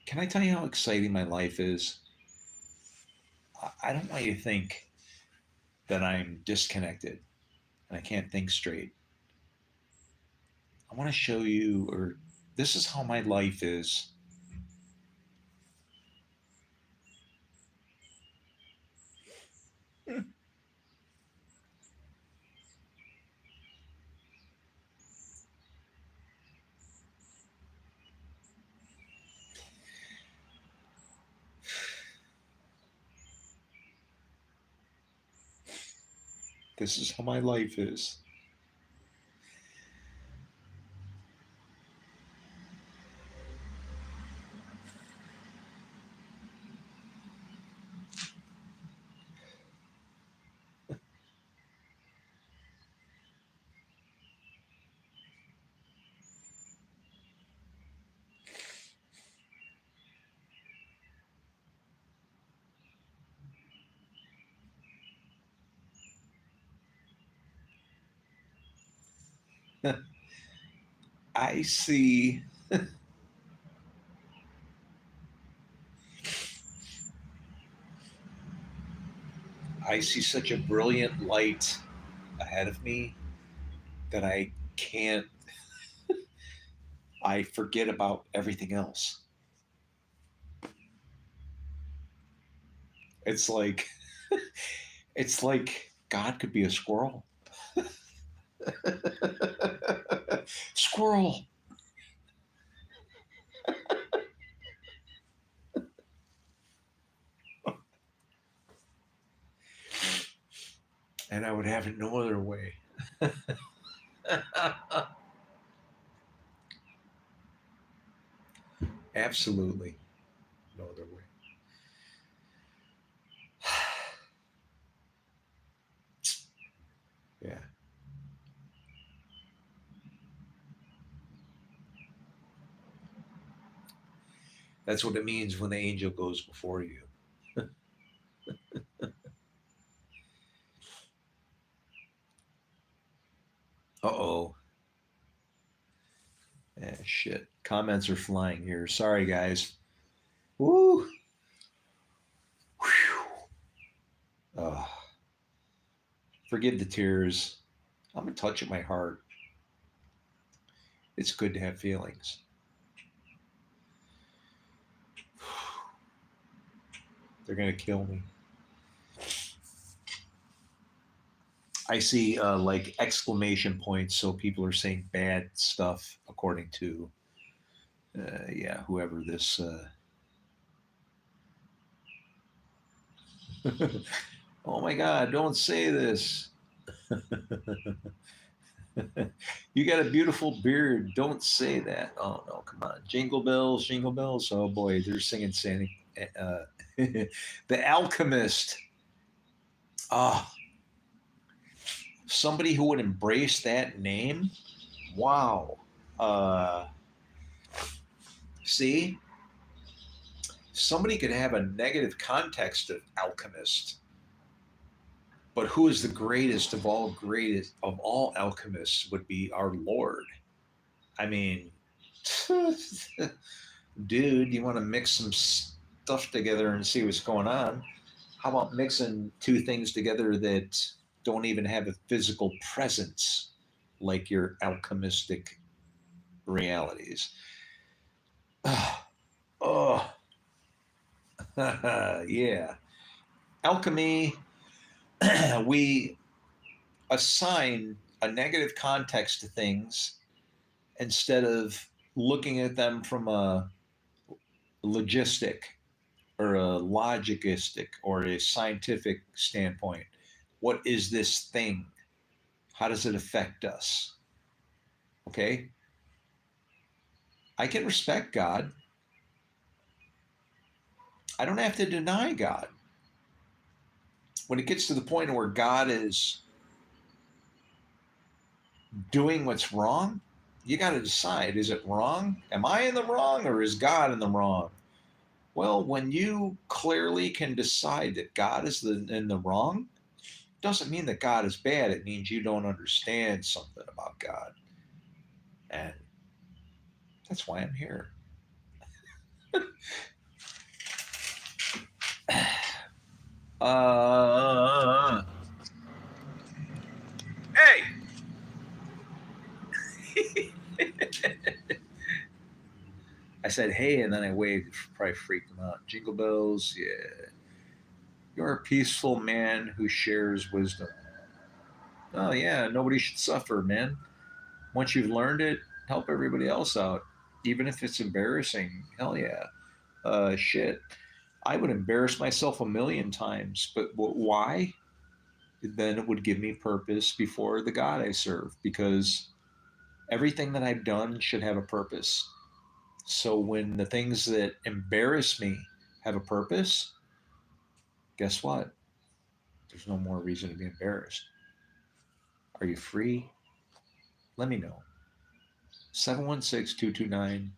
Can I tell you how exciting my life is? I don't want you to think that I'm disconnected and I can't think straight. I want to show you, or this is how my life is. This is how my life is. I see I see such a brilliant light ahead of me that I can't I forget about everything else. It's like it's like God could be a squirrel. Squirrel. And I would have it no other way. Absolutely. No other way. Yeah. That's what it means when the angel goes before you. Uh oh. Shit. Comments are flying here. Sorry, guys. Woo. Oh, forgive the tears. I'm in touch with my heart. It's good to have feelings. They're going to kill me. I see like exclamation points, so people are saying bad stuff according to, yeah, whoever this. Oh my God, don't say this. You got a beautiful beard. Don't say that. Oh no, come on. Jingle bells, jingle bells. Oh boy, they're singing Santa. Uh, the Alchemist. Ah, somebody who would embrace that name. Wow. Uh, see, somebody could have a negative context of alchemist, but who is the greatest of all alchemists would be our Lord. I mean, dude, you want to mix some stuff together and see what's going on? How about mixing two things together that don't even have a physical presence, like your alchemistic realities? Oh, yeah. Alchemy, we assign a negative context to things instead of looking at them from a logistic or a logicistic or a scientific standpoint. What is this thing? How does it affect us? Okay. I can respect God. I don't have to deny God. When it gets to the point where God is doing what's wrong, you got to decide, is it wrong? Am I in the wrong or is God in the wrong? Well, when you clearly can decide that God is in the wrong, doesn't mean that God is bad. It means you don't understand something about God. And that's why I'm here. Uh, hey! I said, hey, and then I waved. Probably freaked him out. Jingle bells, yeah. You're a peaceful man who shares wisdom. Oh, yeah, nobody should suffer, man. Once you've learned it, help everybody else out. Even if it's embarrassing, hell yeah. Shit. I would embarrass myself a million times, but why? Then it would give me purpose before the God I serve because everything that I've done should have a purpose. So when the things that embarrass me have a purpose, guess what? There's no more reason to be embarrassed. Are you free? Let me know. 716-229-1343.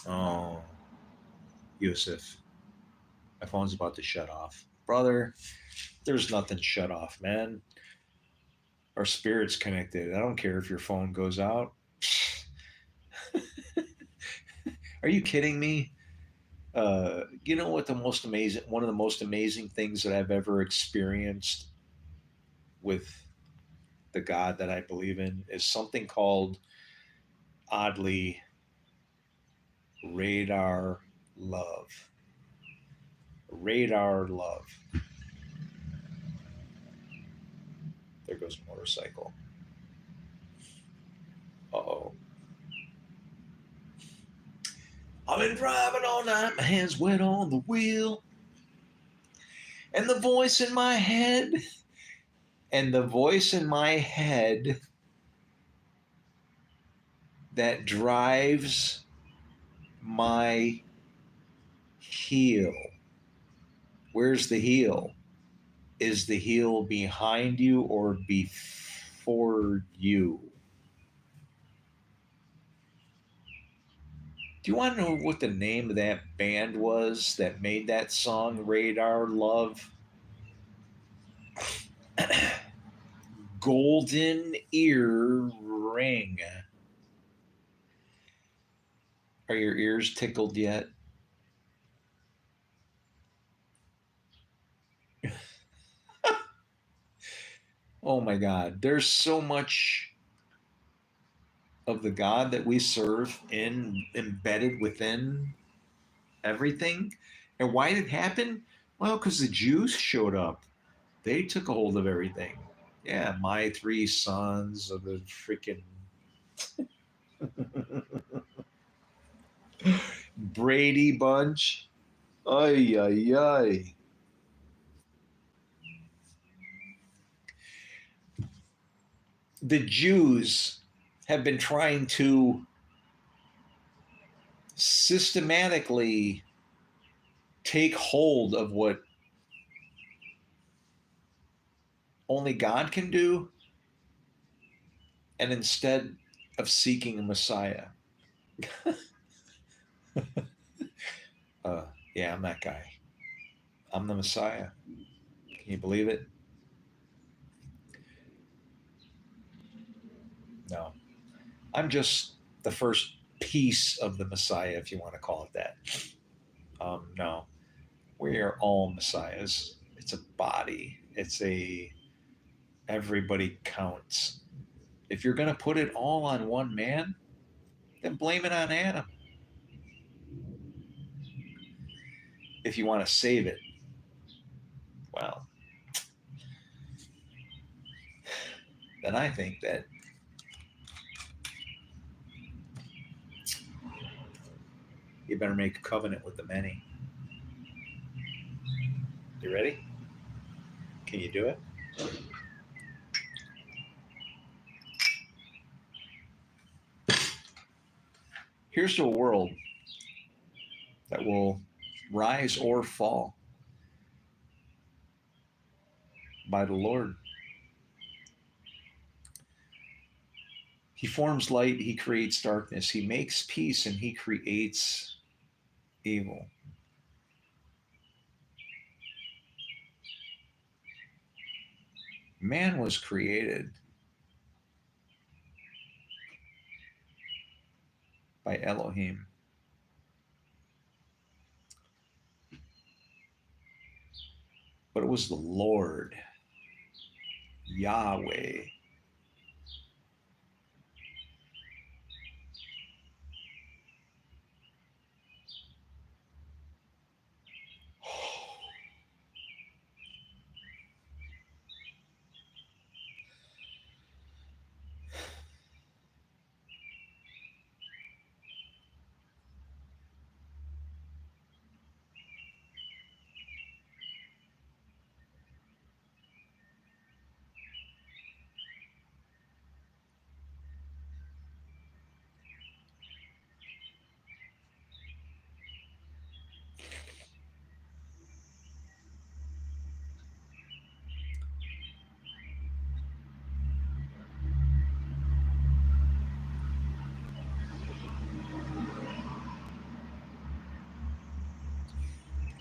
Oh, Yusuf, my phone's about to shut off. Brother, there's nothing shut off, man. Our spirit's connected. I don't care if your phone goes out. Are you kidding me? You know what, one of the most amazing things that I've ever experienced with the God that I believe in is something called, oddly, radar love. Radar love. There goes a motorcycle. Uh oh. been driving all night, my hands wet on the wheel, and the voice in my head, and the voice in my head that drives my heel. Where's the heel? Is the heel behind you or before you? Do you want to know what the name of that band was that made that song, Radar Love? Golden Ear Ring. Are your ears tickled yet? Oh my God. There's so much of the God that we serve embedded within everything. And why did it happen? Well, because the Jews showed up. They took a hold of everything. Yeah, my three sons of the freaking Brady bunch. Ay, ay, ay. The Jews have been trying to systematically take hold of what only God can do, and instead of seeking a Messiah, uh, yeah, I'm that guy. I'm the Messiah. Can you believe it? No. I'm just the first piece of the Messiah, if you want to call it that. No. We are all Messiahs. It's a body. It's a everybody counts. If you're going to put it all on one man, then blame it on Adam. If you want to save it, well, then I think that you better make a covenant with the many. You ready? Can you do it? Here's to a world that will rise or fall by the Lord. He forms light, he creates darkness, he makes peace, and he creates evil. Man was created by Elohim. But it was the Lord, Yahweh.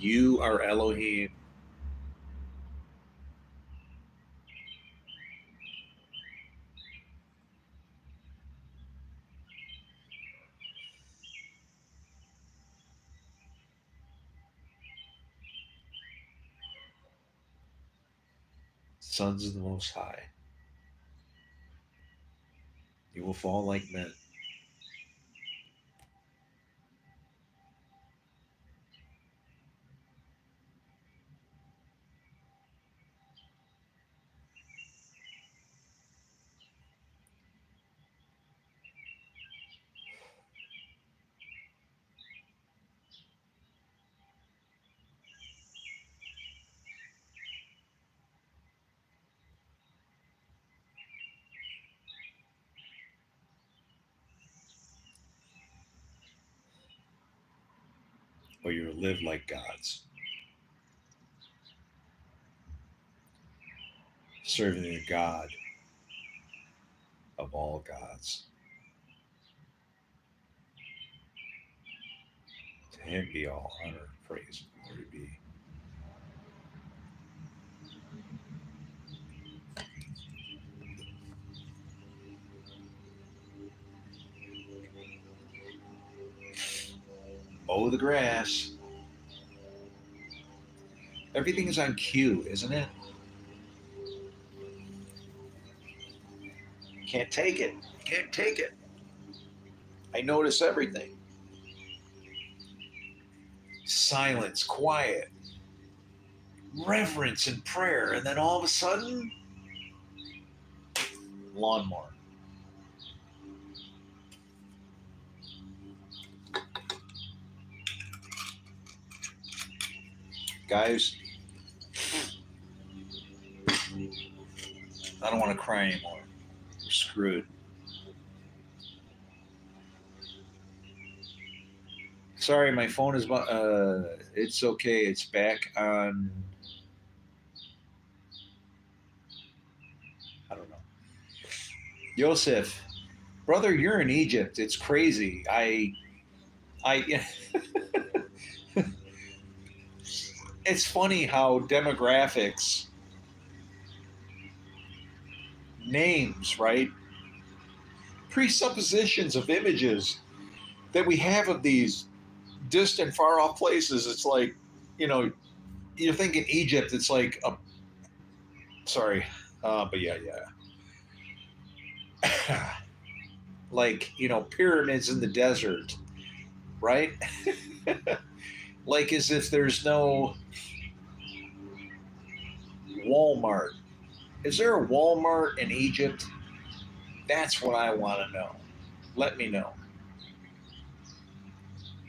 You are Elohim. Sons of the Most High. You will fall like men. or you live like gods, serving the God of all gods. To him be all honor, praise, and glory be. Mow the grass. Everything is on cue, isn't it? Can't take it. Can't take it. I notice everything. Silence, quiet, reverence, and prayer. And then all of a sudden, lawnmower. Guys, I don't want to cry anymore. We're screwed. Sorry, my phone is. It's okay. It's back on. I don't know. Yosef, brother, you're in Egypt. It's crazy. I. It's funny how demographics, names, right? Presuppositions of images that we have of these distant, far off places. It's like, you know, you're thinking Egypt. It's like a. Sorry, but yeah, yeah. Like pyramids in the desert, right? Like as if there's no Walmart. Is there a Walmart in Egypt? That's what I want to know. Let me know.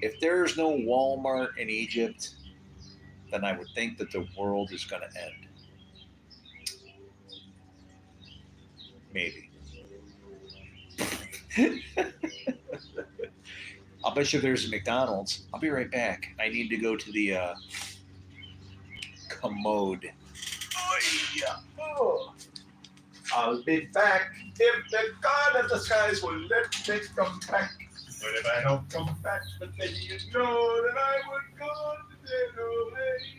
If there's no Walmart in Egypt, then I would think that the world is going to end. Maybe. I'll bet you there's a McDonald's. I'll be right back. I need to go to the commode. Oh, yeah. Oh. I'll be back if the God of the skies will let me come back. But if I don't come back, then you know that I would go the dead away.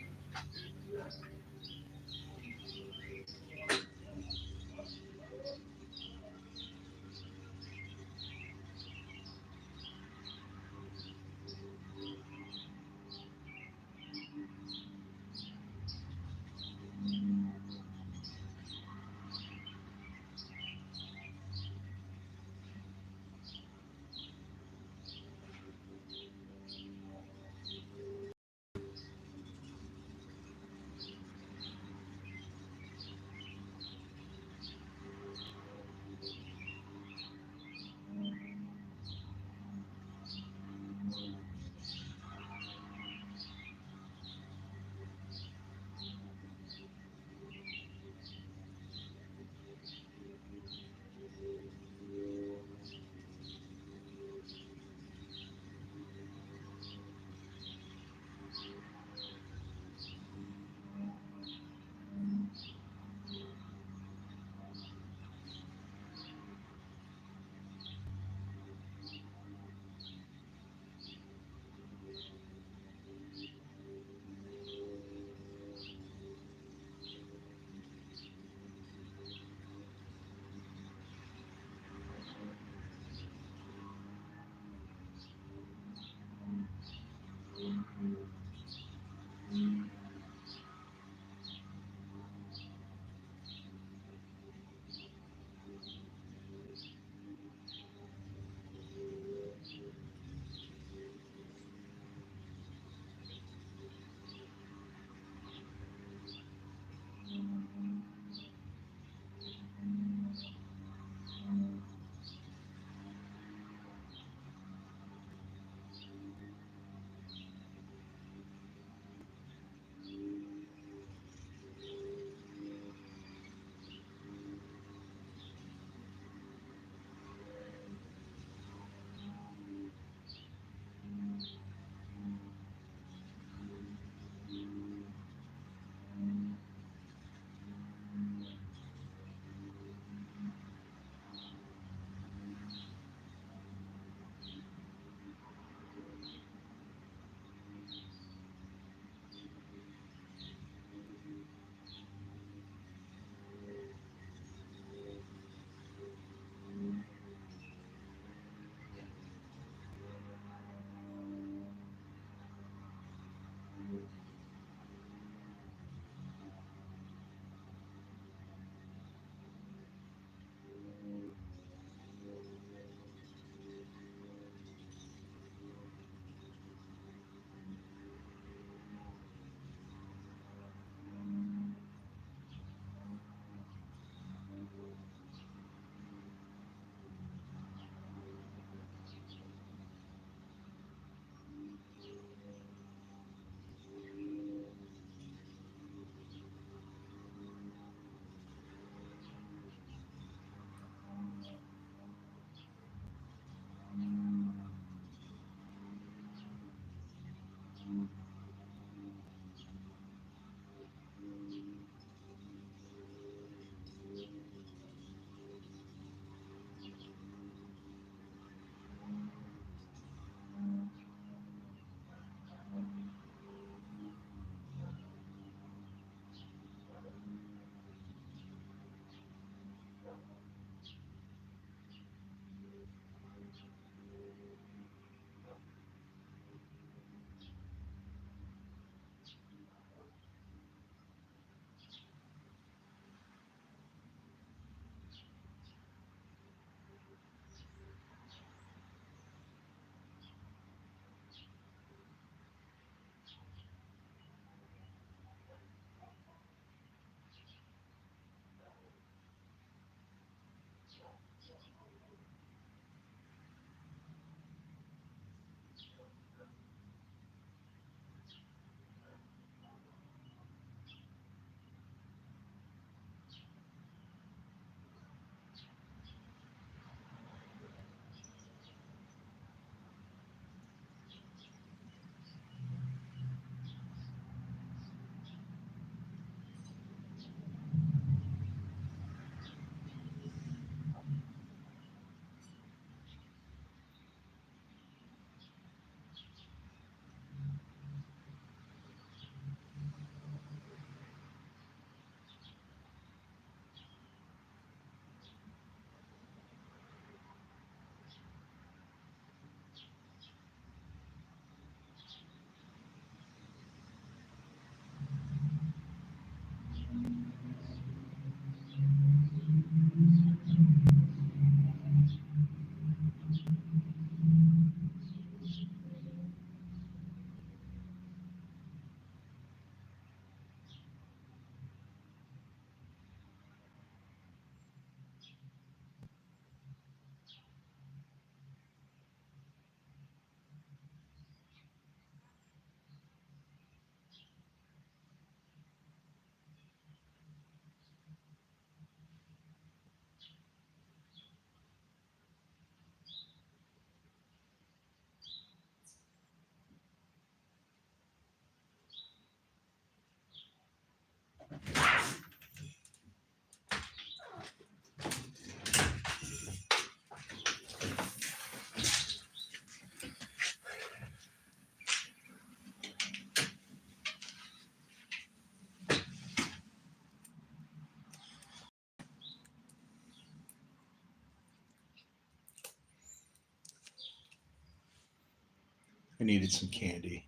I needed some candy.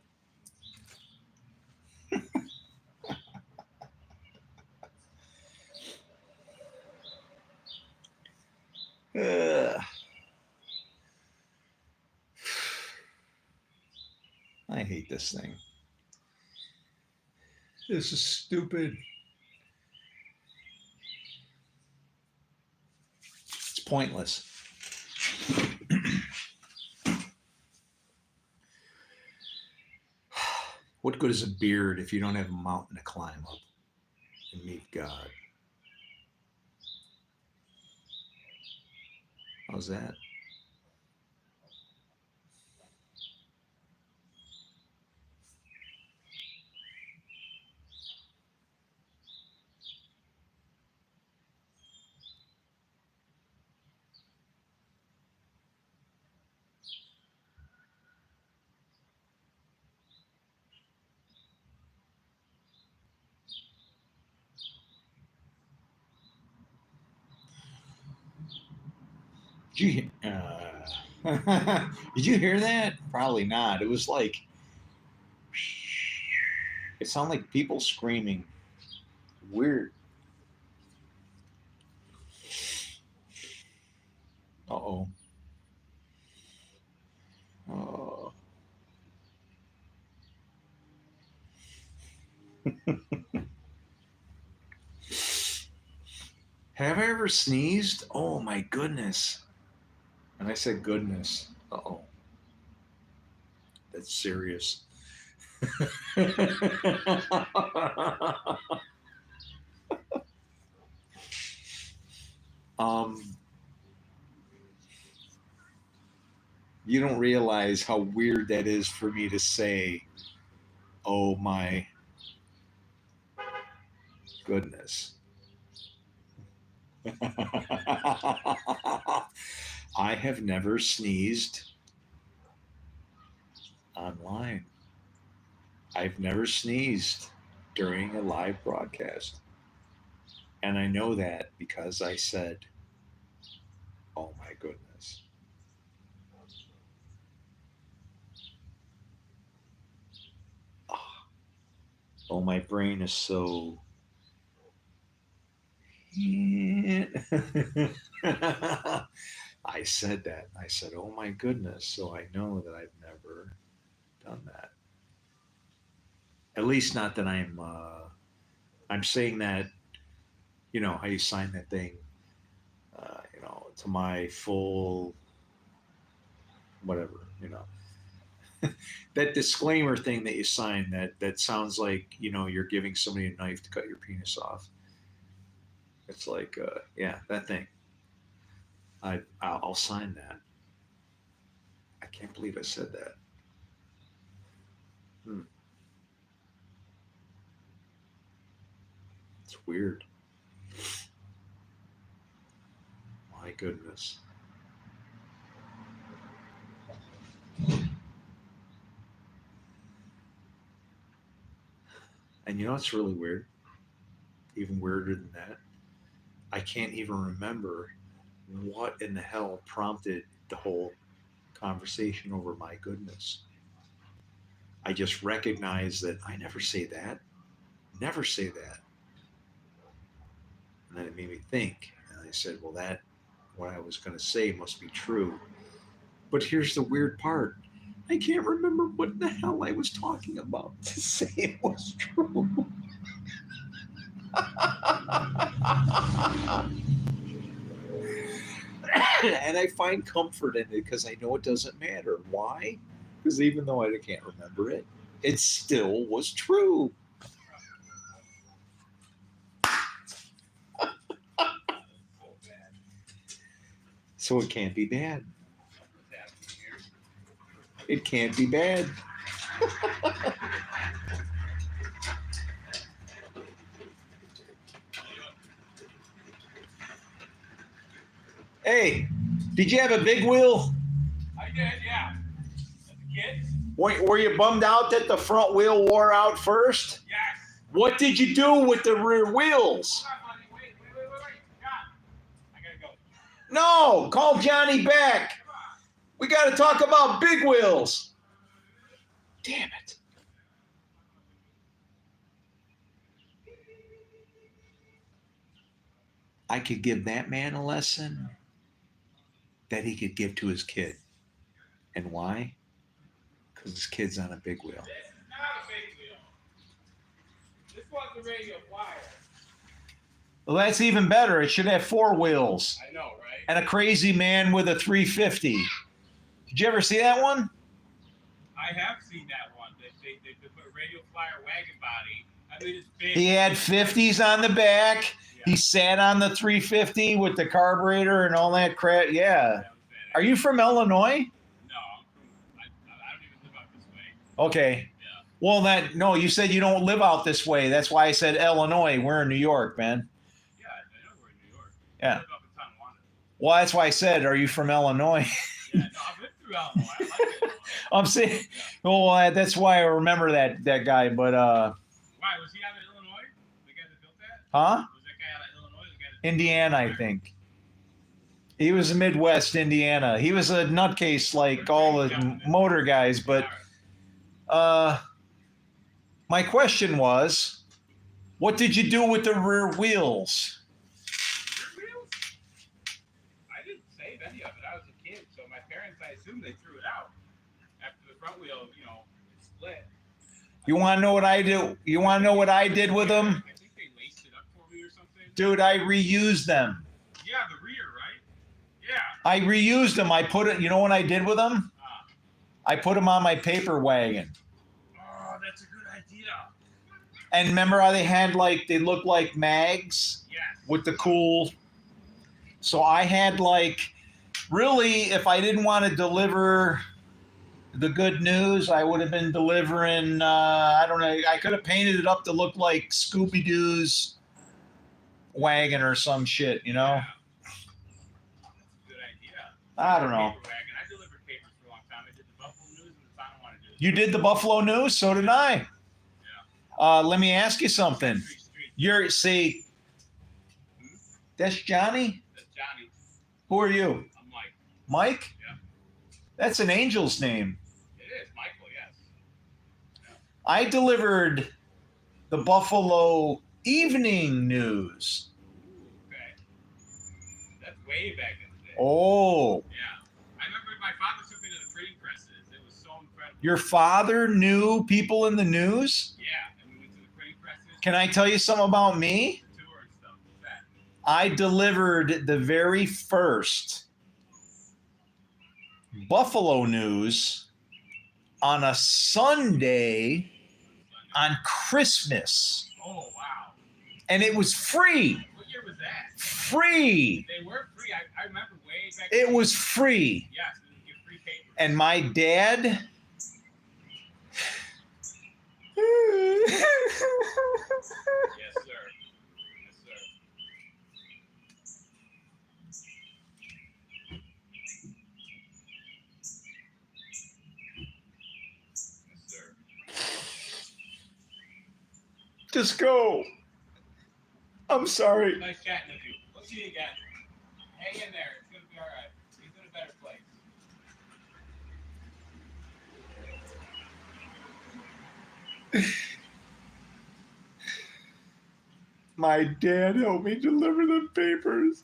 Ugh. I hate this thing. This is stupid. It's pointless. What good is a beard if you don't have a mountain to climb up and meet God? How's that? Did you, did you hear that? Probably not. It was like, it sounded like people screaming. Weird. Uh-oh. Oh. Have I ever sneezed? Oh my goodness. And I said goodness. Uh-oh. That's serious. um, you don't realize how weird that is for me to say, oh my goodness. I have never sneezed online. I've never sneezed during a live broadcast. And I know that because I said, oh my goodness. Oh, my brain is so. I said that. I said, oh my goodness. So I know that I've never done that. At least not that I'm saying that, you know, how you sign that thing, you know, to my full, whatever, you know. That disclaimer thing that you sign that sounds like, you know, you're giving somebody a knife to cut your penis off. It's like, yeah, that thing. I'll sign that. I can't believe I said that. Hmm. It's weird. My goodness. And you know what's really weird? Even weirder than that, I can't even remember what in the hell prompted the whole conversation over my goodness. I just recognize that I never say that. Never say that. And then it made me think. And I said, well, that, what I was going to say must be true. But here's the weird part. I can't remember what the hell I was talking about to say it was true. And I find comfort in it because I know it doesn't matter. Why? Because even though I can't remember it, it still was true. So it can't be bad. It can't be bad. Hey, did you have a big wheel? I did, yeah. As a kid? Were you bummed out that the front wheel wore out first? Yes. What did you do with the rear wheels? Hold on, buddy. Wait. John, I gotta go. No, call Johnny back. Come on. We got to talk about big wheels. Damn it. I could give that man a lesson that he could give to his kid. And why? Because his kid's on a big wheel. This is not a big wheel. This one's a radio flyer. Well, that's even better. It should have 4 wheels I know, right? and a crazy man with a 350. Did you ever see that one? I have seen that one. They put a radio flyer wagon body. I mean, it's big. He had 50s on the back. Yeah. He sat on the 350 with the carburetor and all that crap. Yeah. That was badass. Are you from Illinois? No, I don't even live out this way. Okay. Yeah. Well, no, you said you don't live out this way. That's why I said Illinois. We're in New York, man. Yeah, I know we're in New York. Yeah. I live up in Tonawanda. Well, that's why I said, are you from Illinois? Yeah, no, I've been through Illinois. I like Illinois. I'm saying, Yeah. well, that's why I remember that guy. But Why, was he out of Illinois? The guy that built that? huh? Was that guy out of Illinois? The guy that Indiana, I think. He was in Midwest Indiana. He was a nutcase like all the motor guys. But my question was, what did you do with the rear wheels? Rear wheels? I didn't save any of it. I was a kid, so my parents, I assume they threw it out after the front wheel, it split. You want to know what I do? You want to know what I did with them? I think they laced it up for me or something. Dude, I reused them. Yeah, the rear, right? Yeah. I reused them. I put it, you know what I did with them? I put them on my paper wagon. Oh, that's a good idea. And remember how they looked like mags Yes. with the cool. So I had really, if I didn't want to deliver the good news, I would have been delivering, I don't know, I could have painted it up to look like Scooby-Doo's wagon or some shit, Yeah. That's a good idea. I don't know. Paper wagon. I delivered papers for a long time. I did the Buffalo News and the Tonawanda News. You did the Buffalo News? So did I. Yeah. Let me ask you something. Street. That's Johnny? That's Johnny. Who are you? I'm Mike. Mike? Yeah. That's an angel's name. It is Michael, yes. I delivered the Buffalo Evening News. Okay. That's way back in the day. Oh, Yeah. I remember my father took me to the printing presses. It was so incredible. your father knew people in the news? Yeah, and we went to the printing presses. Can I tell you something about me? The tour and stuff. What's that? I delivered the very first Buffalo News on a Sunday on Christmas. Oh, wow. And it was free. What year was that? Free. They were free. I remember way back. It was free. Yes, we would get free paper. And my dad. Yes, sir. Yes, sir. Yes, sir. Just go. I'm sorry. Nice chatting with you. We'll see you again. Hang in there. It's gonna be all right. He's in a better place. My dad helped me deliver the papers.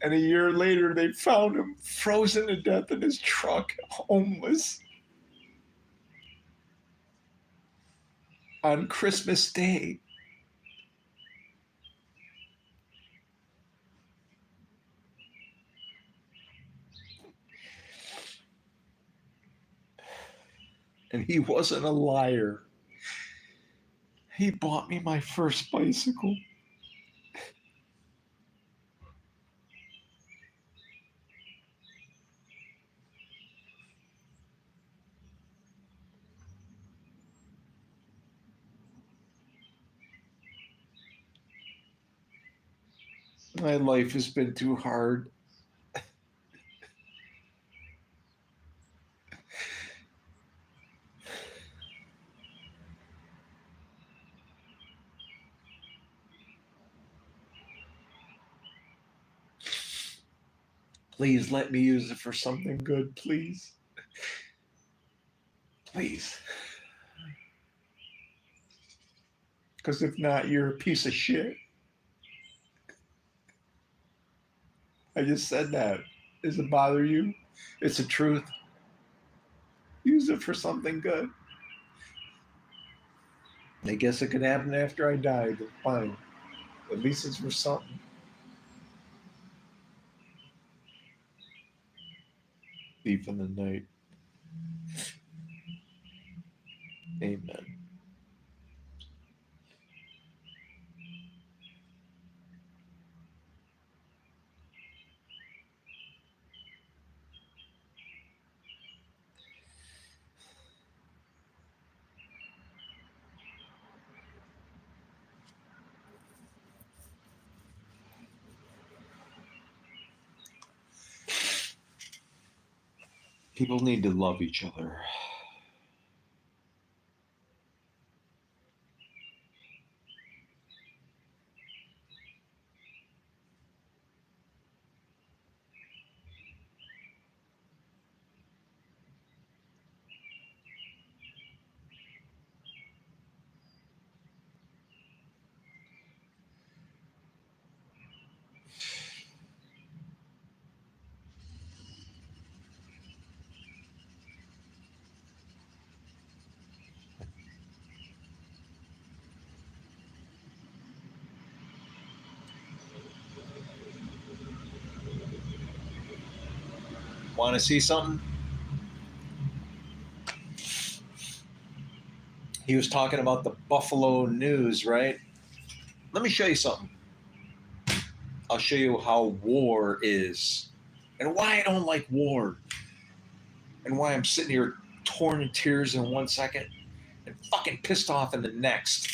And a year later, they found him frozen to death in his truck, homeless. On Christmas Day. And he wasn't a liar. He bought me my first bicycle. My life has been too hard. Please let me use it for something good, please. Please. Because if not, you're a piece of shit. I just said that. Does it bother you? It's the truth. Use it for something good. I guess it could happen after I died. Fine. At least it's for something. Thief in the night. Amen. People need to love each other. Want to see something? He was talking about the Buffalo News, right? Let me show you something. I'll show you how war is and why I don't like war and why I'm sitting here torn in tears in 1 second and fucking pissed off in the next.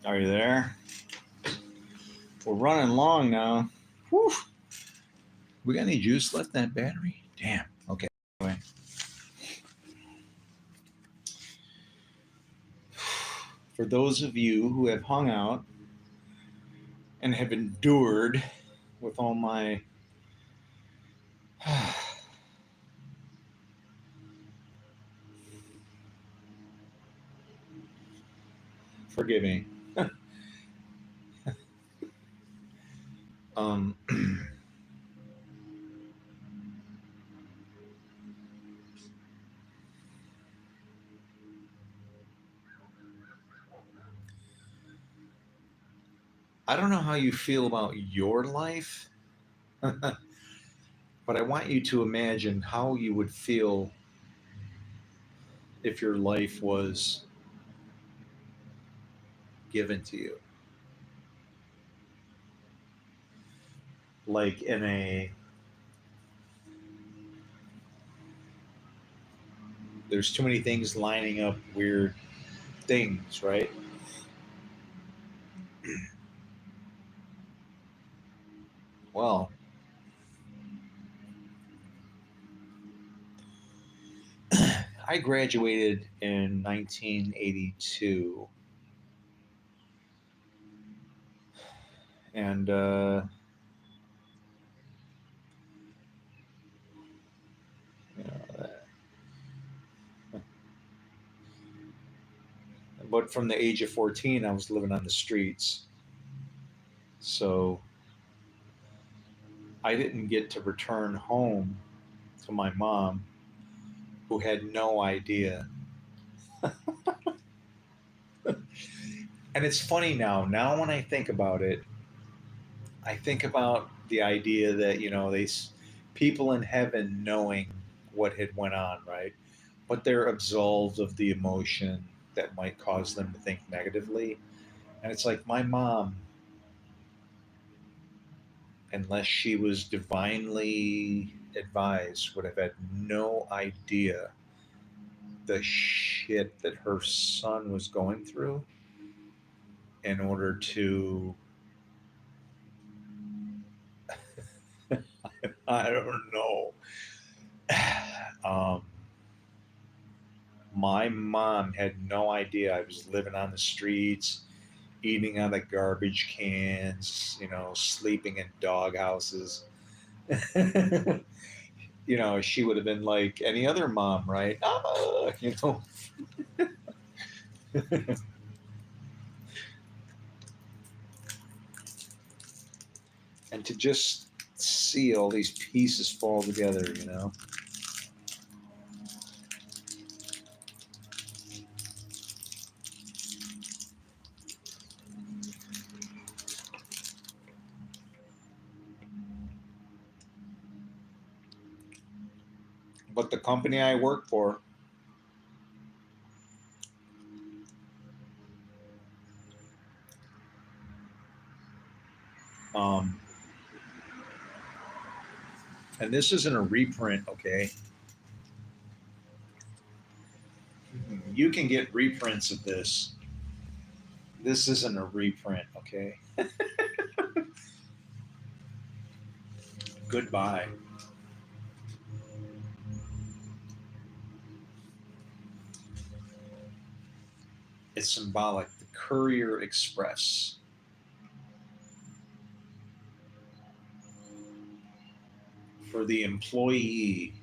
Are you there? We're running long now. Whew. We got any juice left in that battery? Damn. Okay. Anyway. For those of you who have hung out and have endured with all my forgive me. um, I don't know how you feel about your life, but I want you to imagine how you would feel if your life was given to you. Like in a, there's too many things lining up weird things, right? Well, I graduated in 1982, and you know, but from the age of 14, I was living on the streets, so I didn't get to return home to my mom, who had no idea. And it's funny now. Now when I think about it, I think about the idea that people in heaven knowing what had went on, right? But they're absolved of the emotion that might cause them to think negatively. And it's like my mom, unless she was divinely advised, would have had no idea the shit that her son was going through in order to I don't know. um, my mom had no idea I was living on the streets, eating out of garbage cans, sleeping in dog houses. She would have been like any other mom, right? And to just see all these pieces fall together. But the company I work for, um, and this isn't a reprint, okay? You can get reprints of this. This isn't a reprint, okay? Goodbye. It's symbolic. The Courier Express. For the employee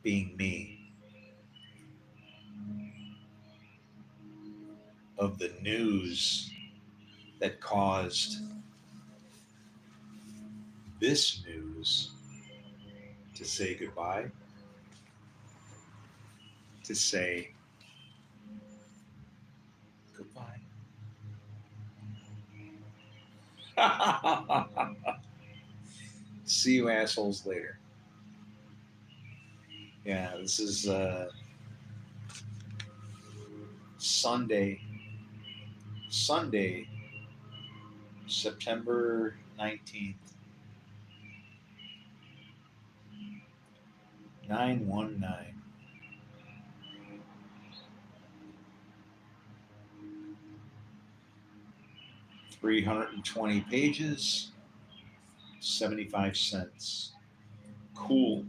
being me, of the news that caused this news to say goodbye, to say goodbye. See you assholes later. Yeah, this is Sunday, September 19th, 919. 320 pages, 75 cents. Cool.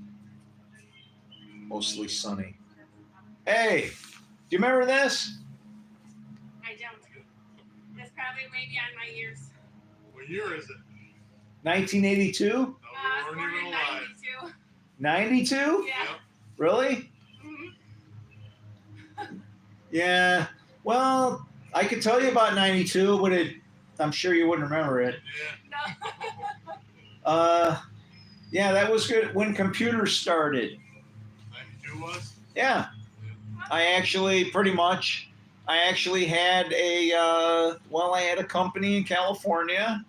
Mostly sunny. Hey, do you remember this? I don't. That's probably way beyond my years. What year is it? 1982? No, I we was weren't born even in alive. 92. 92? Yeah. Yep. Really? Mhm. Yeah. Well, I could tell you about 92, but I'm sure you wouldn't remember it. Yeah. No. Yeah, that was good when computers started. 92 was? Yeah. I actually had I had a company in California,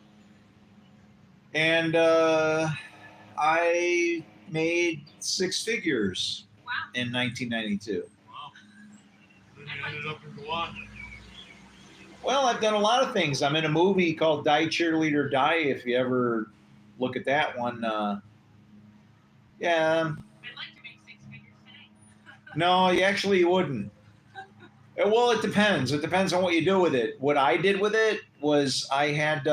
and I made six figures Wow. in 1992. Wow. Then you ended up in Rwanda. Well, I've done a lot of things. I'm in a movie called Die Cheerleader Die. If you ever look at that one, yeah. I'd like to make six figures today. No, you actually wouldn't. Well, it depends. It depends on what you do with it. What I did with it was I had,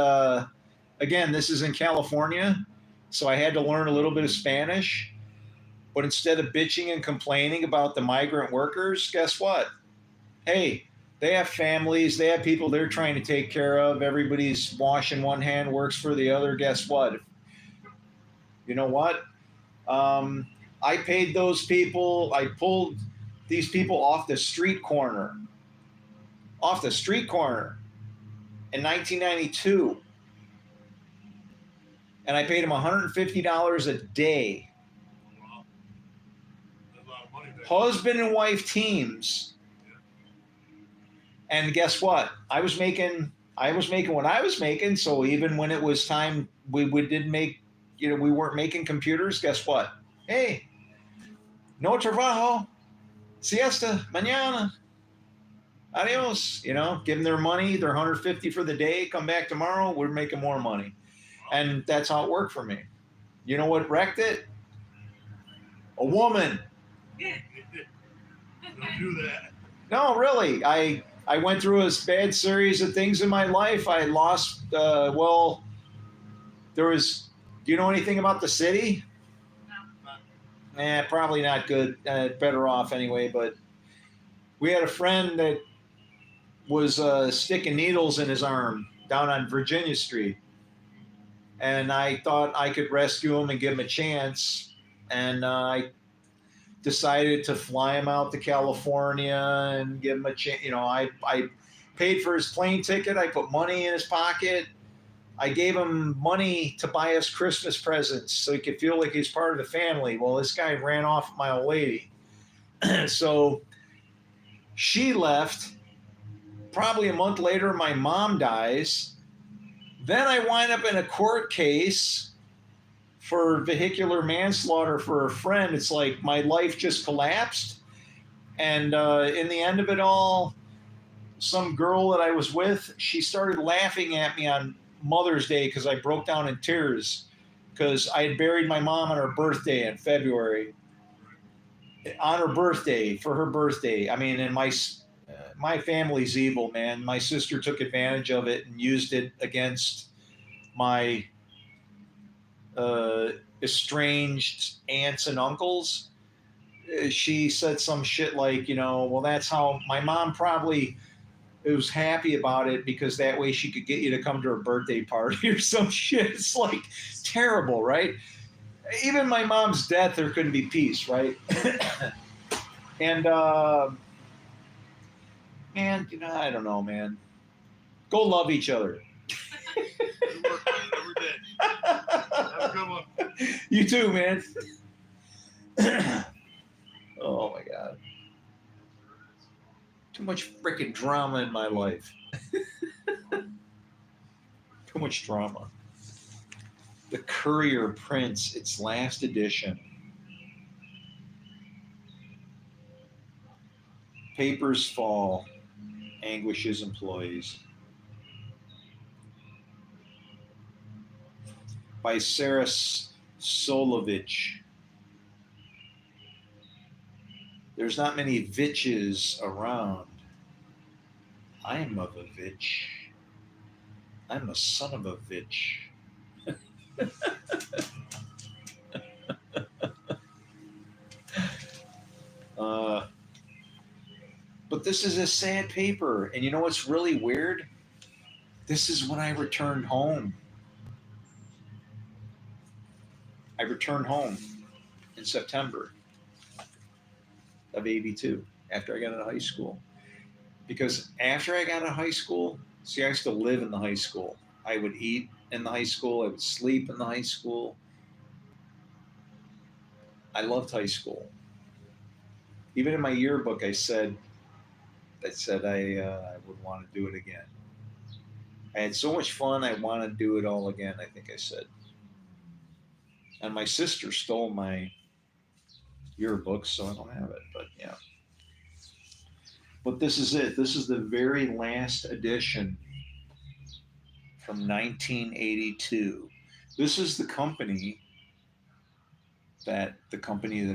again, this is in California, so I had to learn a little bit of Spanish. But instead of bitching and complaining about the migrant workers, guess what? Hey, they have families, they have people they're trying to take care of. Everybody's washing one hand, works for the other. Guess what? You know what? I paid those people, I pulled these people off the street corner in 1992. And I paid them $150 a day. Wow. That's a lot of money back. Husband and wife teams. And guess what? I was making what I was making. So even when it was time, we didn't make, we weren't making computers. Guess what? Hey, no trabajo, siesta, mañana, adios. Give them their money, their 150 for the day. Come back tomorrow. We're making more money, and that's how it worked for me. You know what wrecked it? A woman. Don't do that. No, really. I went through a bad series of things in my life. I lost, there was, do you know anything about the city? Probably not good. Better off anyway. But we had a friend that was sticking needles in his arm down on Virginia Street. And I thought I could rescue him and give him a chance. And I decided to fly him out to California and give him a chance. I paid for his plane ticket. I put money in his pocket. I gave him money to buy us Christmas presents so he could feel like he's part of the family. Well, this guy ran off with my old lady. So she left. Probably a month later, my mom dies. Then I wind up in a court case for vehicular manslaughter for a friend. It's like my life just collapsed. And in the end of it all, some girl that I was with, she started laughing at me on Mother's Day because I broke down in tears because I had buried my mom on her birthday in February. On her birthday, for her birthday. I mean, and my family's evil, man. My sister took advantage of it and used it against my estranged aunts and uncles. She said some shit like, well, that's how my mom probably was happy about it because that way she could get you to come to her birthday party or some shit. It's like terrible, right? Even my mom's death, there couldn't be peace, right? And man, I don't know, man. Go love each other. Good work, man. Every day. Have a good one. You too, man. Oh my God. Too much freaking drama in my life. Too much drama. The Courier prints its last edition. Papers fall. Anguishes employees. By Sarah Solovich. There's not many Vitches around. I'm of a Vitch. I'm a son of a bitch. Uh, but this is a sad paper. And you know what's really weird? This is when I returned home. I returned home in September of 82 after I got out of high school. Because after I got out of high school, see, I used to live in the high school. I would eat in the high school, I would sleep in the high school. I loved high school. Even in my yearbook, I would want to do it again. I had so much fun, I want to do it all again, I think I said. And my sister stole my yearbook, so I don't have it, but yeah. But this is it. This is the very last edition from 1982. This is the company that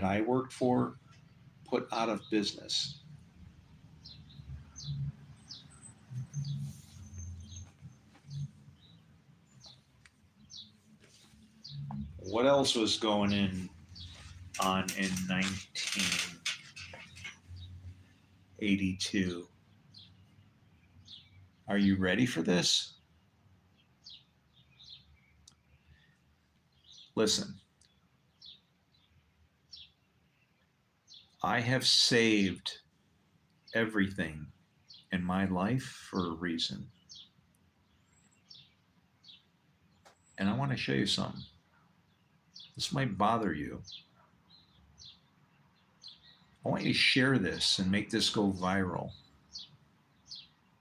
I worked for put out of business. What else was going on in 1982? Are you ready for this? Listen, I have saved everything in my life for a reason. And I want to show you something. This might bother you. I want you to share this and make this go viral.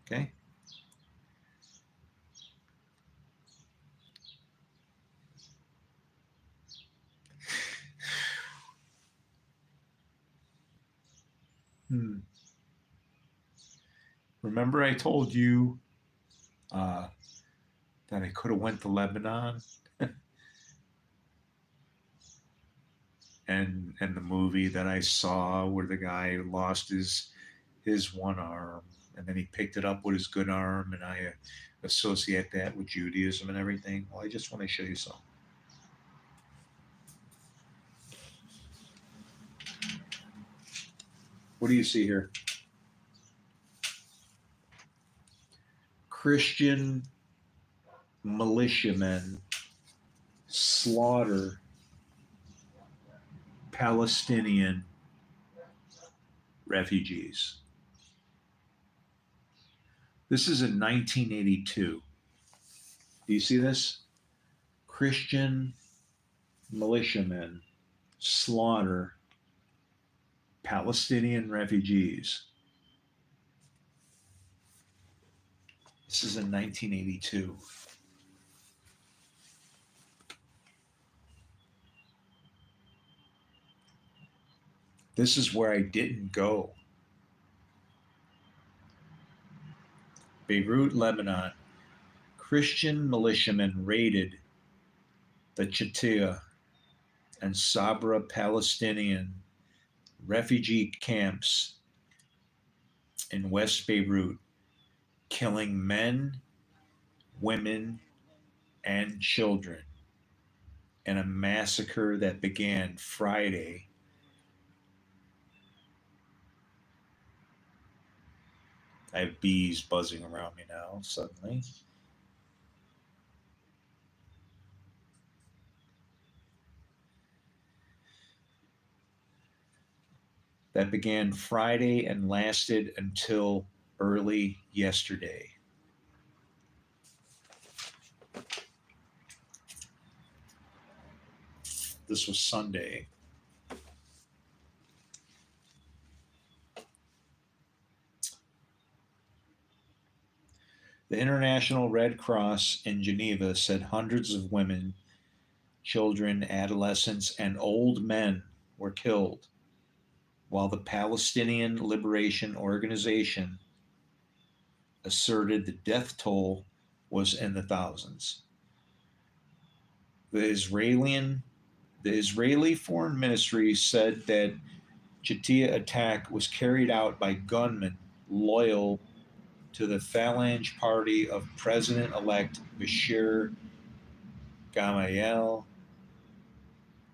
Okay? Remember I told you that I could have went to Lebanon and the movie that I saw where the guy lost his one arm and then he picked it up with his good arm, and I associate that with Judaism and everything. Well, I just want to show you something. What do you see here? Christian militiamen slaughter Palestinian refugees. This is in 1982. Do you see this? Christian militiamen slaughter Palestinian refugees. This is in 1982. This is where I didn't go. Beirut, Lebanon. Christian militiamen raided the Chatia and Sabra Palestinian refugee camps in West Beirut, killing men, women, and children in a massacre that began Friday. I have bees buzzing around me now, suddenly. That began Friday and lasted until early yesterday. This was Sunday. The International Red Cross in Geneva said hundreds of women, children, adolescents, and old men were killed, while the Palestinian Liberation Organization asserted the death toll was in the thousands. The Israeli Foreign Ministry said that Chatia attack was carried out by gunmen loyal to the Phalange Party of President-elect Bashir Gamayel,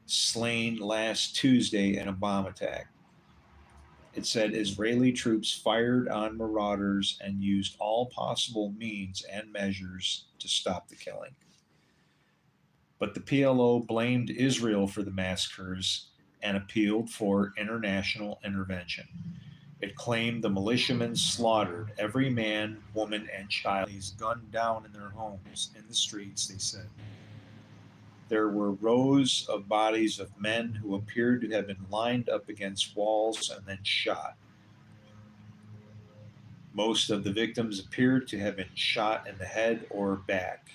slain last Tuesday in a bomb attack. It said Israeli troops fired on marauders and used all possible means and measures to stop the killing. But the PLO blamed Israel for the massacres and appealed for international intervention. It claimed the militiamen slaughtered every man, woman, and child gunned down in their homes, in the streets, they said. There were rows of bodies of men who appeared to have been lined up against walls and then shot. Most of the victims appeared to have been shot in the head or back.